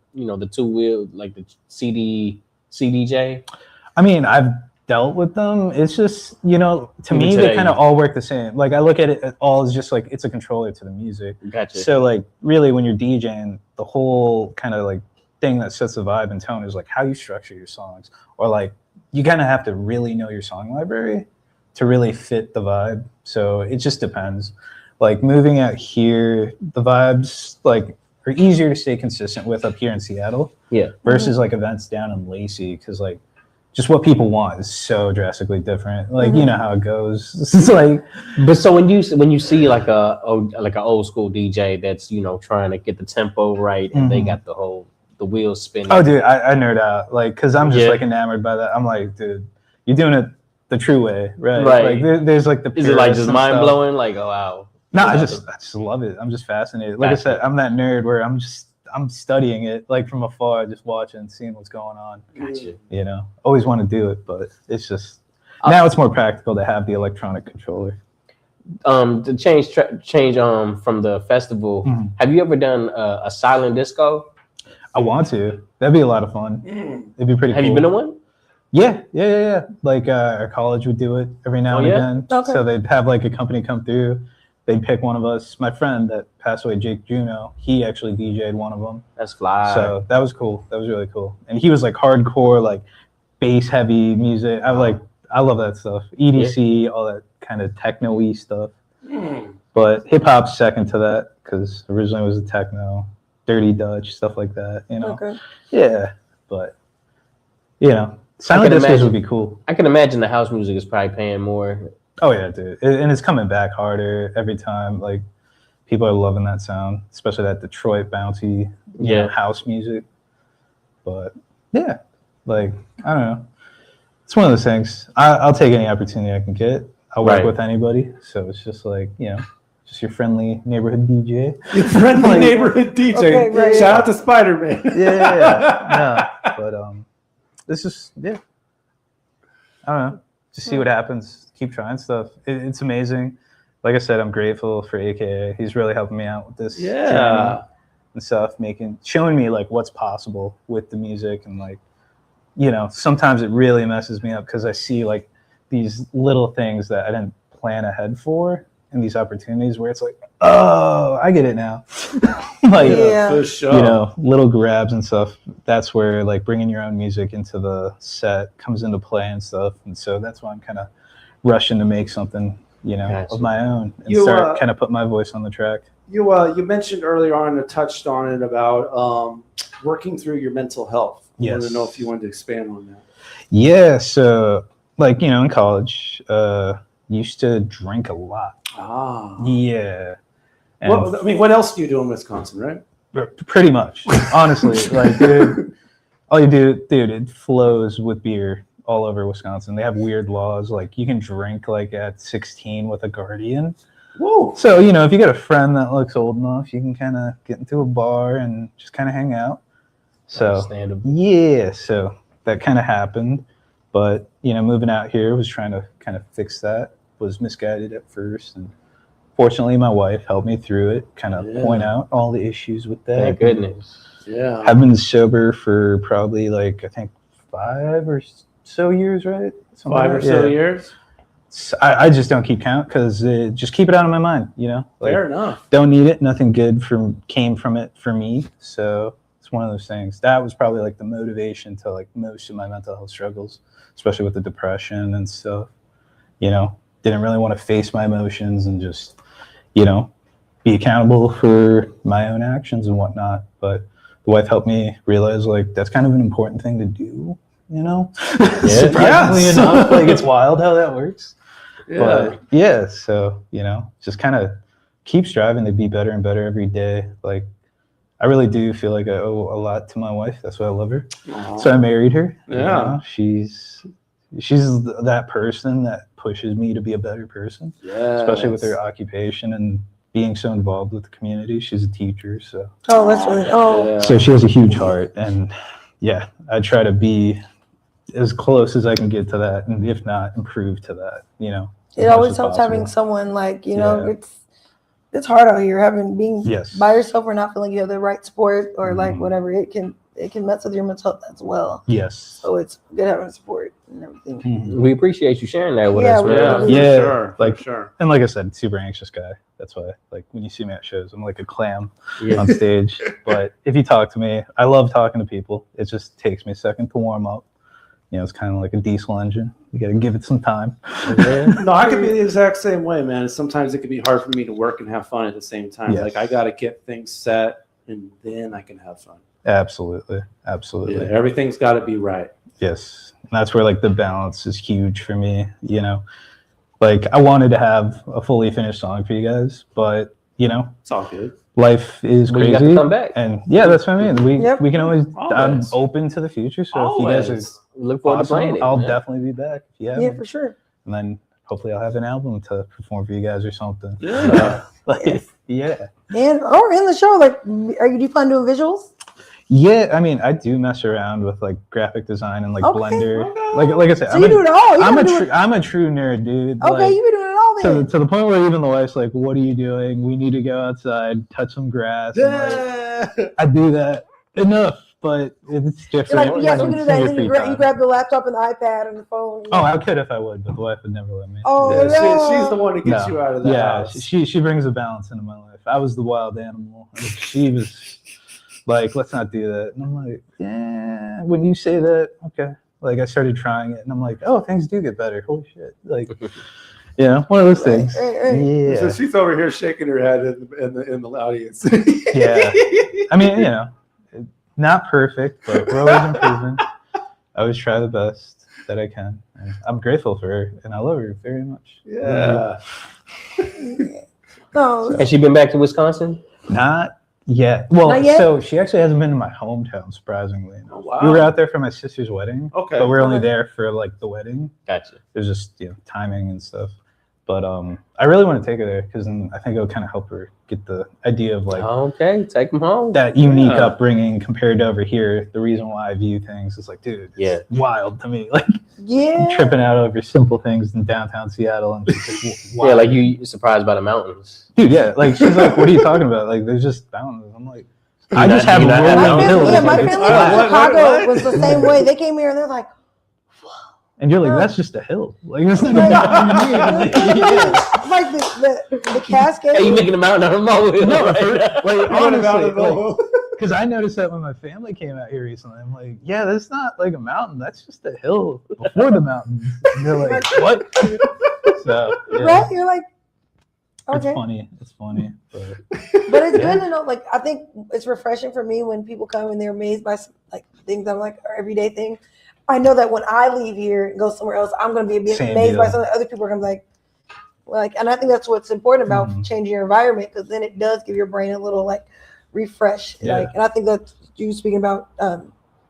two wheel like the CDJ? I mean, I've dealt with them. It's just to me they kind of all work the same. Like I look at it all as just like it's a controller to the music. Gotcha. So like really, when you're DJing, the whole kind of like thing that sets the vibe and tone is like how you structure your songs, or like you kind of have to really know your song library to really fit the vibe. So it just depends. Like moving out here, the vibes like are easier to stay consistent with up here in Seattle. Yeah. Versus like events down in Lacey, because like just what people want is so drastically different. Like you know how it goes. It's like, but so when you see like a old school DJ that's trying to get the tempo right and they got the wheels spinning. Oh, dude, I nerd out, like, because I'm just like enamored by that. I'm like, dude, you're doing it the true way, right? Right. Like, there's like the. Is it like just mind blowing? Like, oh wow. No, I just love it. I'm just fascinated. Like I said, I'm that nerd where I'm studying it like from afar, just watching, seeing what's going on. Gotcha. Always want to do it, but it's just now it's more practical to have the electronic controller. To change from the festival, have you ever done a silent disco? I want to. That'd be a lot of fun. It'd be pretty cool. Have you been to one? Yeah. Like our college would do it every now and again. Okay. So they'd have like a company come through. They'd pick one of us. My friend that passed away, Jake Juno, he actually DJ'd one of them. That's fly. So that was cool. That was really cool. And he was like hardcore, like bass heavy music. I'm I love that stuff. EDC, all that kind of techno-y stuff. But hip hop's second to that because originally it was the techno, Dirty Dutch, stuff like that. You know. Okay. Yeah, but you know, silent discos would be cool. I can imagine the house music is probably paying more. Oh yeah, dude, and it's coming back harder every time. Like people are loving that sound, especially that Detroit bouncy, you know, house music. But yeah, like I don't know, it's one of those things. I'll take any opportunity I can get. I'll work with anybody, so it's just like, you know, just your friendly neighborhood DJ. Your friendly neighborhood DJ. Okay, right. Shout out to Spider-Man. Yeah. But this is I don't know. Just see what happens. Keep trying stuff. It's amazing. Like I said, I'm grateful for AKA. He's really helping me out with this journey and stuff, showing me like what's possible with the music, and like, you know, sometimes it really messes me up because I see like these little things that I didn't plan ahead for, and these opportunities where it's like, oh, I get it now. Like, for sure. You know, little grabs and stuff. That's where like bringing your own music into the set comes into play and stuff. And so that's why I'm kind of rushing to make something, you know, of my own and start kind of put my voice on the track. You mentioned earlier on and touched on it about working through your mental health. I wanted to know if you wanted to expand on that. Yeah, so like, you know, in college, used to drink a lot. Yeah. And Well, I mean, what else do you do in Wisconsin, right? Pretty much, honestly. Like, dude, all you do, dude, it flows with beer all over Wisconsin. They have weird laws. Like, you can drink like at 16 with a guardian. Whoa. So, you know, if you got a friend that looks old enough, you can kind of get into a bar and just kind of hang out. So, yeah, so that kind of happened. But, you know, moving out here was trying to kind of fix that. Was misguided at first. And fortunately, my wife helped me through it, kind of point out all the issues with that. Thank goodness. Yeah. I've been sober for probably like, I think 5 or so years, right? Something 5 or so years? I just don't keep count because just keep it out of my mind, you know? Like, Fair enough. Don't need it. Nothing good came from it for me. So it's one of those things. That was probably like the motivation to like most of my mental health struggles, especially with the depression and stuff. You know, didn't really want to face my emotions and just, you know, be accountable for my own actions and whatnot. But the wife helped me realize like that's kind of an important thing to do, you know? Surprisingly enough, like it's wild how that works. But yeah, so, you know, just kind of keep striving to be better and better every day. Like, I really do feel like I owe a lot to my wife. That's why I love her. So I married her. Yeah. You know? She's that person that pushes me to be a better person, especially with her occupation and being so involved with the community. She's a teacher, so. Oh, that's really, So she has a huge heart, and yeah, I try to be as close as I can get to that, and if not, improve to that, you know. It always helps having someone like, you know, it's hard out here being by yourself or not feeling you have the right support or like whatever. It can mess with your mental health as well. Yes. So it's good having support and everything. We appreciate you sharing that with us, man. Yeah, sure, like, sure. And like I said, super anxious guy. That's why, like, when you see me at shows, I'm like a clam on stage. But if you talk to me, I love talking to people. It just takes me a second to warm up. You know, it's kind of like a diesel engine. You got to give it some time. No, I could be the exact same way, man. Sometimes it can be hard for me to work and have fun at the same time. Yes. Like, I got to get things set, and then I can have fun. Absolutely. Yeah, everything's got to be right. Yes. And that's where like the balance is huge for me, you know. Like I wanted to have a fully finished song for you guys, but you know, it's all good. Life is crazy. You got to come back. And yeah, that's what I mean. We can always I'm open to the future. So if you guys are look forward to playing it, I'll definitely be back. Yeah, for sure. And then hopefully I'll have an album to perform for you guys or something. Yeah. Yeah. And or in the show, like do you plan doing visuals? Yeah, I mean, I do mess around with like graphic design and like Blender. Like I said, so you do it all. I'm a true nerd, dude. Okay, like, you be doing it all then. To the point where even the wife's like, "What are you doing? We need to go outside, touch some grass." And, like, I do that enough, but it's different. You're like, yes, we can do that. And then you grab the laptop and the iPad and the phone. Oh, I could if I would, but the wife would never let me. Oh, no. She's the one to get you out of the house. She brings a balance into my life. I was the wild animal. She was like, let's not do that. And I'm like, yeah, when you say that, okay, Like I started trying it, and I'm like, oh, things do get better. Holy shit! Like, you know, one of those things. Right. Yeah. So she's over here shaking her head in the audience. Yeah. I mean, you know, not perfect, but we're always improving. I always try the best that I can. And I'm grateful for her, and I love her very much. Yeah. No. Has she been back to Wisconsin? Not yet. Well, Not yet? so she actually hasn't been to my hometown, surprisingly. Oh, wow. We were out there for my sister's wedding. Okay. But we were only there for like the wedding. Gotcha. It was just, you know, timing and stuff. But I really want to take her there because then I think it'll kind of help her get the idea of like take them home. That unique upbringing compared to over here. The reason why I view things is like, dude, it's wild to me. Like, tripping out over simple things in downtown Seattle and just yeah, like you're surprised by the mountains, dude. Yeah, like she's like, what are you talking about? Like, there's just mountains. I'm like, I just have My rolling hills. family in Chicago was the same way. They came here and they're like, and you're like, that's just a hill. Like, that's not a mountain. like the Cascade. Hey, you making a mountain out of molehill? No, right? like honestly, because I noticed that when my family came out here recently, I'm like, yeah, that's not like a mountain. That's just a hill before the mountains. And they're like, what? So, yeah. Right? You're like, okay. It's funny. But it's good to know. Like, I think it's refreshing for me when people come and they're amazed by like things I'm like are everyday things. I know that when I leave here and go somewhere else, I'm going to be amazed by something other people are going to be like, and I think that's what's important about changing your environment, because then it does give your brain a little like refresh. Yeah. Like, and I think that you speaking about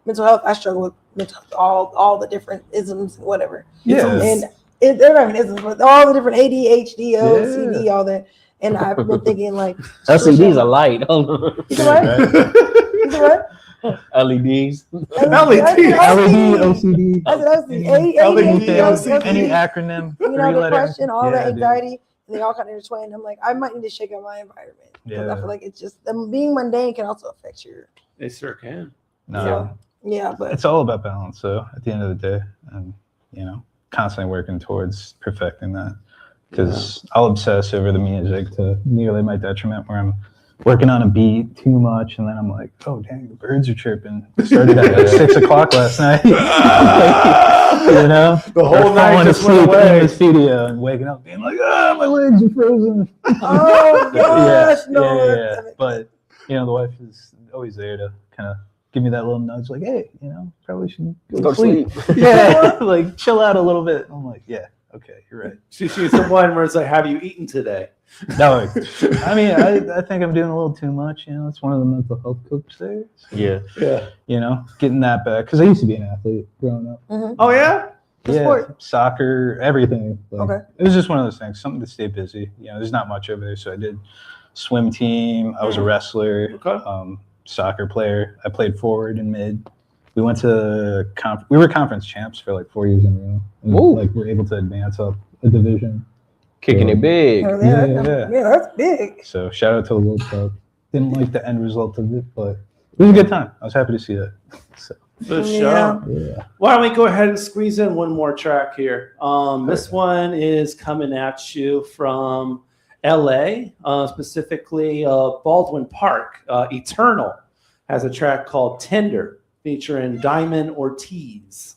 mental health, I struggle with mental health, all the different isms and whatever. Yeah. And they're not even isms, but all the different ADHD, OCD, all that. And I've been thinking like, LCDs are light. Hold on. You know what? LEDs. OCD. ADHD, Any acronym. you know, depression, all that anxiety, and they all kind of intertwine. I'm like, I might need to shake up my environment. Because I feel like it's just being mundane can also affect your. They sure can. No. Yeah, but it's all about balance. So at the end of the day, and you know, constantly working towards perfecting that. Because I'll obsess over the music to nearly my detriment, where I'm working on a beat too much, and then I'm like, oh dang, the birds are chirping. Started at like 6 o'clock last night. You know, the whole night just went away in the studio and waking up being like, my legs are frozen. Oh gosh, yeah. But you know, the wife is always there to kind of give me that little nudge, like, hey, you know, probably should go to sleep. Yeah, like chill out a little bit. I'm like, yeah, okay, you're right. She's the one where it's like, have you eaten today? No, I mean, I think I'm doing a little too much. You know, it's one of the mental health coaches there. So, yeah. You know, getting that back, because I used to be an athlete growing up. Mm-hmm. Oh yeah. Sport. Soccer, everything. Like, okay. It was just one of those things, something to stay busy. You know, there's not much over there, so I did swim team. I was a wrestler. Okay. Soccer player. I played forward and mid. We went to we were conference champs for like 4 years in a row. And, like, we're able to advance up a division. Kicking it big. Yeah, that's big. So shout out to the World Cup. Didn't like the end result of it, but it was a good time. I was happy to see that. So. For sure. Yeah. Why don't we go ahead and squeeze in one more track here? This one is coming at you from LA, specifically Baldwin Park. Eternal has a track called Tender featuring Diamond Ortiz.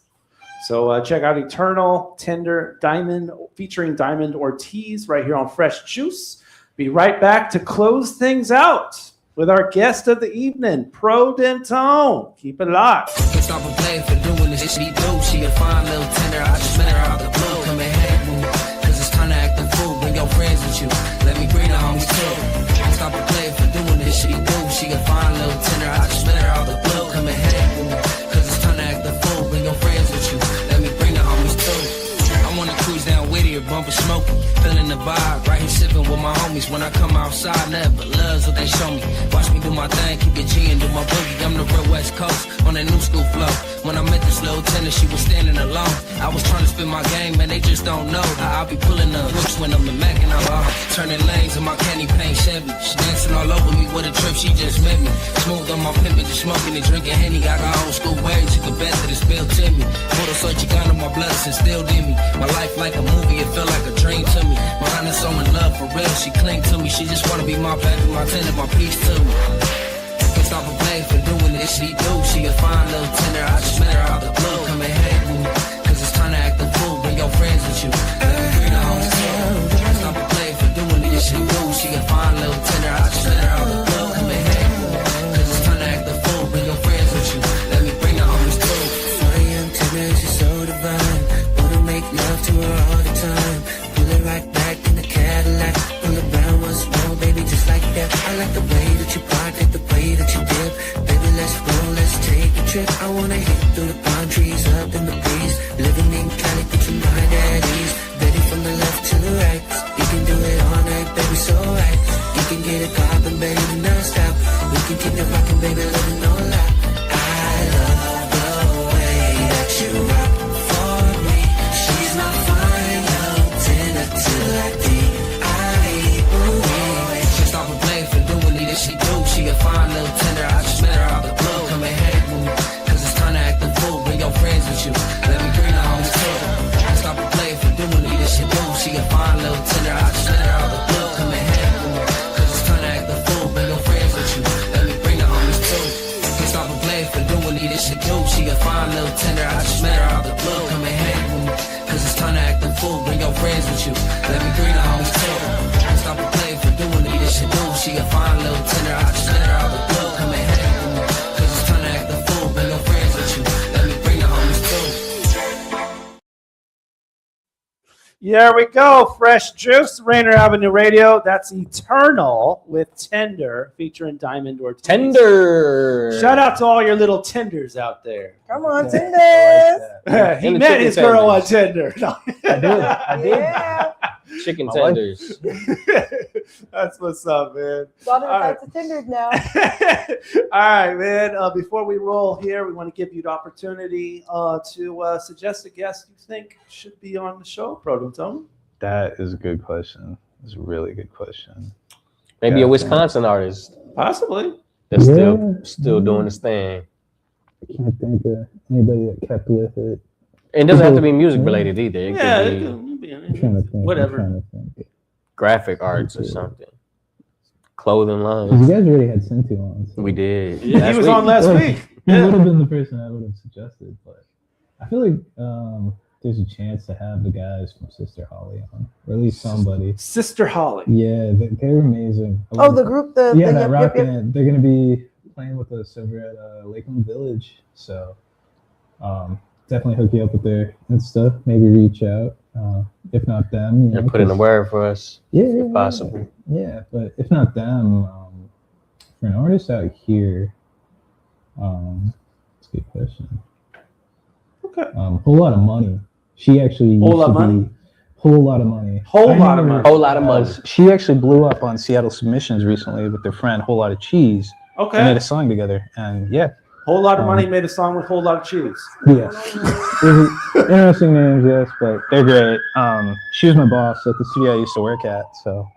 So check out Eternal, Tender, Diamond, featuring Diamond Ortiz right here on Fresh Juice. Be right back to close things out with our guest of the evening, Pro Dentone. Keep it locked. Can't stop a play for doing this shit. She a fine little tender. I just met her out the blue. Come ahead, move. Cause it's time to act the fool. Bring your friends with you. Let me bring the homies too. Can't stop a play for doing this shit. She a fine little tender. I just met her out the blue. Come ahead, move. Cause it's time to act the fool. Bring your friends with you. Let me bring the homies too. I wanna cruise down Whittier, bumper smoking. Feeling the vibe. Right here sipping with my homies. When I come outside, nothing but love's what they show me. Watch me do my thing, keep it G and do my boogie. I'm the real West Coast on that new school flow. When I met this little tenor, she was standing alone. I was trying to spin my game, man, they just don't know how I be pulling up hooks when I'm in Mac and I'm out. Turning lanes in my candy paint Chevy. She dancing all over me with a trip, she just met me. Smooth on my pimpin', just smoking and drinking Henny. I got old school ways, you can bet that it's built to me. Photo so Chicano, my blood is instilled in me. My life like a movie, it felt like a dream to me. Behind her so in love for real, she cling to me. She just wanna be my baby, my tender, my peace to me. Can't stop a play for doing this, she do. She a fine little tender, I just met her out the blue. Come ahead, with you. Let me bring her home too. Stop a play for doing this shit do. She a fine little tender, I just let her out the blow. Come and hang, cause it's time to act the fool. Bring your friends with you. Let me bring her home too. Fine young tender, she's so divine. Wanna make love to her all the time. Pull it right back in the Cadillac. Pull around once more, baby, just like that. I like the way that you park it, the way that you dip. Baby, let's go, let's take a trip. I wanna hit through the palm trees, up in the breeze. Living in Cali, put your mind at ease. Baby, from the left to the right. You can do it all night, baby, so right. You can get it poppin', baby, non-stop. We can keep it rockin', baby, living no lie. I love the way that you rock for me. She's my fine young tender till I Just stop and play for doing me this she do. She a fine little tender, I just met her out the blue. Come and hang with me, cause it's time to act the fool. Bring your friends with you, let me bring her home too. Stop and play for doing me this she do. She a fine little tender, I just met her out the blue. Come and hang with me, cause it's time to act the fool. Bring your friends with you, let me bring her home too. Stop and play for doing me this she do. She a fine little tender, I just met her out the blue. Come and hang with me, cause it's time to act the fool. Bring your friends with you, let me bring her home too. Stop and play for doing me this she do. She a fine little tender, I just met her out the blue. Come and hang with me, cause it's time to act the fool. Bring your friends with you, let me bring her home too. There we go. Fresh Juice, Rainier Avenue Radio. That's Eternal with Tender, featuring Diamond Ortiz. Tender. Shout out to all your little tenders out there. Come on, Tinder. He met his girl on Tinder. No. I did. Yeah. Chicken tenders. That's what's up, man. Got all types of Tinders now. All right, man. Before we roll here, we want to give you the opportunity to suggest a guest you think should be on the show, Proto Tony. That is a good question. It's a really good question. Maybe a Wisconsin artist. Possibly. That's still doing his thing. I can't think of anybody that kept with it. It doesn't have to be music related either. It It trying to think. whatever. graphic arts or something. Clothing lines. You guys already had Cintu on. So. We did. Yeah, he was on last week. He would have been the person I would have suggested, but I feel like there's a chance to have the guys from Sister Holly on, or at least somebody. Sister Holly. Yeah, they're amazing. Oh, the group, the rock band. They're gonna be playing with us over at Lakeland Village, so definitely hook you up with their Insta. Maybe reach out. If not them, you know, put in a word for us. If possible. Yeah, but if not them, for an artist out here, that's a good question. Okay. Whole lot of money. She actually whole lot of money. Whole lot of money. Whole lot of money. Whole lot of money. She actually blew up on Seattle Submissions recently with their friend Whole Lot of Cheese. Okay. They made a song together, and yeah. Whole Lot of Money made a song with Whole Lot of Cheese. Yes. Interesting names, yes, but they're great. She was my boss at the studio I used to work at, so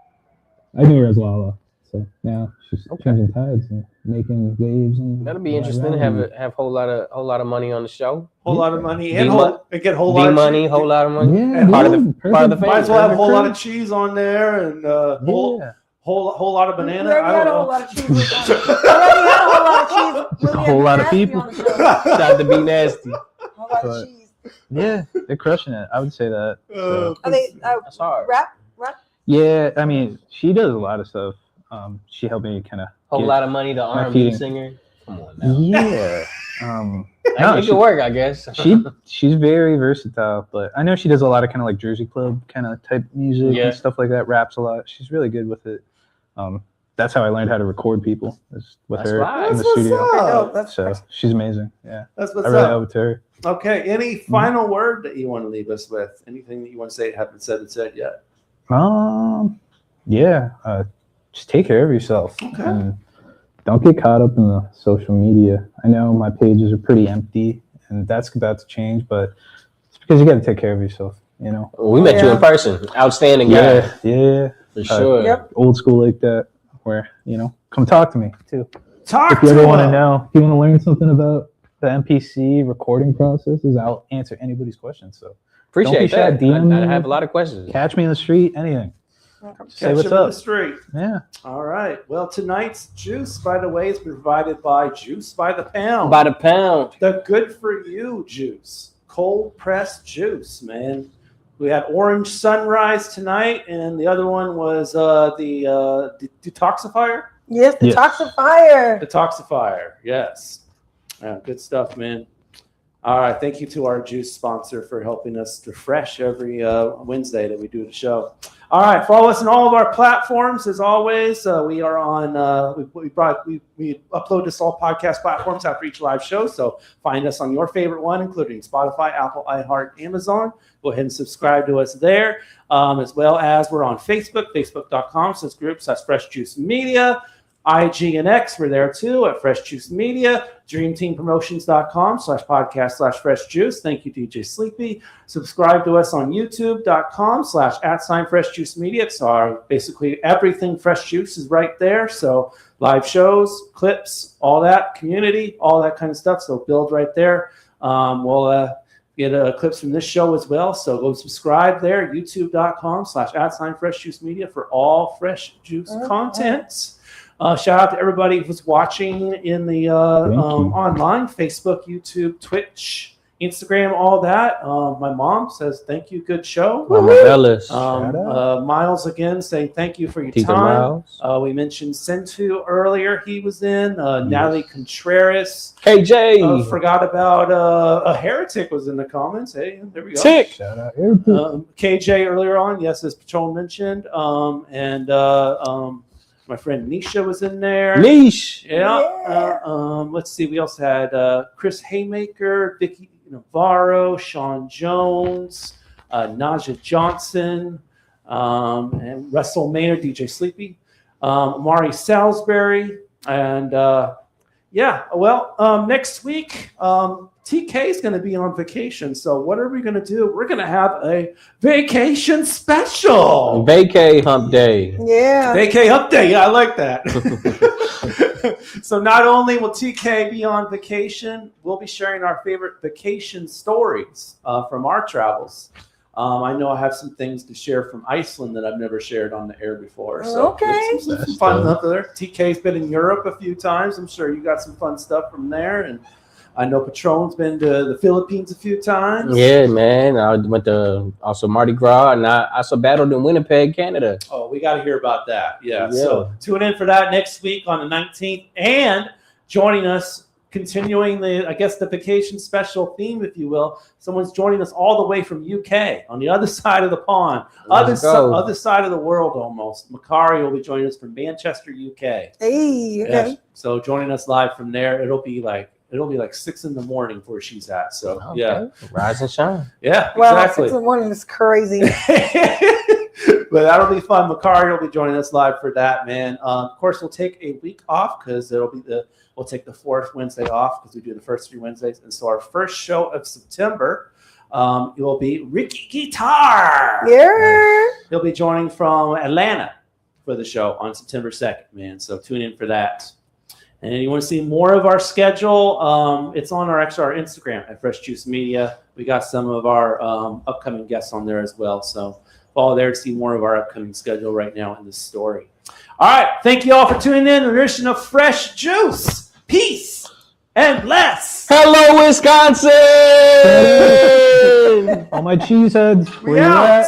I knew her as Lala. So now she's changing tides and making waves. And that'll be interesting to have whole lot of money on the show. Whole lot of money and get whole lot of money, whole lot of money. Yeah, and part of the might as well have Whole Lot of Cheese on there and whole lot of banana. I don't know. A lot of cheese. Already had a whole lot of cheese. A whole lot of people. Shout out to Be Nasty. Whole lot of cheese. Yeah, they're crushing it. I would say that. So. Are they that's hard. Rap? Yeah, I mean, she does a lot of stuff. She helped me kind of Whole Lot of Money, the R&B singer. Come on now. Yeah. It could work, I guess. She's very versatile, but I know she does a lot of kind of like Jersey Club kind of type music and stuff like that. Raps a lot. She's really good with it. That's how I learned how to record people. With her in the studio. So she's amazing. Yeah, that's what's I really up. owe it to her. Okay. Any final word that you want to leave us with? Anything that you want to say haven't said yet? Just take care of yourself and don't get caught up in the social media. I know my pages are pretty empty, and that's about to change, but it's because you got to take care of yourself. You know. We met you in person. Outstanding guy. Yeah. For sure. Old school like that, where come talk to me too. If you ever want to know, if you want to learn something about the MPC recording processes, I'll answer anybody's questions. So appreciate that. DM I have a lot of questions. Catch me in the street, anything. Say what's up up. the street. Yeah. All right. Well, tonight's juice, by the way, is provided by Juice by the Pound. By the pound. The good for you juice, cold pressed juice, man. We had Orange Sunrise tonight, and the other one was the Detoxifier. Yes, Detoxifier. Detoxifier, yes. Good stuff, man. All right, thank you to our juice sponsor for helping us refresh every Wednesday that we do the show. All right, follow us on all of our platforms. As always, we are on. We upload this all podcast platforms after each live show. So find us on your favorite one, including Spotify, Apple, iHeart, Amazon. Go ahead and subscribe to us there, as well as we're on Facebook, facebook.com/group/Fresh Juice Media. IG and X, we're there too at Fresh Juice Media. DreamTeamPromotions.com/podcast/Fresh Juice. Thank you, DJ Sleepy. Subscribe to us on YouTube.com/@Fresh Juice Media. It's our basically everything Fresh Juice is right there. So live shows, clips, all that, community, all that kind of stuff. So build right there. We'll get clips from this show as well. So go subscribe there, YouTube.com/@Fresh Juice Media for all Fresh Juice content. Shout out to everybody who's watching in the online, Facebook, YouTube, Twitch, Instagram, all that. My mom says, thank you, good show. Mama Bellis. Miles again saying thank you for your Tita time. Miles. We mentioned Sentu earlier. He was in. Natalie Contreras. KJ. Forgot about a Heretic was in the comments. Hey, there we go. Tick. Shout out. KJ earlier on. Yes, as Patron mentioned. My friend Nisha was in there. Niche. Yeah. Let's see. We also had Chris Haymaker, Vicky Navarro, Sean Jones, Naja Johnson, and Russell Maynard, DJ Sleepy, Amari Salisbury, and next week TK is going to be on vacation. So what are we going to do? We're going to have a vacation special. Vacay hump day. Yeah. Vacay hump day. Yeah, I like that. So not only will TK be on vacation, we'll be sharing our favorite vacation stories from our travels. I know I have some things to share from Iceland that I've never shared on the air before. So some fun stuff there. TK's been in Europe a few times. I'm sure you got some fun stuff from there. And I know Patron's been to the Philippines a few times. Yeah, man. I went to also Mardi Gras, and I also battled in Winnipeg, Canada. Oh, we got to hear about that. Yeah. So tune in for that next week on the 19th. And joining us, continuing the vacation special theme, if you will. Someone's joining us all the way from UK on the other side of the pond, other side of the world almost. Makari will be joining us from Manchester, UK. Hey, okay. Yes. So joining us live from there. It'll be like 6 a.m. where she's at. So yeah, rise and shine. Yeah, well, exactly. 6 a.m. is crazy. But that'll be fun. Makari will be joining us live for that, man. Of course, we'll take a week off because we'll take the fourth Wednesday off because we do the first 3 Wednesdays. And so our first show of September, it will be Ricky Guitar. Yeah. He'll be joining from Atlanta for the show on September 2nd, man. So tune in for that. And you want to see more of our schedule, it's on our Instagram at Fresh Juice Media. We got some of our upcoming guests on there as well. So follow there to see more of our upcoming schedule right now in this story. All right. Thank you all for tuning in to the edition of Fresh Juice. Peace and bless. Hello, Wisconsin. All my cheeseheads. We out.